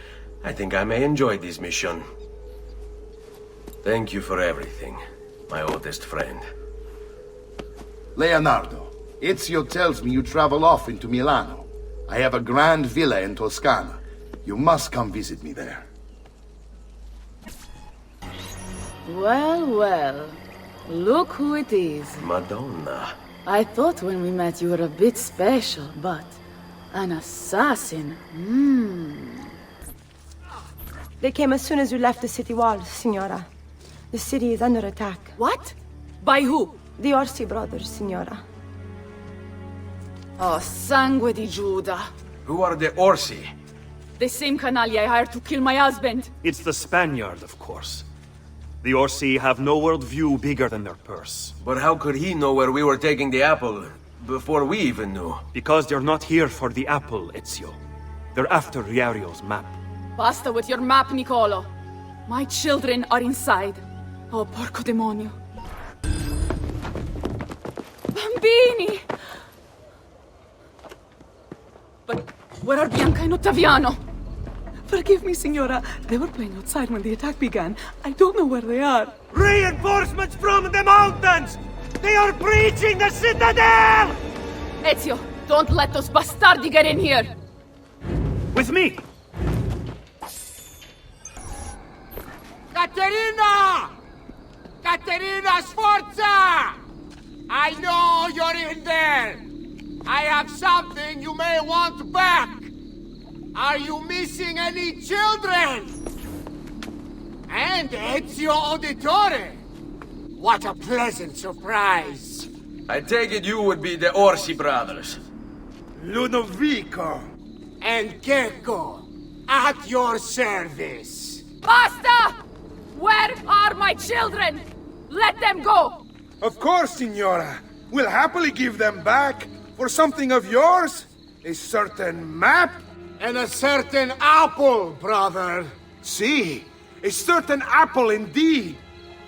Speaker 7: I think I may enjoy this mission. Thank you for everything, my oldest friend.
Speaker 5: Leonardo, Ezio tells me you travel often to Milano. I have a grand villa in Toscana. You must come visit me there.
Speaker 15: Well, well. Look who it is.
Speaker 7: Madonna.
Speaker 15: I thought when we met you were a bit special, but an assassin?
Speaker 18: They came as soon as you left the city walls, Signora. The city is under attack.
Speaker 15: What? By who?
Speaker 18: The Orsi brothers, Signora.
Speaker 15: Oh, sangue di Giuda.
Speaker 7: Who are the Orsi?
Speaker 15: The same canaglia I hired to kill my husband.
Speaker 10: It's the Spaniard, of course. The Orsi have no worldview bigger than their purse.
Speaker 7: But how could he know where we were taking the apple before we even knew?
Speaker 10: Because they're not here for the apple, Ezio. They're after Riario's map.
Speaker 15: Basta with your map, Nicolo. My children are inside. Oh, porco demonio. Bambini! But where are Bianca and Ottaviano?
Speaker 17: Forgive me, Signora. They were playing outside when the attack began. I don't know where they are.
Speaker 19: Reinforcements from the mountains! They are breaching the citadel!
Speaker 15: Ezio, don't let those bastardi get in here!
Speaker 10: With me!
Speaker 20: Caterina! Caterina Sforza! I know you're in there! I have something you may want back! Are you missing any children? And Ezio Auditore! What a pleasant surprise!
Speaker 7: I take it you would be the Orsi brothers.
Speaker 20: Ludovico and Gecko, at your service.
Speaker 15: Basta! Where are my children? Let them go!
Speaker 20: Of course, Signora. We'll happily give them back for something of yours. A certain map. And a certain apple, brother. See, a certain apple indeed.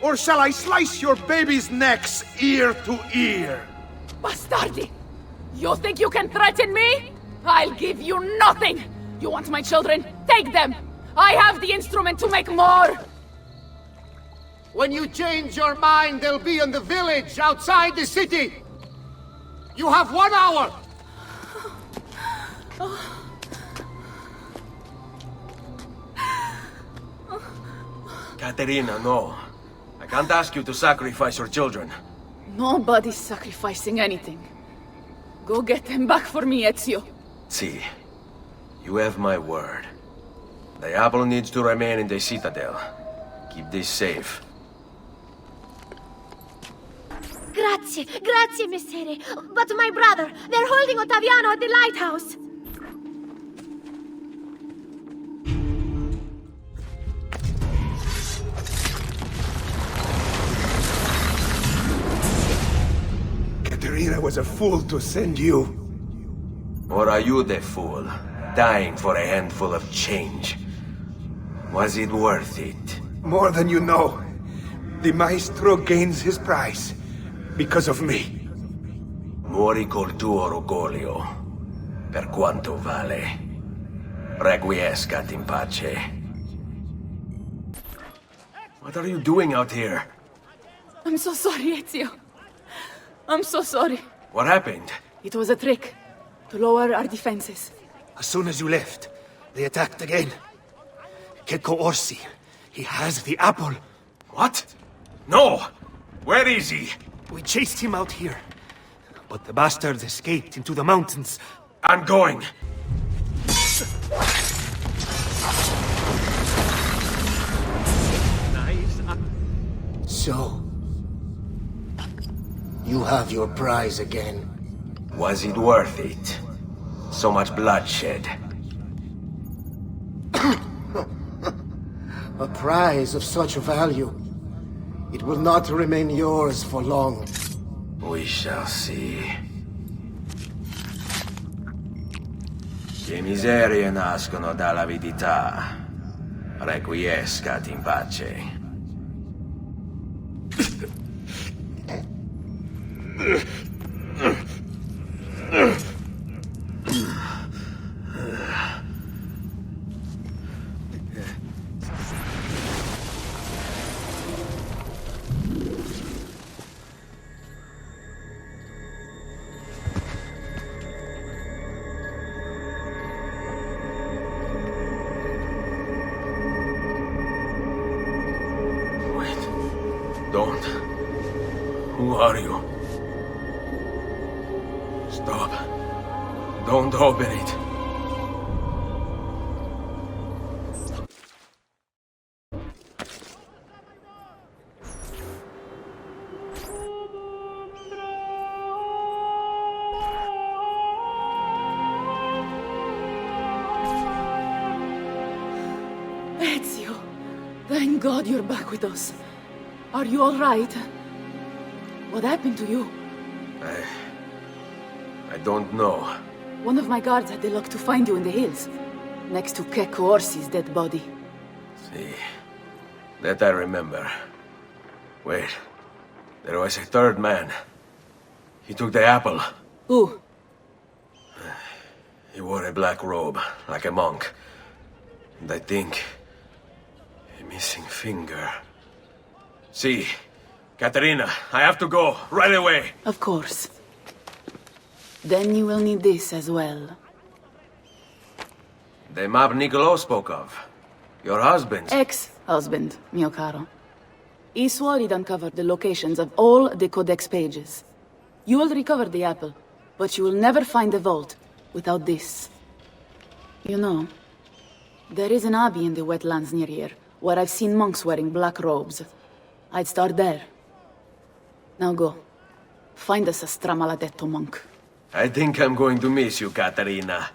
Speaker 20: Or shall I slice your baby's necks ear to ear?
Speaker 15: Bastardi! You think you can threaten me? I'll give you nothing! You want my children? Take them! I have the instrument to make more!
Speaker 20: When you change your mind, they'll be in the village outside the city. You have 1 hour.
Speaker 7: Caterina, no. I can't ask you to sacrifice your children.
Speaker 15: Nobody's sacrificing anything. Go get them back for me, Ezio.
Speaker 7: See, you have my word. The apple needs to remain in the citadel. Keep this safe.
Speaker 22: Grazie, messere. But my brother, they're holding Ottaviano at the lighthouse.
Speaker 20: Caterina was a fool to send you.
Speaker 7: Or are you the fool, dying for a handful of change? Was it worth it?
Speaker 20: More than you know. The maestro gains his prize. Because of me.
Speaker 7: Muori col tuo orgoglio, per quanto vale. Requiescat in pace. What are you doing out here?
Speaker 15: I'm so sorry, Ezio. I'm so sorry.
Speaker 7: What happened?
Speaker 15: It was a trick, to lower our defenses.
Speaker 8: As soon as you left, they attacked again. Gecko Orsi, he has the apple.
Speaker 7: What? No! Where is he?
Speaker 8: We chased him out here, but the bastards escaped into the mountains.
Speaker 7: I'm going.
Speaker 20: So, you have your prize again.
Speaker 7: Was it worth it? So much bloodshed.
Speaker 20: A prize of such value. It will not remain yours for long.
Speaker 7: We shall see. Le miserie nascono dall'avidità. Requiescat in pace. Don't. Who are you? Don't open it.
Speaker 15: Ezio, thank God you're back with us. Are you all right? What happened to you?
Speaker 7: I don't know.
Speaker 15: One of my guards had the luck to find you in the hills, next to Kek Orsi's dead body.
Speaker 7: See, that I remember. Wait, there was a third man. He took the apple.
Speaker 15: Who?
Speaker 7: He wore a black robe, like a monk. And I think... a missing finger. See, Katerina, I have to go, right away.
Speaker 15: Of course. Then you will need this as well.
Speaker 7: The map Niccolo spoke of. Your husband's...
Speaker 15: Ex-husband, mio caro. He swore he'd uncovered the locations of all the Codex pages. You will recover the apple, but you will never find the vault without this. You know, there is an abbey in the wetlands near here, where I've seen monks wearing black robes. I'd start there. Now go. Find us a stramaladetto monk.
Speaker 7: I think I'm going to miss you, Katerina.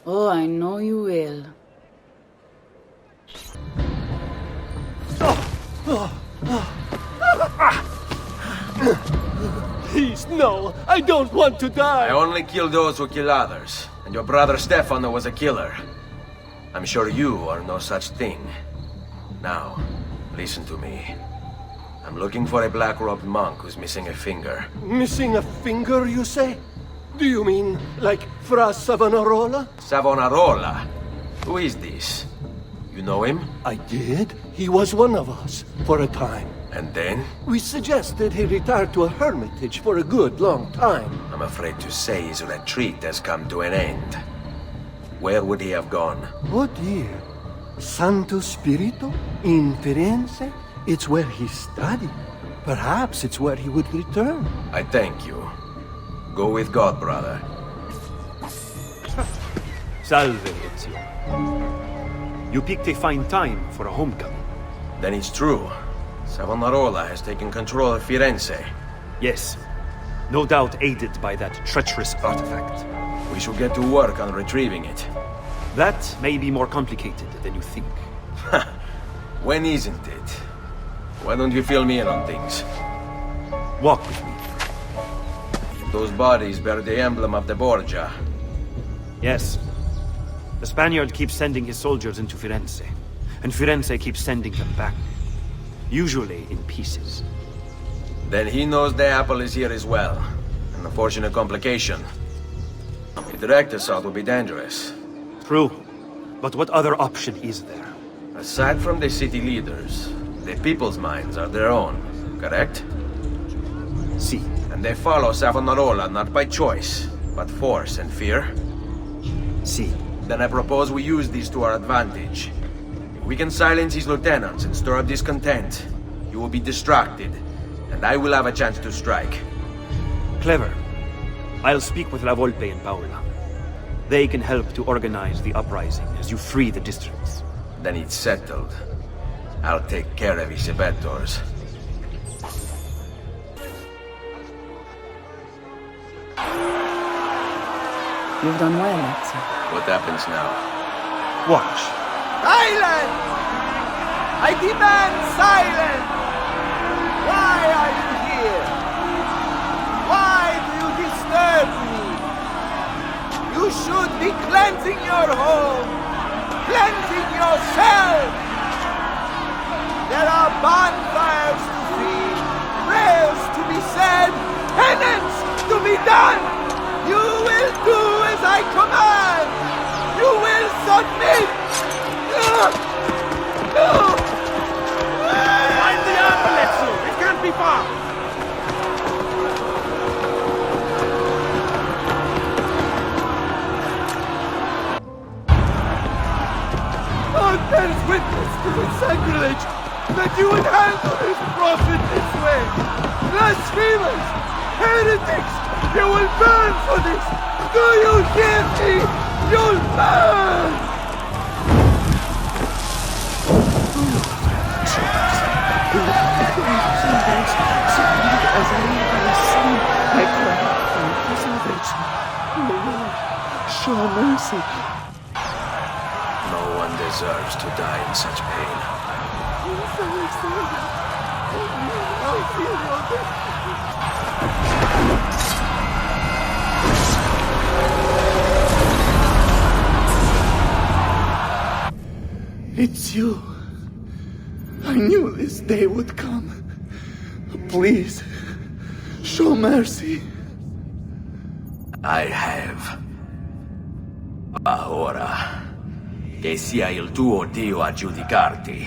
Speaker 15: Oh, I know you will.
Speaker 11: Please, no! I don't want to die!
Speaker 7: I only kill those who kill others. And your brother Stefano was a killer. I'm sure you are no such thing. Now, listen to me. I'm looking for a black-robed monk who's missing a finger.
Speaker 11: Missing a finger, you say? Do you mean, like, Fra Savonarola?
Speaker 7: Savonarola? Who is this? You know him?
Speaker 11: I did. He was one of us, for a time.
Speaker 7: And then?
Speaker 11: We suggested he retire to a hermitage for a good long time.
Speaker 7: I'm afraid to say his retreat has come to an end. Where would he have gone?
Speaker 11: Oh dear. Santo Spirito? In Firenze? It's where he studied. Perhaps it's where he would return.
Speaker 7: I thank you. Go with God, brother.
Speaker 10: Salve, Ezio. You picked a fine time for a homecoming.
Speaker 7: Then it's true. Savonarola has taken control of Firenze.
Speaker 10: Yes. No doubt aided by that treacherous artifact.
Speaker 7: We should get to work on retrieving it.
Speaker 10: That may be more complicated than you think.
Speaker 7: When isn't it? Why don't you fill me in on things?
Speaker 10: Walk with me.
Speaker 7: Those bodies bear the emblem of the Borgia.
Speaker 10: Yes. The Spaniard keeps sending his soldiers into Firenze, and Firenze keeps sending them back. Usually in pieces.
Speaker 7: Then he knows the apple is here as well. An unfortunate complication. A direct assault would be dangerous.
Speaker 10: True. But what other option is there?
Speaker 7: Aside from the city leaders, the people's minds are their own, correct?
Speaker 10: Si.
Speaker 7: And they follow Savonarola not by choice, but force and fear?
Speaker 10: Si.
Speaker 7: Then I propose we use this to our advantage. If we can silence his lieutenants and stir up discontent, you will be distracted, and I will have a chance to strike.
Speaker 10: Clever. I'll speak with La Volpe and Paola. They can help to organize the uprising as you free the districts.
Speaker 7: Then it's settled. I'll take care of his abettors.
Speaker 15: You've done well, Ezio.
Speaker 7: What happens now?
Speaker 10: Watch.
Speaker 20: Silence! I demand silence! Why are you here? Why do you disturb me? You should be cleansing your home, cleansing yourself. There are bonfires to feed, prayers to be said, penance to be done. You will do as I command! You will submit!
Speaker 19: Find the apple, Ezio! It can't be far!
Speaker 20: God bears witness to the sacrilege that you would handle this prophet this way! Blasphemers! Heretics! You will burn for this! Do you hear me? You'll burn!
Speaker 11: Show mercy.
Speaker 7: No one deserves to die in such pain.
Speaker 11: It's you. I knew this day would come. Please, show mercy.
Speaker 7: I have. Ma ora, che sia il tuo Dio a giudicarti.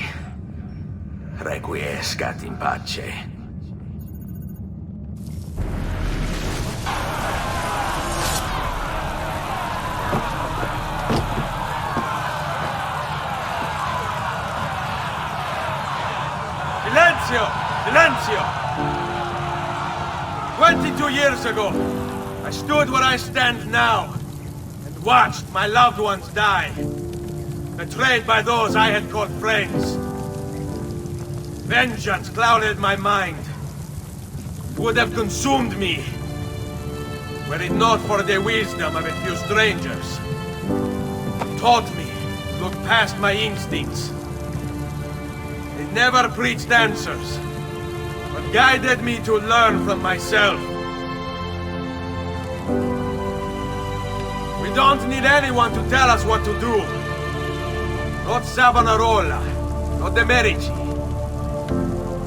Speaker 7: Requiescat in pace.
Speaker 19: Silenzio! Silenzio! 22 years ago, I stood where I stand now, and watched my loved ones die, betrayed by those I had called friends. Vengeance clouded my mind. It would have consumed me, were it not for the wisdom of a few strangers. It taught me to look past my instincts. They never preached answers, but guided me to learn from myself. We don't need anyone to tell us what to do. Not Savonarola, not the Medici.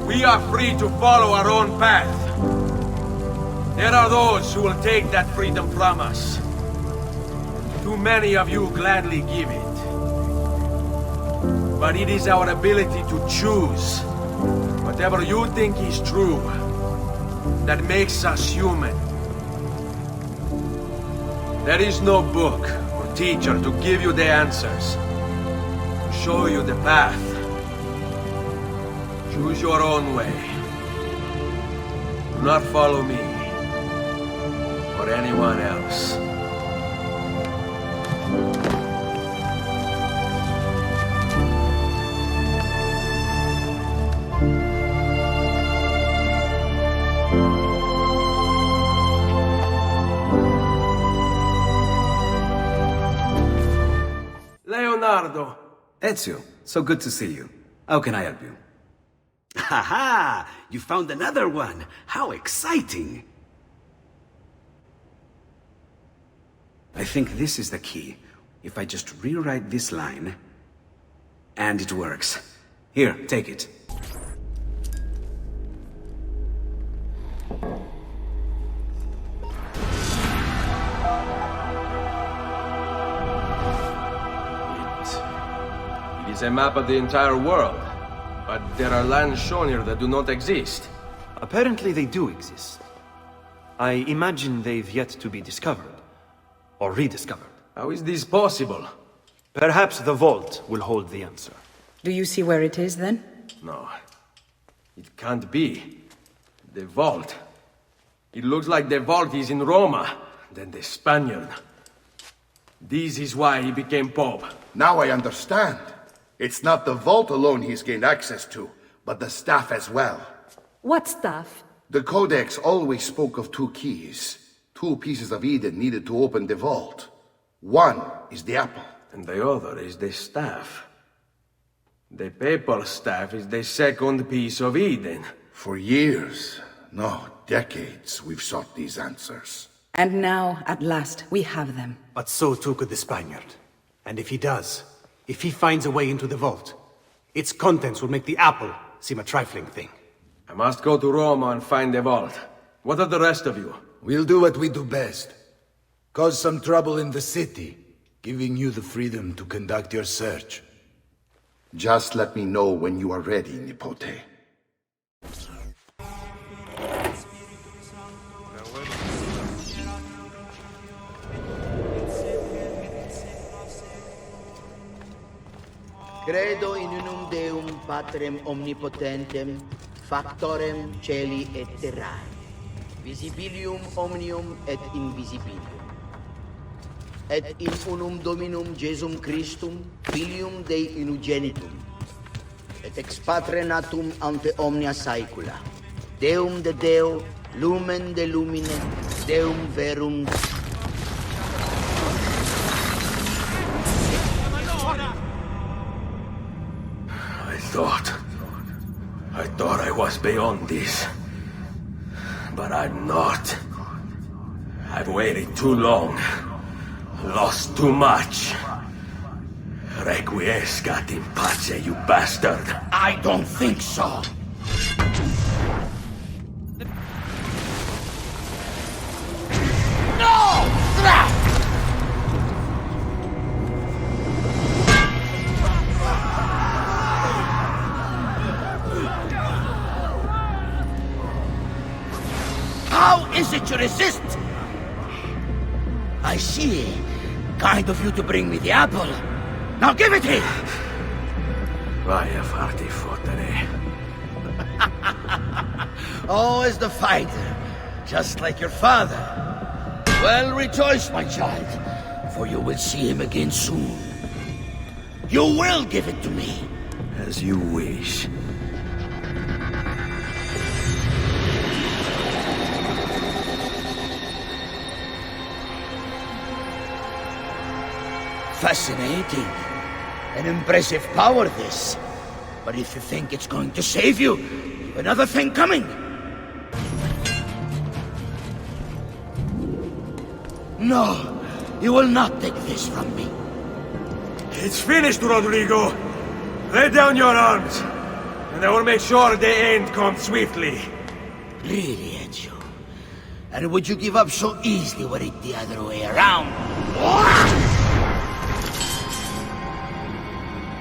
Speaker 19: We are free to follow our own path. There are those who will take that freedom from us. Too many of you gladly give it. But it is our ability to choose whatever you think is true that makes us human. There is no book or teacher to give you the answers, to show you the path. Choose your own way. Do not follow me or anyone else. Leonardo!
Speaker 13: Ezio, so good to see you. How can I help you? Ha ha! You found another one! How exciting! I think this is the key. If I just rewrite this line... And it works. Here, take it.
Speaker 7: It is a map of the entire world. But there are lands shown here that do not exist.
Speaker 10: Apparently they do exist. I imagine they've yet to be discovered. Or rediscovered.
Speaker 7: How is this possible?
Speaker 10: Perhaps the vault will hold the answer.
Speaker 2: Do you see where it is, then?
Speaker 7: No. It can't be. The vault. It looks like the vault is in Roma, then the Spaniard. This is why he became Pope.
Speaker 5: Now I understand. It's not the vault alone he's gained access to, but the staff as well.
Speaker 18: What staff?
Speaker 5: The Codex always spoke of two keys. Two pieces of Eden needed to open the vault. One is the apple.
Speaker 7: And the other is the staff. The papal staff is the second piece of Eden.
Speaker 5: For years, no, decades, we've sought these answers.
Speaker 2: And now, at last, we have them.
Speaker 12: But so too could the Spaniard. And if he does, if he finds a way into the vault, its contents will make the apple seem a trifling thing.
Speaker 7: I must go to Roma and find the vault. What of the rest of you?
Speaker 4: We'll do what we do best. Cause some trouble in the city, giving you the freedom to conduct your search.
Speaker 5: Just let me know when you are ready, Nipote.
Speaker 21: Credo in unum Deum Patrem Omnipotentem, Factorem Celi et Terrae, Visibilium Omnium et Invisibilium, et in unum Dominum Jesum Christum, filium Dei unigenitum, et ex patre natum ante omnia saecula, Deum de Deo, lumen de lumine, Deum verum.
Speaker 7: I thought I was beyond this. But I'm not. I've waited too long. Lost too much. Requiescat in pace, you bastard.
Speaker 21: I don't think so. No! How is it you resist? I see. Kind of you to bring me the apple. Now give it here!
Speaker 7: Vai a farti fottere.
Speaker 21: Always the fighter, just like your father. Well, rejoice, my child, for you will see him again soon. You will give it to me.
Speaker 7: As you wish.
Speaker 21: Fascinating. An impressive power, this. But if you think it's going to save you, you've another thing coming. No, you will not take this from me.
Speaker 7: It's finished, Rodrigo. Lay down your arms, and I will make sure the end comes swiftly.
Speaker 21: Really, Ezio? And would you give up so easily were it the other way around?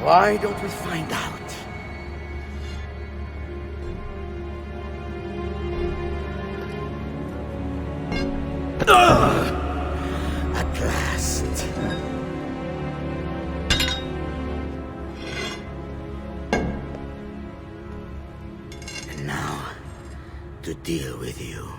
Speaker 21: Why don't we find out? At last. And now, to deal with you.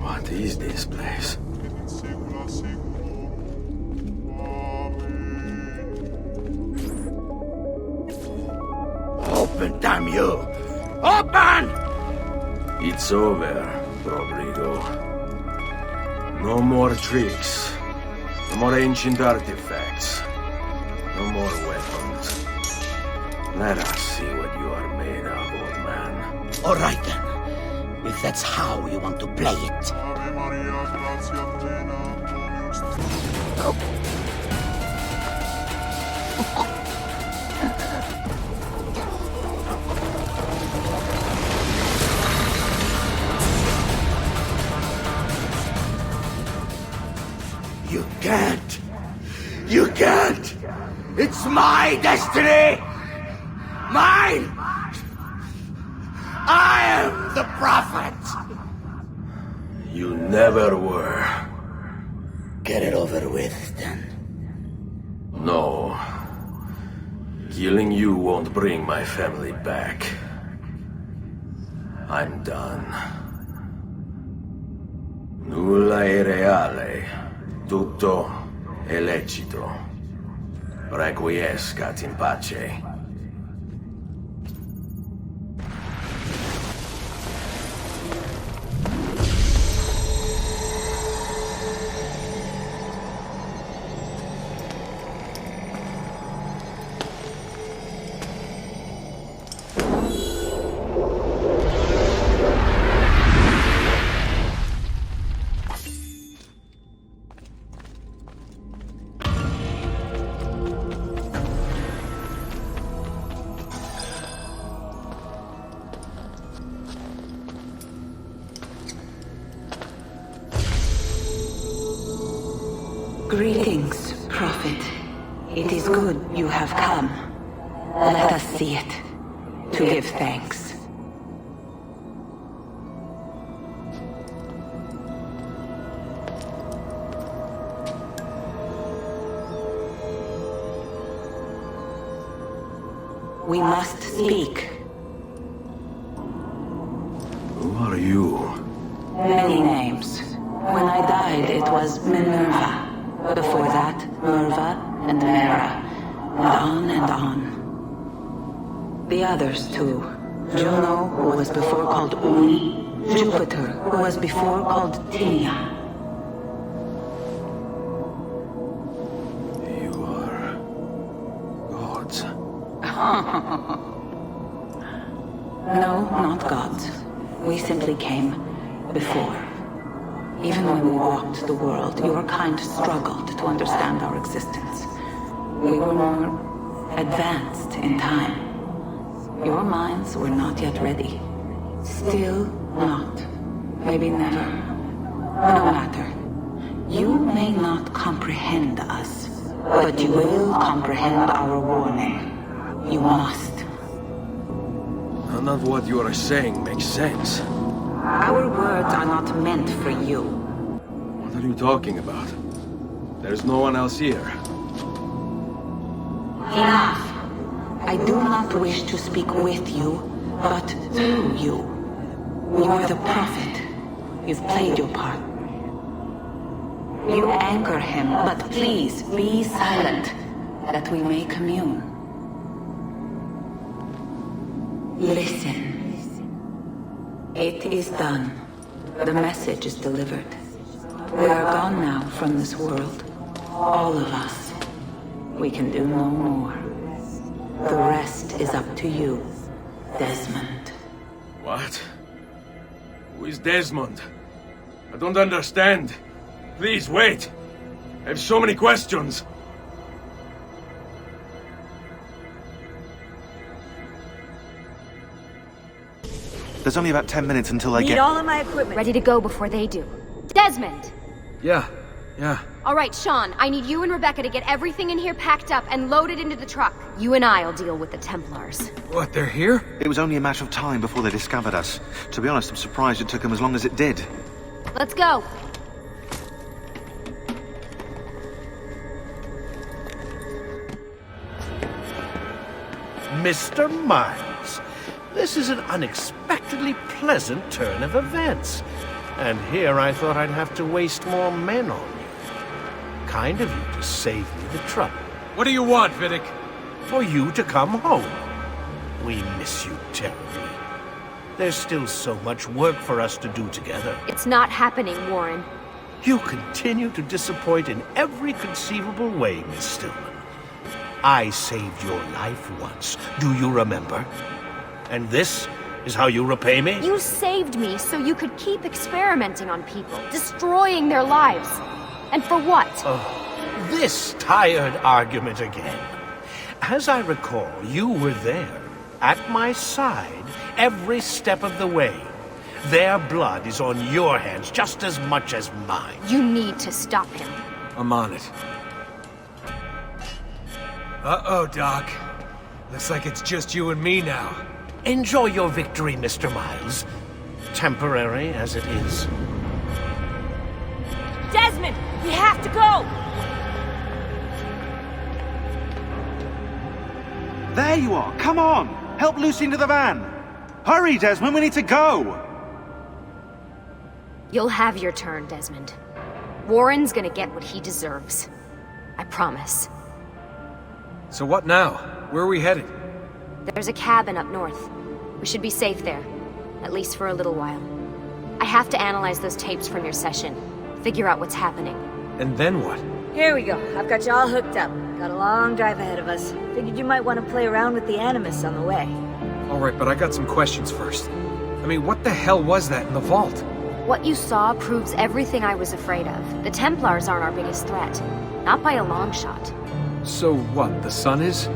Speaker 7: What is this place?
Speaker 21: Open, damn you! Open!
Speaker 7: It's over, Rodrigo. No more tricks. No more ancient artifacts. No more weapons. Let us see what you are made of, old man.
Speaker 21: All right, then. If that's how you want to play it. You can't. You can't. It's my destiny. Mine. I am the prophet.
Speaker 7: You never were.
Speaker 21: Get it over with, then.
Speaker 7: No. Killing you won't bring my family back. I'm done. Nulla è reale. Tutto è lecito. Requiescat in pace.
Speaker 2: Greetings, Prophet. It is good you have come. Let us see it, to give thanks. We must speak.
Speaker 7: Who are you?
Speaker 2: Many names. When I died, it was Minerva. Before that, Merva and Mera. And on and on. The others, too. Juno, who was before called Uni. Jupiter, who was before called Tinia.
Speaker 7: You are... gods.
Speaker 2: No, not gods. We simply came before. Even when we walked the world, your kind struggled to understand our existence. We were more advanced in time. Your minds were not yet ready. Still not. Maybe never. No matter. You may not comprehend us, but you will comprehend our warning. You must.
Speaker 7: None of what you are saying makes sense.
Speaker 2: Our words are not meant for you.
Speaker 7: What are you talking about? There's no one else here.
Speaker 2: Enough. I do not wish to speak with you, but through you. You are the prophet. You've played your part. You anchor him, but please be silent, that we may commune. Listen. It is done. The message is delivered. We are gone now from this world. All of us. We can do no more. The rest is up to you, Desmond.
Speaker 7: What? Who is Desmond? I don't understand. Please, wait. I have so many questions.
Speaker 10: There's only about 10 minutes until I
Speaker 14: Need
Speaker 10: get...
Speaker 14: all of my equipment ready to go before they do. Desmond!
Speaker 7: Yeah.
Speaker 14: All right, Shaun, I need you and Rebecca to get everything in here packed up and loaded into the truck. You and I'll deal with the Templars.
Speaker 7: What, they're here?
Speaker 10: It was only a matter of time before they discovered us. To be honest, I'm surprised it took them as long as it did.
Speaker 14: Let's go.
Speaker 1: Mr. Miles, this is an unexpectedly pleasant turn of events. And here I thought I'd have to waste more men on you. Kind of you to save me the trouble.
Speaker 7: What do you want, Vidic?
Speaker 1: For you to come home. We miss you terribly. There's still so much work for us to do together.
Speaker 14: It's not happening, Warren.
Speaker 1: You continue to disappoint in every conceivable way, Miss Stillman. I saved your life once, do you remember? And this is how you repay me?
Speaker 14: You saved me so you could keep experimenting on people, destroying their lives. And for what?
Speaker 1: This tired argument again. As I recall, you were there, at my side, every step of the way. Their blood is on your hands just as much as mine.
Speaker 14: You need to stop him.
Speaker 7: I'm on it.
Speaker 16: Uh-oh, Doc. Looks like it's just you and me now.
Speaker 1: Enjoy your victory, Mr. Miles. Temporary as it is.
Speaker 18: Desmond, we have to go!
Speaker 10: There you are! Come on! Help Lucy into the van! Hurry, Desmond, we need to go!
Speaker 14: You'll have your turn, Desmond. Warren's gonna get what he deserves. I promise.
Speaker 16: So what now? Where are we headed?
Speaker 14: There's a cabin up north. We should be safe there. At least for a little while. I have to analyze those tapes from your session. Figure out what's happening.
Speaker 16: And then what?
Speaker 18: Here we go. I've got you all hooked up. Got a long drive ahead of us. Figured you might want to play around with the Animus on the way.
Speaker 16: Alright, but I got some questions first. I mean, what the hell was that in the vault?
Speaker 14: What you saw proves everything I was afraid of. The Templars aren't our biggest threat. Not by a long shot.
Speaker 16: So what, the sun is?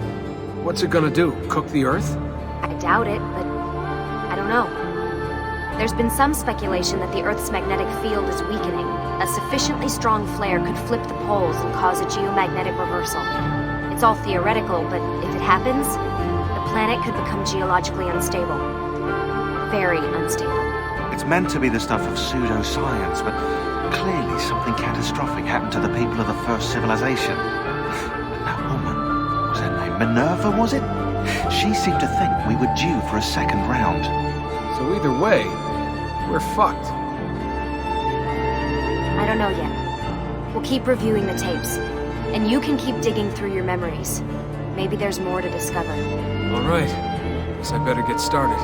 Speaker 16: What's it gonna do? Cook the Earth?
Speaker 14: I doubt it, but I don't know. There's been some speculation that the Earth's magnetic field is weakening. A sufficiently strong flare could flip the poles and cause a geomagnetic reversal. It's all theoretical, but if it happens, the planet could become geologically unstable. Very unstable.
Speaker 3: It's meant to be the stuff of pseudoscience, but clearly something catastrophic happened to the people of the first civilization. And that woman, what was her name? Minerva, was it? She seemed to think we were due for a second round.
Speaker 16: So either way, we're fucked.
Speaker 14: I don't know yet. We'll keep reviewing the tapes, and you can keep digging through your memories. Maybe there's more to discover.
Speaker 16: All right. Guess I better get started.